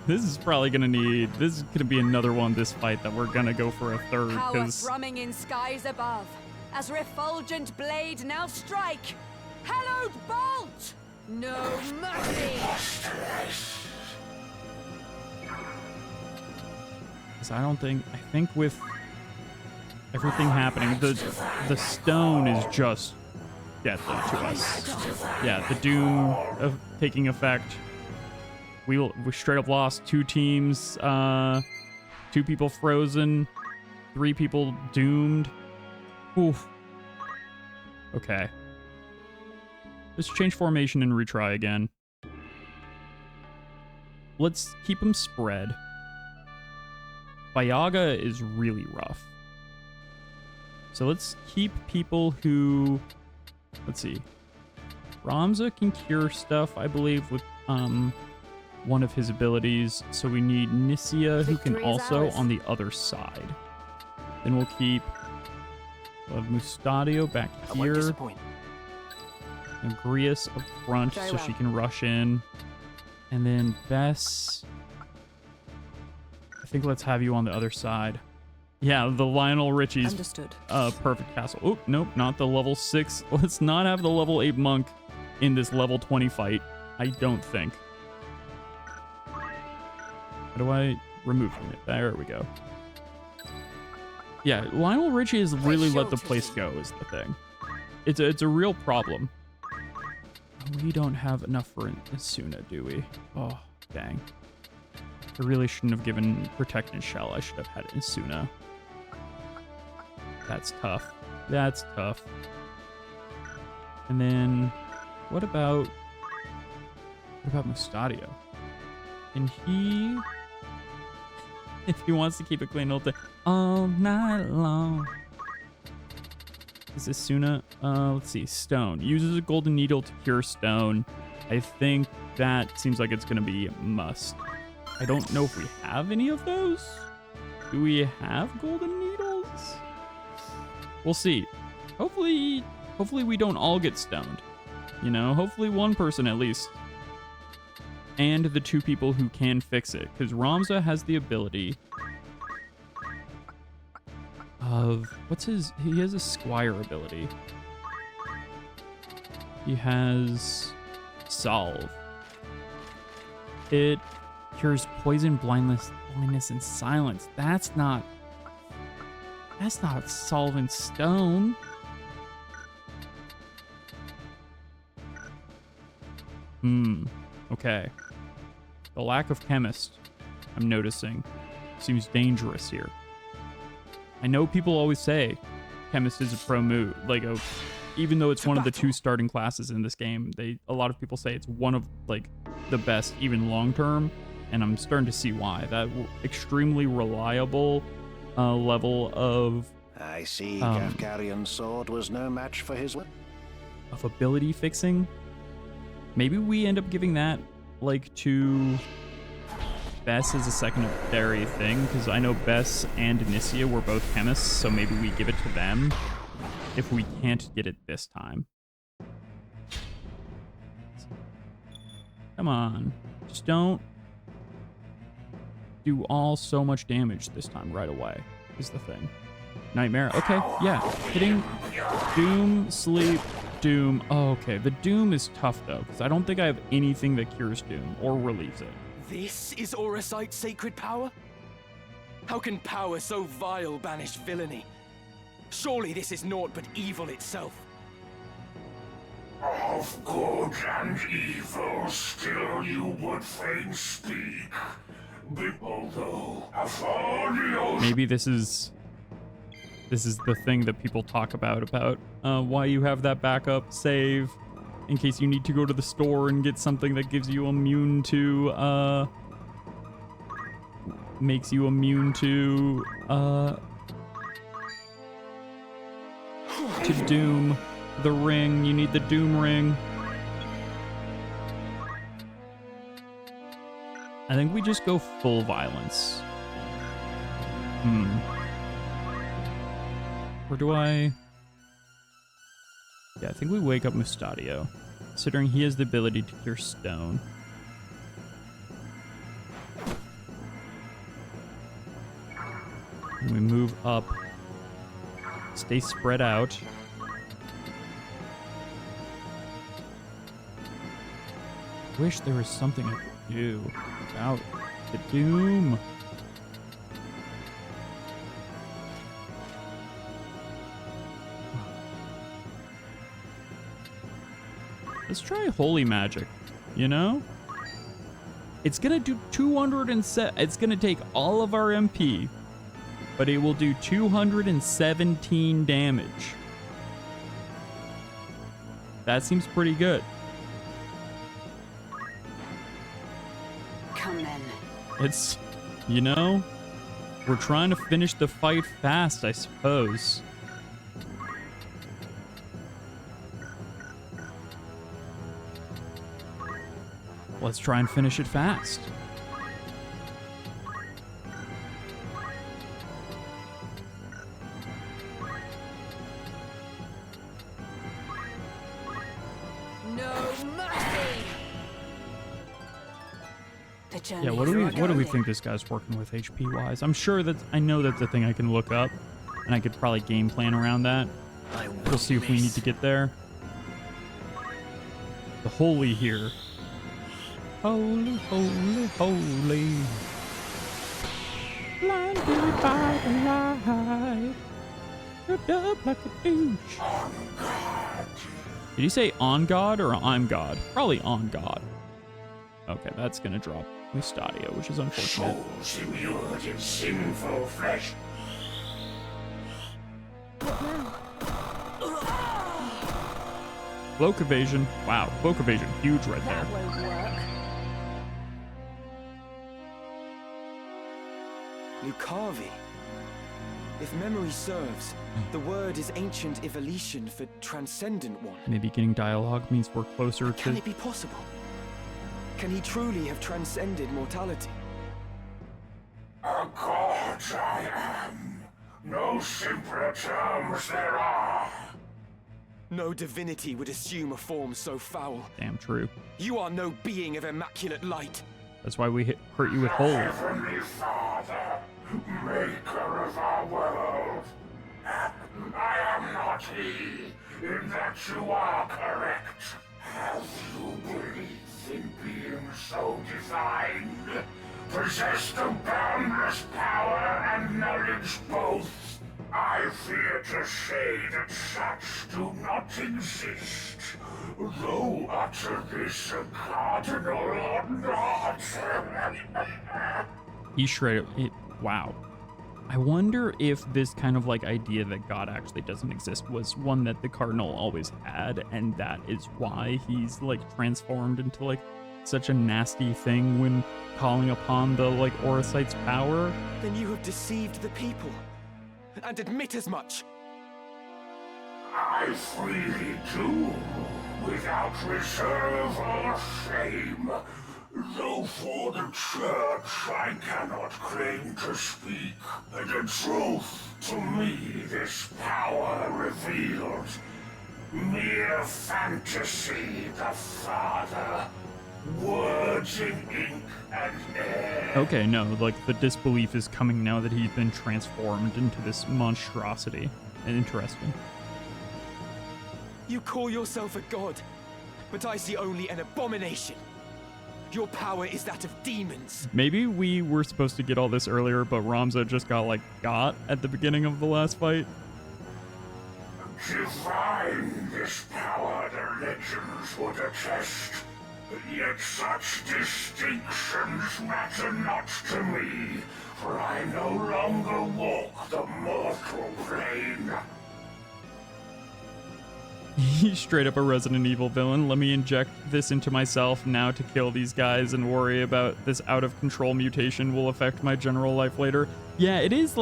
This is probably this is gonna be another one this fight that we're gonna go for a third, Power because thrumming in skies above, as refulgent blade now strike! Hallowed bolt! No mercy! I think with everything happening, the stone is just deadly to us. Yeah, the Doom of taking effect. We straight up lost 2 teams, 2 people frozen, 3 people doomed. Oof. Okay. Let's change formation and retry again. Let's keep them spread. Byaga is really rough. So let's keep people who... Let's see. Ramza can cure stuff, I believe, with one of his abilities. So we need Nisia, who can also on the other side. Then we'll keep Mustadio back here. Agrias up front so she can rush in. And then Bess... I think let's have you on the other side. Yeah, the Lionel Richie's perfect castle. Oh, nope, not the level 6. Let's not have the level 8 monk in this level 20 fight. I don't think. How do I remove from it? There we go. Yeah, Lionel Richie has really let the place go is the thing. It's a real problem. We don't have enough for Asuna, do we? Oh, dang. I really shouldn't have given Protect and Shell. I should have had Asuna. That's tough. That's tough. And then, what about Mustadio? And he... If he wants to keep it clean all night long. Is Asuna? Let's see. Stone. Uses a golden needle to cure stone. I think that seems like it's going to be a must. I don't know if we have any of those. Do we have golden needles? We'll see. Hopefully we don't all get stoned. You know, hopefully one person at least. And the 2 people who can fix it. Because Ramza has the ability of... He has a Squire ability. He has... Solve. It cures poison, blindness, and silence. That's not solving stone. Okay. The lack of chemist, I'm noticing, seems dangerous here. I know people always say chemist is a pro move, even though it's one of the 2 starting classes in this game. A lot of people say it's one of the best, even long term, and I'm starting to see why. That extremely reliable level of... I see Kafkarian's sword was no match for his... of ability fixing. Maybe we end up giving that like to Bess as a secondary thing, because I know Bess and Inicia were both chemists, so maybe we give it to them if we can't get it this time. Come on. Just don't do all so much damage this time right away, is the thing. Nightmare. Okay, yeah. Hitting Doom, Sleep, Doom. Oh, okay. The Doom is tough, though, because I don't think I have anything that cures Doom or relieves it. This is Auracite's sacred power? How can power so vile banish villainy? Surely this is naught but evil itself. Of good and evil still you would fain speak. Although maybe this is the thing that people talk about why you have that backup save in case you need to go to the store and get something that gives you immune to makes you immune to Doom. The ring, you need the Doom ring. I think we just go full violence. Or do I? Yeah, I think we wake up Mustadio, considering he has the ability to cure stone. And we move up. Stay spread out. Wish there was something I could do about the Doom. Let's try Holy Magic, you know? It's gonna do 207. It's gonna take all of our MP, but it will do 217 damage. That seems pretty good. Come then. It's, you know, we're trying to finish the fight fast, I suppose. Let's try and finish it fast. Yeah, what do we think this guy's working with HP wise? I'm sure that I know that's a thing I can look up, and I could probably game plan around that. We'll see if we need to get there. The holy here. Holy, holy, holy. Blinded by the light. Ripped up like a douche. Did you say on God or I'm God? Probably on God. Okay, that's gonna drop Mustadio, which is unfortunate. Souls immured in sinful flesh. Cloak evasion. Wow, cloak evasion. Huge right there. That won't work. Lucavi. If memory serves, the word is ancient Ivalician for transcendent one. Maybe getting dialogue means we're closer to... Can it be possible? Can he truly have transcended mortality? A god I am. No simpler terms there are. No divinity would assume a form so foul. Damn true. You are no being of immaculate light. That's why we hurt you with holy. Heavenly Father, maker of our world. I am not he, in that you are correct. Have you belief in being so designed? Possessed of boundless power and knowledge both? I fear to say that such do not exist, though utter this a cardinal or not. He shredded it. Wow. I wonder if this kind of like idea that God actually doesn't exist was one that the Cardinal always had, and that is why he's like transformed into like such a nasty thing when calling upon the like Auracite's power. Then you have deceived the people. And admit as much. I freely do, without reserve or shame. Though for the church I cannot claim to speak. The truth to me this power revealed. Mere fantasy, the Father. Words in ink and air. Okay, no, like the disbelief is coming now that he's been transformed into this monstrosity. Interesting. You call yourself a god, but I see only an abomination. Your power is that of demons. Maybe we were supposed to get all this earlier, but Ramza just got at the beginning of the last fight. Divine this power the legends would attest. Yet such distinctions matter not to me, for I no longer walk the mortal plane. He's straight up a Resident Evil villain. Let me inject this into myself now to kill these guys and worry about this out of control mutation will affect my general life later. Yeah, it is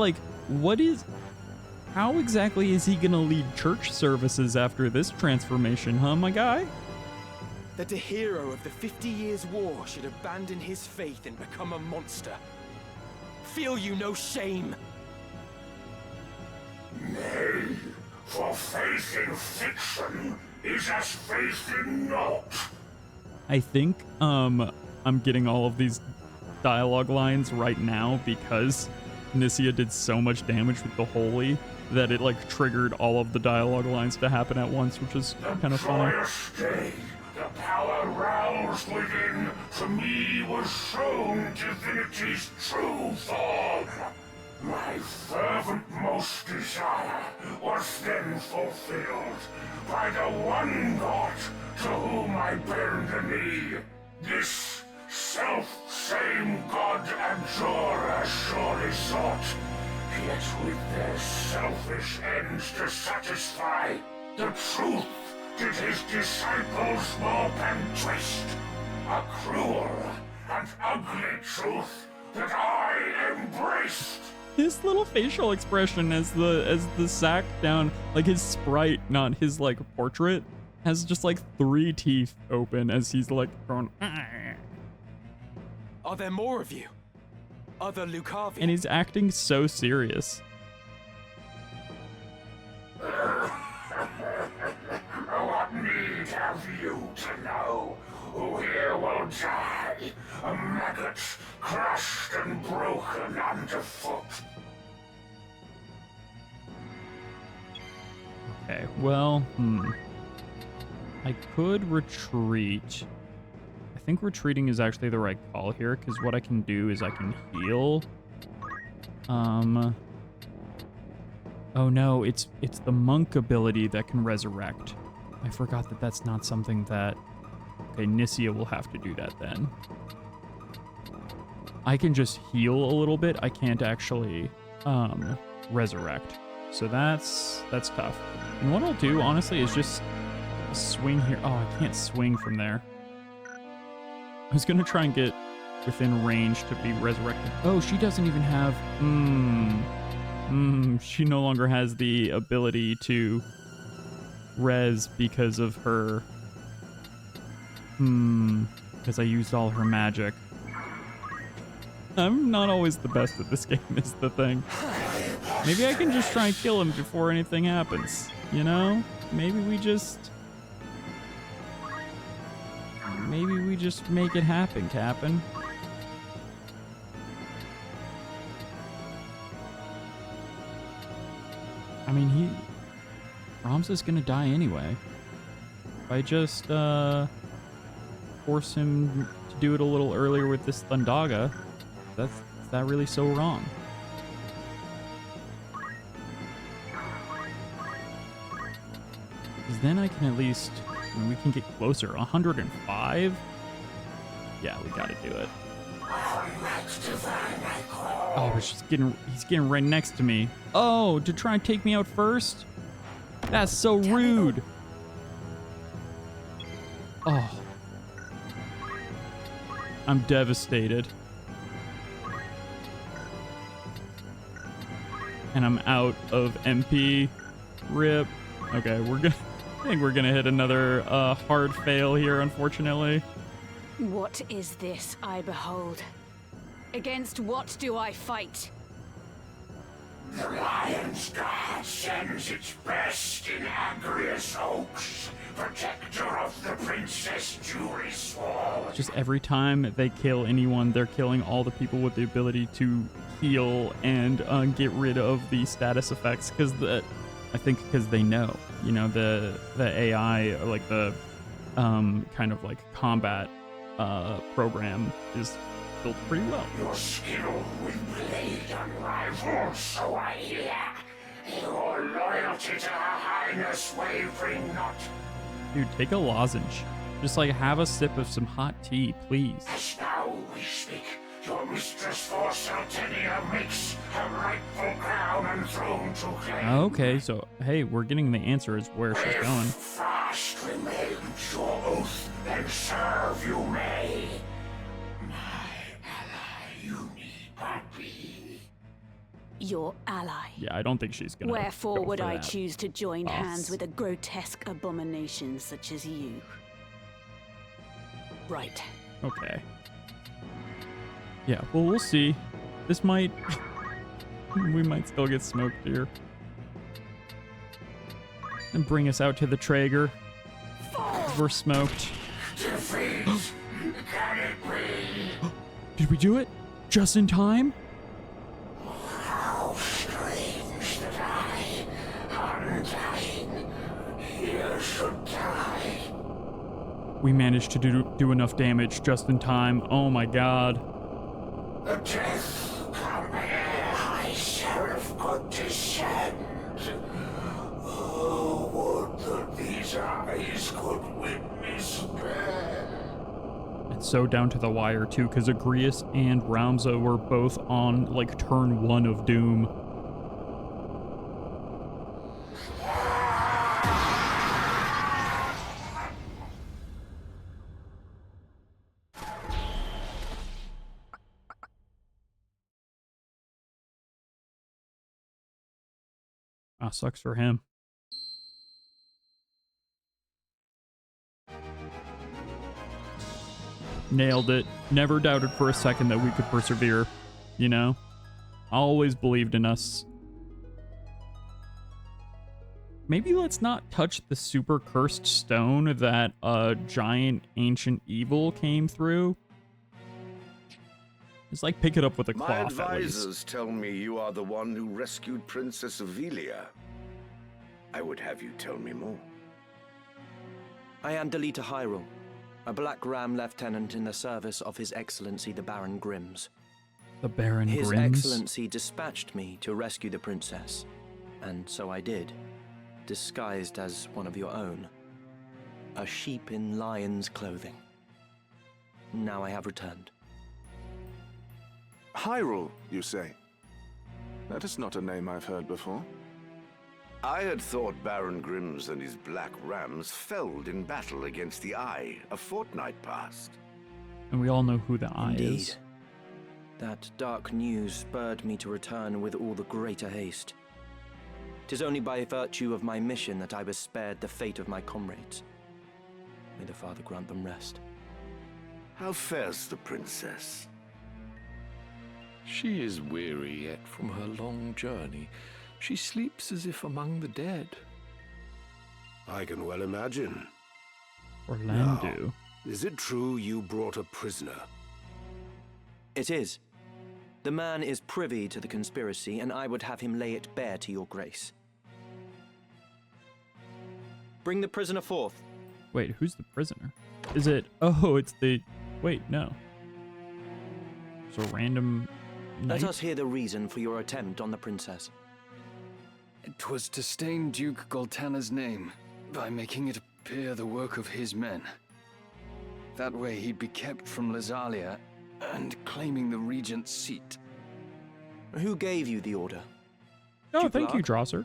how exactly is he gonna lead church services after this transformation, huh, my guy? That a hero of the 50 Years' War should abandon his faith and become a monster. Feel you no shame? Nay, for faith in fiction is as faith in naught. I think I'm getting all of these dialogue lines right now because Nisia did so much damage with the Holy that it triggered all of the dialogue lines to happen at once, which is kind of funny. The power roused within, to me was shown divinity's true form. My fervent most desire was then fulfilled by the one God to whom I bend the knee. This self-same God abjurer surely sought, yet with their selfish ends to satisfy, the truth did his disciples warp and twist. A cruel and ugly truth that I embraced. His little facial expression as the sack down, his sprite, not his portrait, has just 3 teeth open as he's going. Are there more of you? Other Lucavi? And he's acting so serious. What need have you to know? Who here will die? A maggot crushed and broken underfoot. Okay, well, I could retreat. I think retreating is actually the right call here, because what I can do is I can heal. Oh no, it's the monk ability that can resurrect. I forgot that that's not something that... Okay, Nisia will have to do that then. I can just heal a little bit. I can't actually resurrect. So that's tough. And what I'll do, honestly, is just swing here. Oh, I can't swing from there. I was gonna try and get within range to be resurrected. Oh, she doesn't even have... she no longer has the ability to res because of her... because I used all her magic. I'm not always the best at this game, is the thing. Maybe I can just try and kill him before anything happens, you know? Maybe we just make it happen, Captain. I mean, Ramza's gonna die anyway. If I just force him to do it a little earlier with this Thundaga, is that really so wrong? Because then I can at least, we can get closer. 105? Yeah, we gotta do it. Oh, he's getting right next to me. Oh, to try and take me out first? That's so rude. Oh. I'm devastated. And I'm out of MP. RIP. Okay, I think we're gonna hit another hard fail here, unfortunately. What is this I behold? Against what do I fight? The Lion's Guard sends its best in Agrias Oaks, protector of the Princess Jury Sword. Just every time they kill anyone, they're killing all the people with the ability to heal and get rid of the status effects. Because because they know, you know, the AI, or like the kind of like combat program is built pretty well. Your skill with blade unrivaled, so I hear. Your loyalty to Her Highness wavering not. Dude, take a lozenge. Just like have a sip of some hot tea, please. As now we speak, your mistress for Saltenia makes her rightful crown and throne to claim. Okay, so hey, we're getting the answer as where she's going. Fast remains your oath, and serve you may. Your ally. Yeah, I don't think she's gonna. Wherefore would I that. choose to join hands with a grotesque abomination such as you? Right. Okay. Yeah, well, we'll see. This might... we might still get smoked here. And bring us out to the Traeger. We're smoked. Did we do it? Just in time? How strange that I, undying, here should die. We managed to do enough damage just in time. Oh my god. The death come here, High Sheriff could descend. Oh, would that these eyes could witness death. And so down to the wire too, because Agrias and Ramza were both on like turn 1 of Doom. Ah, sucks for him. Nailed it. Never doubted for a second that we could persevere, you know? Always believed in us. Maybe let's not touch the super cursed stone that a giant ancient evil came through. Just like pick it up with a cloth at least. My advisors tell me you are the one who rescued Princess Ivalice. I would have you tell me more. I am Delita Hyrule, a Black Ram lieutenant in the service of His Excellency the Baron Grimm's. The Baron His Grimm's? Excellency dispatched me to rescue the princess, and so I did, disguised as one of your own. A sheep in lion's clothing. Now I have returned. Hyrule, you say? That is not a name I've heard before. I had thought Baron Grimm's and his Black Rams felled in battle against the Eye a fortnight past. And we all know who the Eye Indeed. is. That dark news spurred me to return with all the greater haste. 'Tis only by virtue of my mission that I was spared the fate of my comrades. May the Father grant them rest. How fares the princess? She is weary yet from her long journey. She sleeps as if among the dead. I can well imagine. Orlando. Now, is it true you brought a prisoner? It is. The man is privy to the conspiracy, and I would have him lay it bare to your grace. Bring the prisoner forth. Wait, who's the prisoner? Is it... Oh, it's the... Wait, no. It's a random knight? Let us hear the reason for your attempt on the princess. It was to stain Duke Goltana's name by making it appear the work of his men. That way he'd be kept from Lazalia and claiming the regent's seat. Who gave you the order? Oh, thank you, Drosser.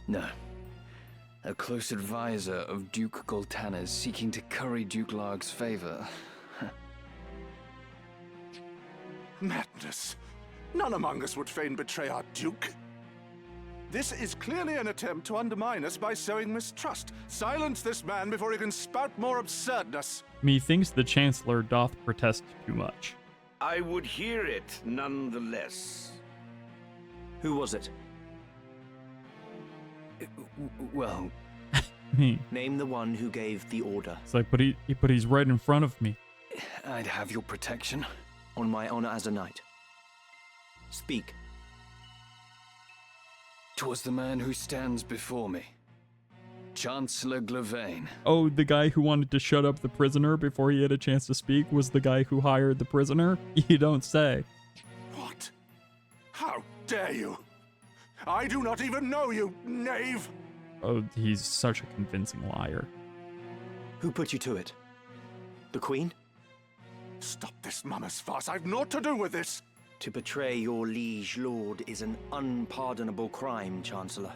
No. A close advisor of Duke Goltana's seeking to curry Duke Larg's favor. Madness. None among us would fain betray our Duke. This is clearly an attempt to undermine us by sowing mistrust. Silence this man before he can spout more absurdness. Methinks the Chancellor doth protest too much. I would hear it nonetheless. Who was it? Well... Me. Name the one who gave the order. It's like, but he's right in front of me. I'd have your protection. On my honor as a knight. Speak. 'Twas the man who stands before me. Chancellor Glavain. Oh, the guy who wanted to shut up the prisoner before he had a chance to speak was the guy who hired the prisoner? You don't say. What? How dare you? I do not even know you, knave! Oh, he's such a convincing liar. Who put you to it? The Queen? Stop this mama's farce. I've naught to do with this. To betray your liege lord is an unpardonable crime, Chancellor.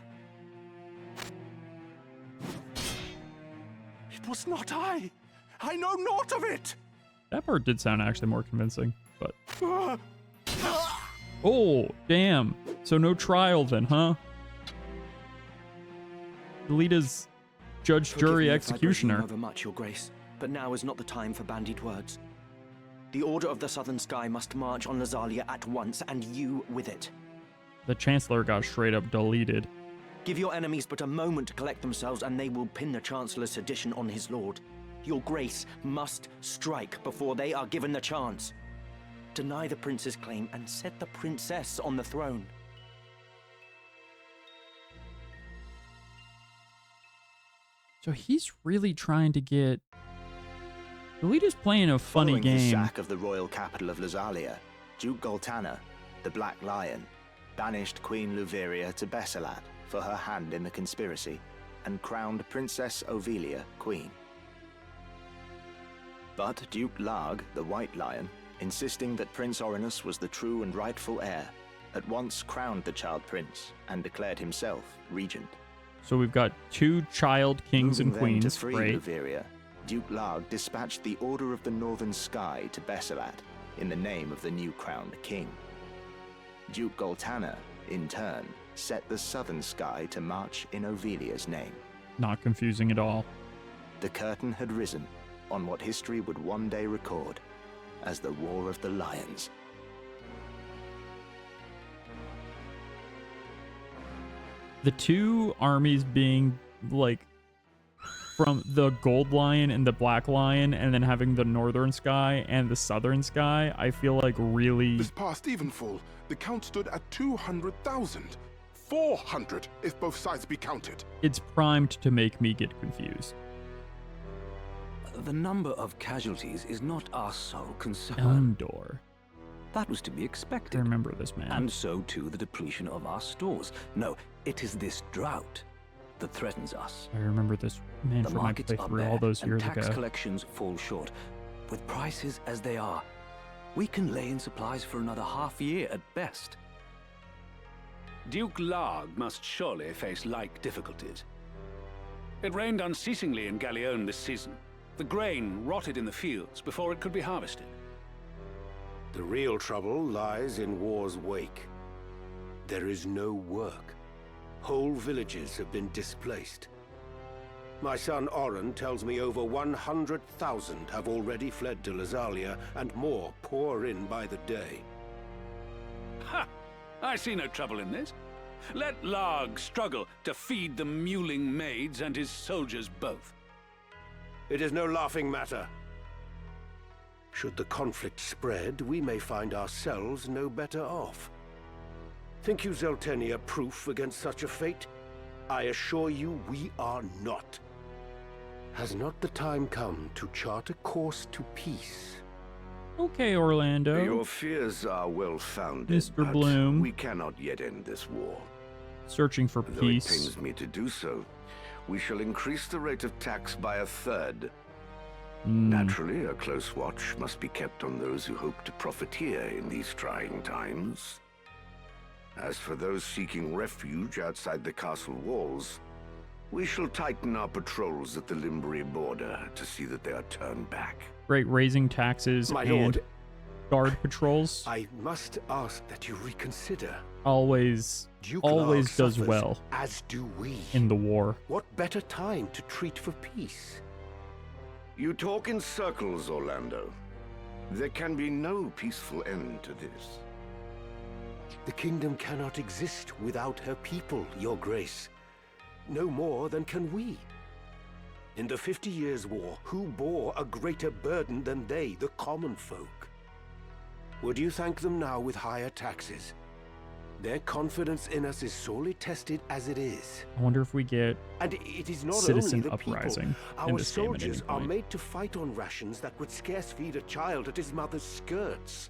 It was not I. I know naught of it. That part did sound actually more convincing, but... Oh, damn. So no trial then, huh? Alita's judge, jury, executioner. Overmuch, Your Grace, but now is not the time for bandied words. The Order of the Southern Sky must march on Lazalia at once, and you with it. The Chancellor got straight up deleted. Give your enemies but a moment to collect themselves, and they will pin the Chancellor's sedition on his lord. Your Grace must strike before they are given the chance. Deny the prince's claim and set the princess on the throne. So he's really trying to get... Alita's playing a funny Following game. the sack of the royal capital of Lazalia, Duke Goltana, the Black Lion, banished Queen Luveria to Besselat for her hand in the conspiracy, and crowned Princess Ovelia queen. But Duke Larg, the White Lion, insisting that Prince Orinus was the true and rightful heir, at once crowned the child prince and declared himself regent. So we've got two child kings and Moving then queens. to free Great. Luveria, Duke Larg dispatched the Order of the Northern Sky to Besselat in the name of the new crowned king. Duke Goltana, in turn, set the Southern Sky to march in Ovelia's name. Not confusing at all. The curtain had risen on what history would one day record as the War of the Lions. The two armies being like from the Gold Lion and the Black Lion, and then having the Northern Sky and the Southern Sky, I feel like really... This past evenfall, the count stood at 200,000. 400 if both sides be counted. It's primed to make me get confused. The number of casualties is not our sole concern. Elmdor. That was to be expected. I remember this man. And so too the depletion of our stores. No, it is this drought that threatens us. I remember this man The from my markets are playthrough all those bare, years and tax ago. collections fall short. With prices as they are, we can lay in supplies for another half year at best. Duke Larg must surely face like difficulties. It rained unceasingly in Galleon this season. The grain rotted in the fields before it could be harvested. The real trouble lies in war's wake. There is no work. Whole villages have been displaced. My son Oren tells me over 100,000 have already fled to Lazalia, and more pour in by the day. Ha! I see no trouble in this. Let Larg struggle to feed the mewling maids and his soldiers both. It is no laughing matter. Should the conflict spread, we may find ourselves no better off. Think you Zeltenia proof against such a fate? I assure you we are not. Has not the time come to chart a course to peace? Okay, Orlando. Your fears are well-founded, Mr. but Bloom. we cannot yet end this war. Searching for Though peace. it pains me to do so, we shall increase the rate of tax by a third. Naturally, a close watch must be kept on those who hope to profiteer in these trying times. As for those seeking refuge outside the castle walls, we shall tighten our patrols at the Limbri border to see that they are turned back. Great, raising taxes My and lord, guard patrols. I must ask that you reconsider. always Duke always Larg does suffers, well as do we. in the war. What better time to treat for peace? You talk in circles, Orlando. There can be no peaceful end to this. The kingdom cannot exist without her people, Your Grace. No more than can we. In the 50 Years' War, who bore a greater burden than they, the common folk? Would you thank them now with higher taxes? Their confidence in us is sorely tested as it is. I wonder if we get And it is not citizen only the uprising people. in Our this game at any soldiers are point. made to fight on rations that would scarce feed a child at his mother's skirts.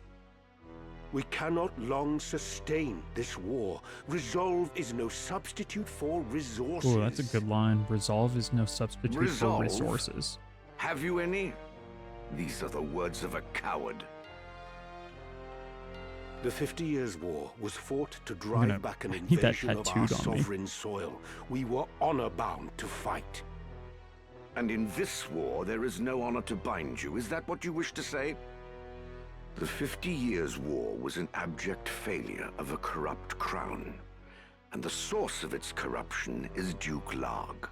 We cannot long sustain this war. Resolve is no substitute for resources. Oh, that's a good line. Resolve is no substitute Resolve? for resources. Have you any? These are the words of a coward. The 50 Years' War was fought to gonna drive back an need that invasion of our tattooed on me. sovereign soil. We were honor-bound to fight. And in this war, there is no honor to bind you. Is that what you wish to say? The 50 Years' War was an abject failure of a corrupt crown. And the source of its corruption is Duke Larg.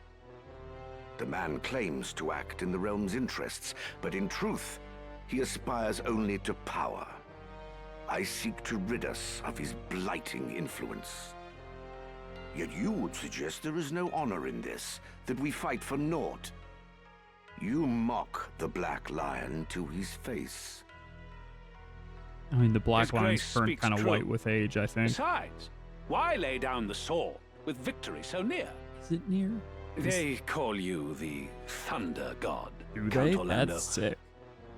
The man claims to act in the realm's interests, but in truth, he aspires only to power. I seek to rid us of his blighting influence. Yet you would suggest there is no honor in this, that we fight for naught. You mock the Black Lion to his face. I mean, the Black His Lion's Grace turned speaks kind of true. white with age, I think. Besides, why lay down the sword with victory so near? Is it near? They call you the Thunder God, Do Count they? Orlando. That's sick.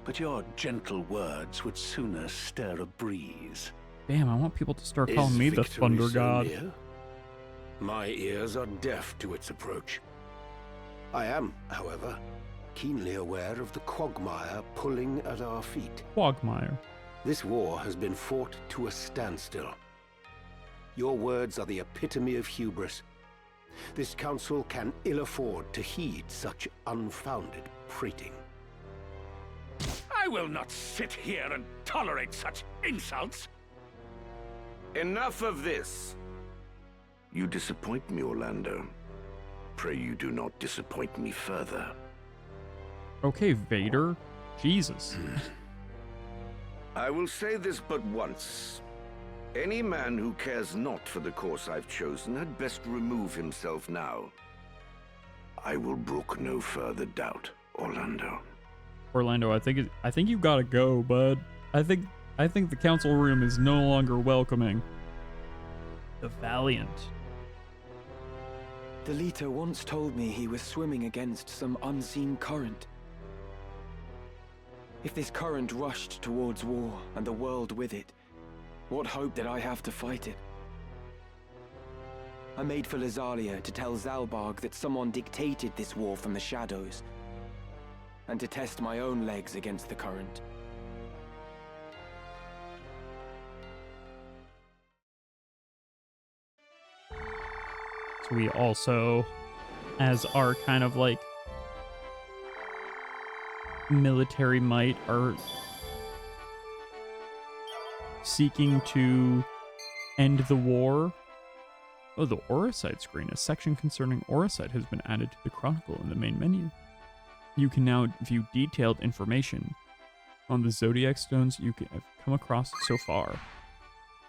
But your gentle words would sooner stir a breeze. Damn, I want people to start Is calling me the victory Thunder so God. near? My ears are deaf to its approach. I am, however, keenly aware of the quagmire pulling at our feet. Quagmire. This war has been fought to a standstill. Your words are the epitome of hubris. This council can ill afford to heed such unfounded prating. I will not sit here and tolerate such insults. Enough of this. You disappoint me, Orlando. Pray you do not disappoint me further. Okay, Vader. Jesus. I will say this but once. Any man who cares not for the course I've chosen had best remove himself now. I will brook no further doubt, Orlando. Orlando, I think you gotta go, bud. I think the council room is no longer welcoming. The Valiant. The leader once told me he was swimming against some unseen current. If this current rushed towards war, and the world with it, what hope did I have to fight it? I made for Lazalia to tell Zalbarg that someone dictated this war from the shadows, and to test my own legs against the current. So we also, as our kind of like military might, are seeking to end the war. Oh, the Auracite screen. A section concerning Auracite has been added to the Chronicle in the main menu. You can now view detailed information on the Zodiac stones you have come across so far.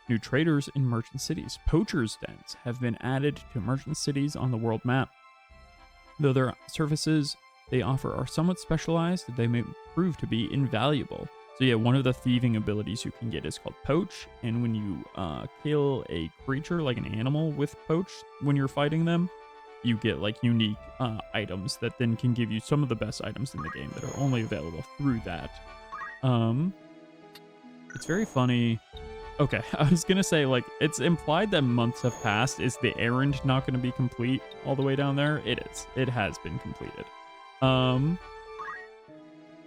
New traders in merchant cities. Poachers' dens have been added to merchant cities on the world map. Though their services they offer are somewhat specialized, they may prove to be invaluable. So yeah, one of the thieving abilities you can get is called Poach, and when you kill a creature, like an animal with Poach, when you're fighting them, you get like unique items that then can give you some of the best items in the game that are only available through that. It's very funny. Okay, I was gonna say, like, it's implied that months have passed. Is the errand not gonna be complete all the way down there? It is. It has been completed.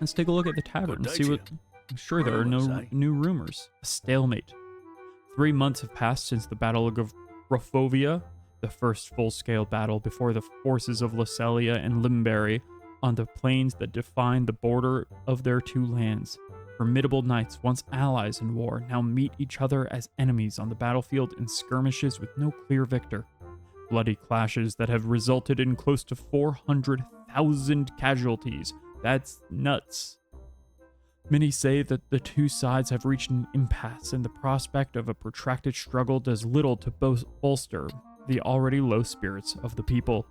Let's take a look at the tavern. See what... I'm sure there are no new rumors. A stalemate. 3 months have passed since the Battle of Grofovia, the first full-scale battle before the forces of Lacelia and Limberry on the plains that define the border of their two lands. Formidable knights, once allies in war, now meet each other as enemies on the battlefield in skirmishes with no clear victor. Bloody clashes that have resulted in close to 400,000 casualties. That's nuts. Many say that the two sides have reached an impasse, and the prospect of a protracted struggle does little to bolster the already low spirits of the people.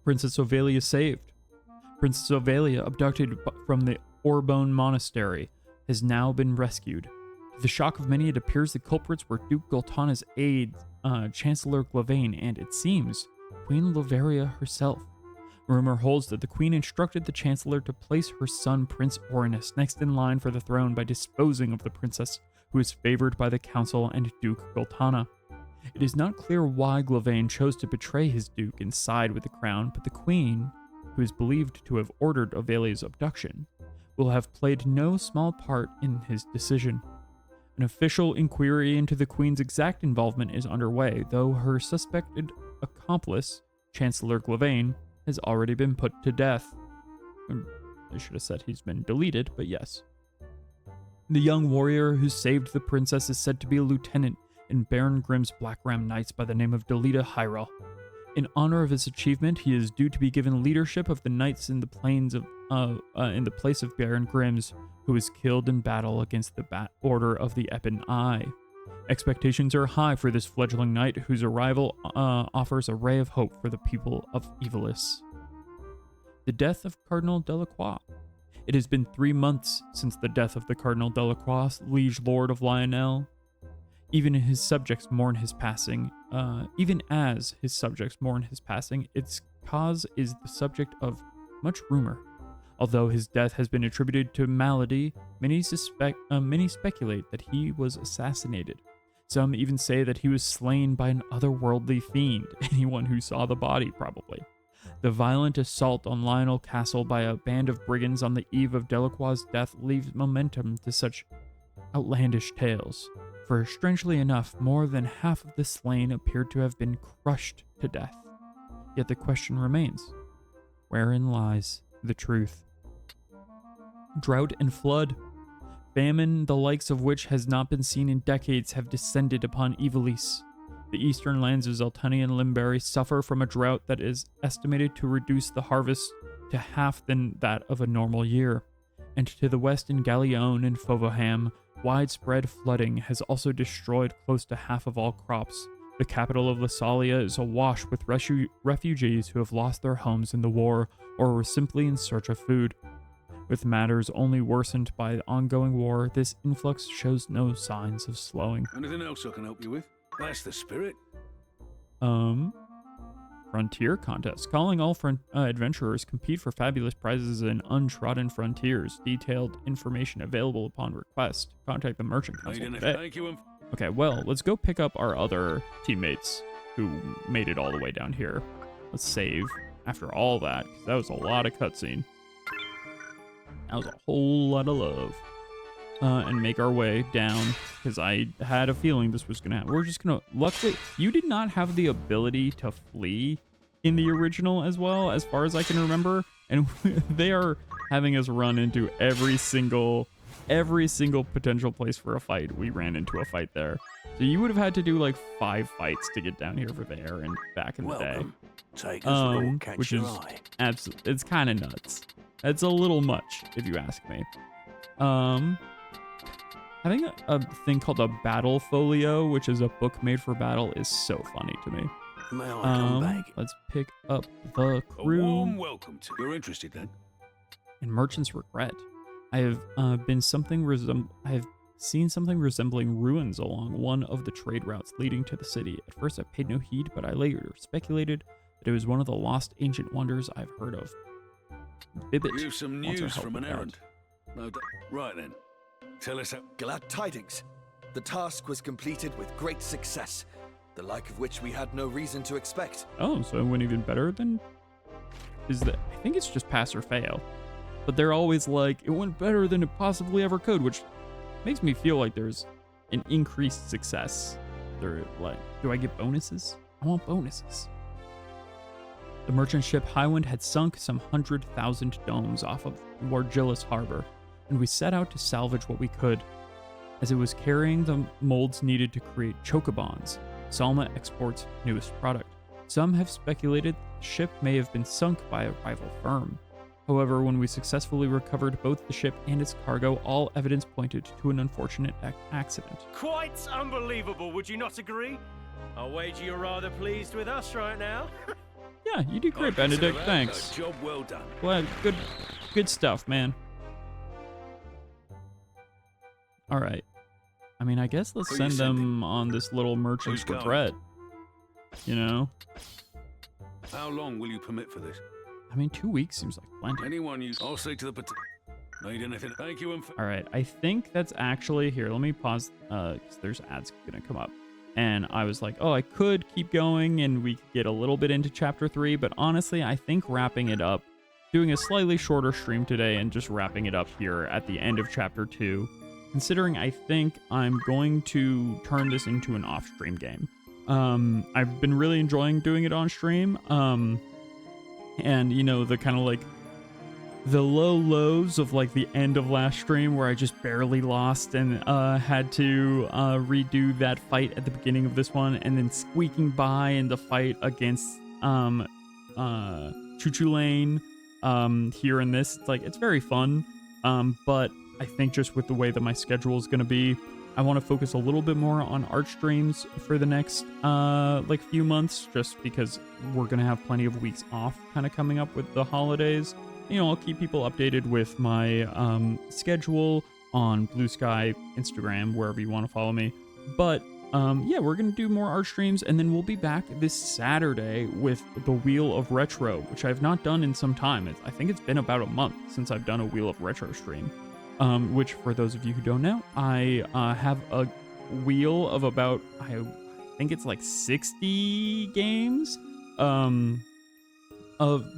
Princess Ovalia saved. Princess Ovalia, abducted from the Orbone Monastery, has now been rescued. To the shock of many, it appears the culprits were Duke Goltana's aide, Chancellor Glavane, and, it seems, Queen Lovaria herself. Rumor holds that the Queen instructed the Chancellor to place her son Prince Orinus next in line for the throne by disposing of the princess, who is favored by the Council and Duke Goltana. It is not clear why Glavane chose to betray his duke and side with the crown, but the Queen, who is believed to have ordered Ovalia's abduction, will have played no small part in his decision. An official inquiry into the Queen's exact involvement is underway, though her suspected accomplice, Chancellor Glavane, has already been put to death. I should have said he's been deleted, but yes. The young warrior who saved the princess is said to be a lieutenant in Baron Grimm's Black Ram Knights by the name of Delita Hyrule. In honor of his achievement, he is due to be given leadership of the knights in the plains of in the place of Baron Grimm's, who was killed in battle against the Order of the Ebon Eye. Expectations are high for this fledgling knight, whose arrival offers a ray of hope for the people of Ivalice. The death of Cardinal Delacroix. It has been 3 months since the death of the Cardinal Delacroix, liege lord of Lionel. Even as his subjects mourn his passing, its cause is the subject of much rumor. Although his death has been attributed to malady, many speculate that he was assassinated. Some even say that he was slain by an otherworldly fiend, anyone who saw the body probably. The violent assault on Lionel Castle by a band of brigands on the eve of Delacroix's death leaves momentum to such outlandish tales. For strangely enough, more than half of the slain appeared to have been crushed to death. Yet the question remains, wherein lies the truth? Drought and flood. Famine, the likes of which has not been seen in decades, have descended upon Ivalice. The eastern lands of Zeltani and Limberry suffer from a drought that is estimated to reduce the harvest to half than that of a normal year. And to the west in Gallione and Fovoham, widespread flooding has also destroyed close to half of all crops. The capital of Lasalia is awash with refugees who have lost their homes in the war or were simply in search of food. With matters only worsened by the ongoing war, this influx shows no signs of slowing. Anything else I can help you with? That's the spirit. Frontier contest. Calling all adventurers compete for fabulous prizes in untrodden frontiers. Detailed information available upon request. Contact the merchant council today. Thank you. Okay, well, let's go pick up our other teammates who made it all the way down here. Let's save after all that, because that was a lot of cutscene. That was a whole lot of love. And make our way down, because I had a feeling this was going to happen. We're just going to... Luckily, you did not have the ability to flee in the original as well, as far as I can remember. And they are having us run into every single potential place for a fight. We ran into a fight there. So you would have had to do like 5 fights to get down here for there and back in the day. Take us all, catch which your is eye. absolutely... It's kind of nuts. It's a little much, if you ask me. Having a thing called a battle folio, which is a book made for battle, is so funny to me. May I come back? Let's pick up the crew. A warm welcome to. You're interested then? In Merchant's Regret, I have I have seen something resembling ruins along one of the trade routes leading to the city. At first, I paid no heed, but I later speculated that it was one of the lost ancient wonders I've heard of. Bibbit. You've some news from an errand. No, right then. Tell us how... Glad tidings. The task was completed with great success, the like of which we had no reason to expect. Oh, so it went even better than... I think it's just pass or fail. But they're always like, it went better than it possibly ever could, which makes me feel like there's an increased success. They're like, do I get bonuses? I want bonuses. The merchant ship Highwind had sunk some 100,000 domes off of Wargillis Harbor, and we set out to salvage what we could. As it was carrying the molds needed to create chocobons, Salma Export's newest product. Some have speculated the ship may have been sunk by a rival firm. However, when we successfully recovered both the ship and its cargo, all evidence pointed to an unfortunate accident. Quite unbelievable, would you not agree? I'll wager you're rather pleased with us right now. Yeah, you do great, Benedict. Thanks. Job well done. Well, good stuff, man. All right. I mean, I guess let's send them on this little merchant's regret. You know? How long will you permit for this? I mean, 2 weeks seems like plenty. Anyone use... I'll say to the... Need anything? Thank you. All right, I think that's actually... Here, let me pause, because there's ads gonna come up. And I was like, oh, I could keep going, and we could get a little bit into Chapter 3, but honestly, I think wrapping it up, doing a slightly shorter stream today, and just wrapping it up here at the end of Chapter 2, considering I think I'm going to turn this into an off-stream game. I've been really enjoying doing it on stream, and, you know, the kind of, like, the low lows of, like, the end of last stream where I just barely lost and had to redo that fight at the beginning of this one, and then squeaking by in the fight against Choo-Choo Lane here in this. It's, like, it's very fun, but I think just with the way that my schedule is going to be, I want to focus a little bit more on art streams for the next like few months, just because we're going to have plenty of weeks off kind of coming up with the holidays. You know, I'll keep people updated with my schedule on Blue Sky, Instagram, wherever you want to follow me. But yeah, we're going to do more art streams, and then we'll be back this Saturday with the Wheel of Retro, which I've not done in some time. I think it's been about a month since I've done a Wheel of Retro stream. Which, for those of you who don't know, I have a wheel of about, I think it's like 60 games, of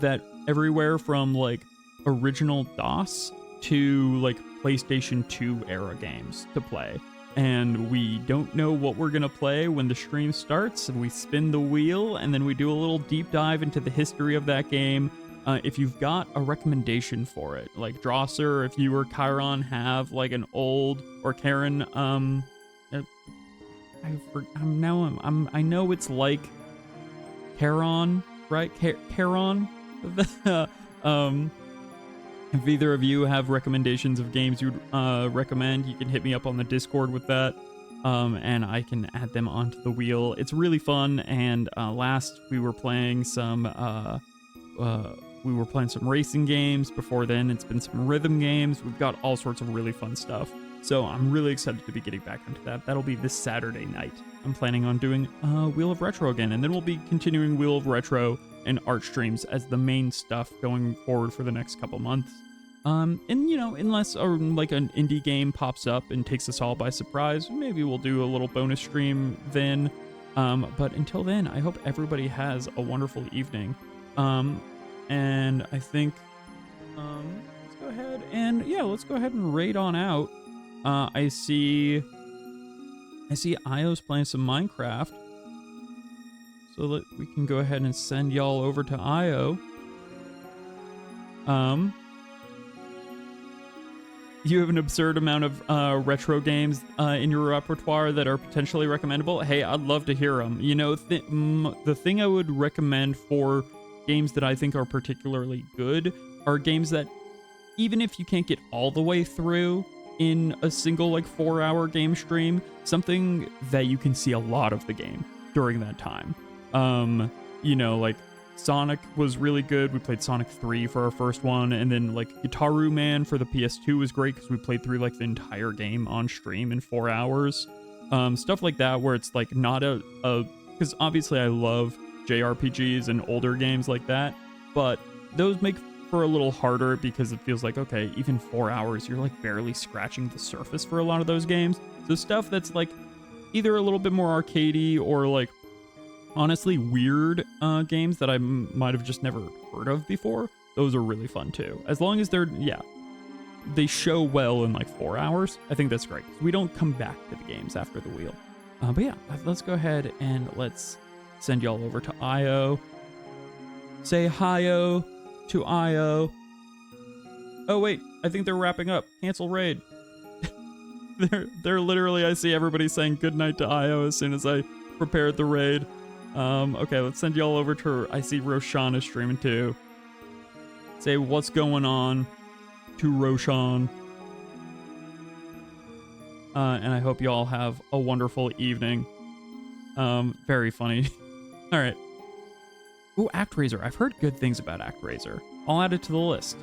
that, everywhere from like original DOS to like PlayStation 2 era games to play. And we don't know what we're going to play when the stream starts. We spin the wheel, and then we do a little deep dive into the history of that game. If you've got a recommendation for it, like Drosser, if you or Chiron have like an old, or Karen, I know it's like Charon, right? Charon. If either of you have recommendations of games you'd recommend, you can hit me up on the Discord with that, and I can add them onto the wheel. It's really fun. And last we were playing some racing games. Before then, it's been some rhythm games. We've got all sorts of really fun stuff. So I'm really excited to be getting back into that. That'll be this Saturday night. I'm planning on doing Wheel of Retro again, and then we'll be continuing Wheel of Retro and art streams as the main stuff going forward for the next couple months. And you know, unless like an indie game pops up and takes us all by surprise, maybe we'll do a little bonus stream then. But until then, I hope everybody has a wonderful evening. And I think, let's go ahead and raid on out. I see Io's playing some Minecraft, so that we can go ahead and send y'all over to Io. You have an absurd amount of retro games in your repertoire that are potentially recommendable. Hey, I'd love to hear them. You know, the thing I would recommend for games that I think are particularly good are games that, even if you can't get all the way through in a single like 4-hour game stream, something that you can see a lot of the game during that time. You know, like Sonic was really good. We played Sonic 3 for our first one, and then like Gitaru Man for the PS2 was great because we played through like the entire game on stream in 4 hours. Stuff like that where it's like not because obviously I love JRPGs and older games like that, but those make for a little harder because it feels like, okay, even 4 hours, you're like barely scratching the surface for a lot of those games. So stuff that's like either a little bit more arcadey or like honestly weird games that I might have just never heard of before, those are really fun too. As long as they show well in like 4 hours, I think that's great. We don't come back to the games after the wheel. But yeah, let's go ahead and let's send y'all over to Io. Say hi-oh to Io. Oh wait, I think they're wrapping up. Cancel raid. they're literally, I see everybody saying goodnight to Io as soon as I prepared the raid. Okay, let's send y'all over to, I see Roshan is streaming too. Say what's going on to Roshan. And I hope you all have a wonderful evening. Very funny. All right. Ooh, ActRaiser. I've heard good things about ActRaiser. I'll add it to the list.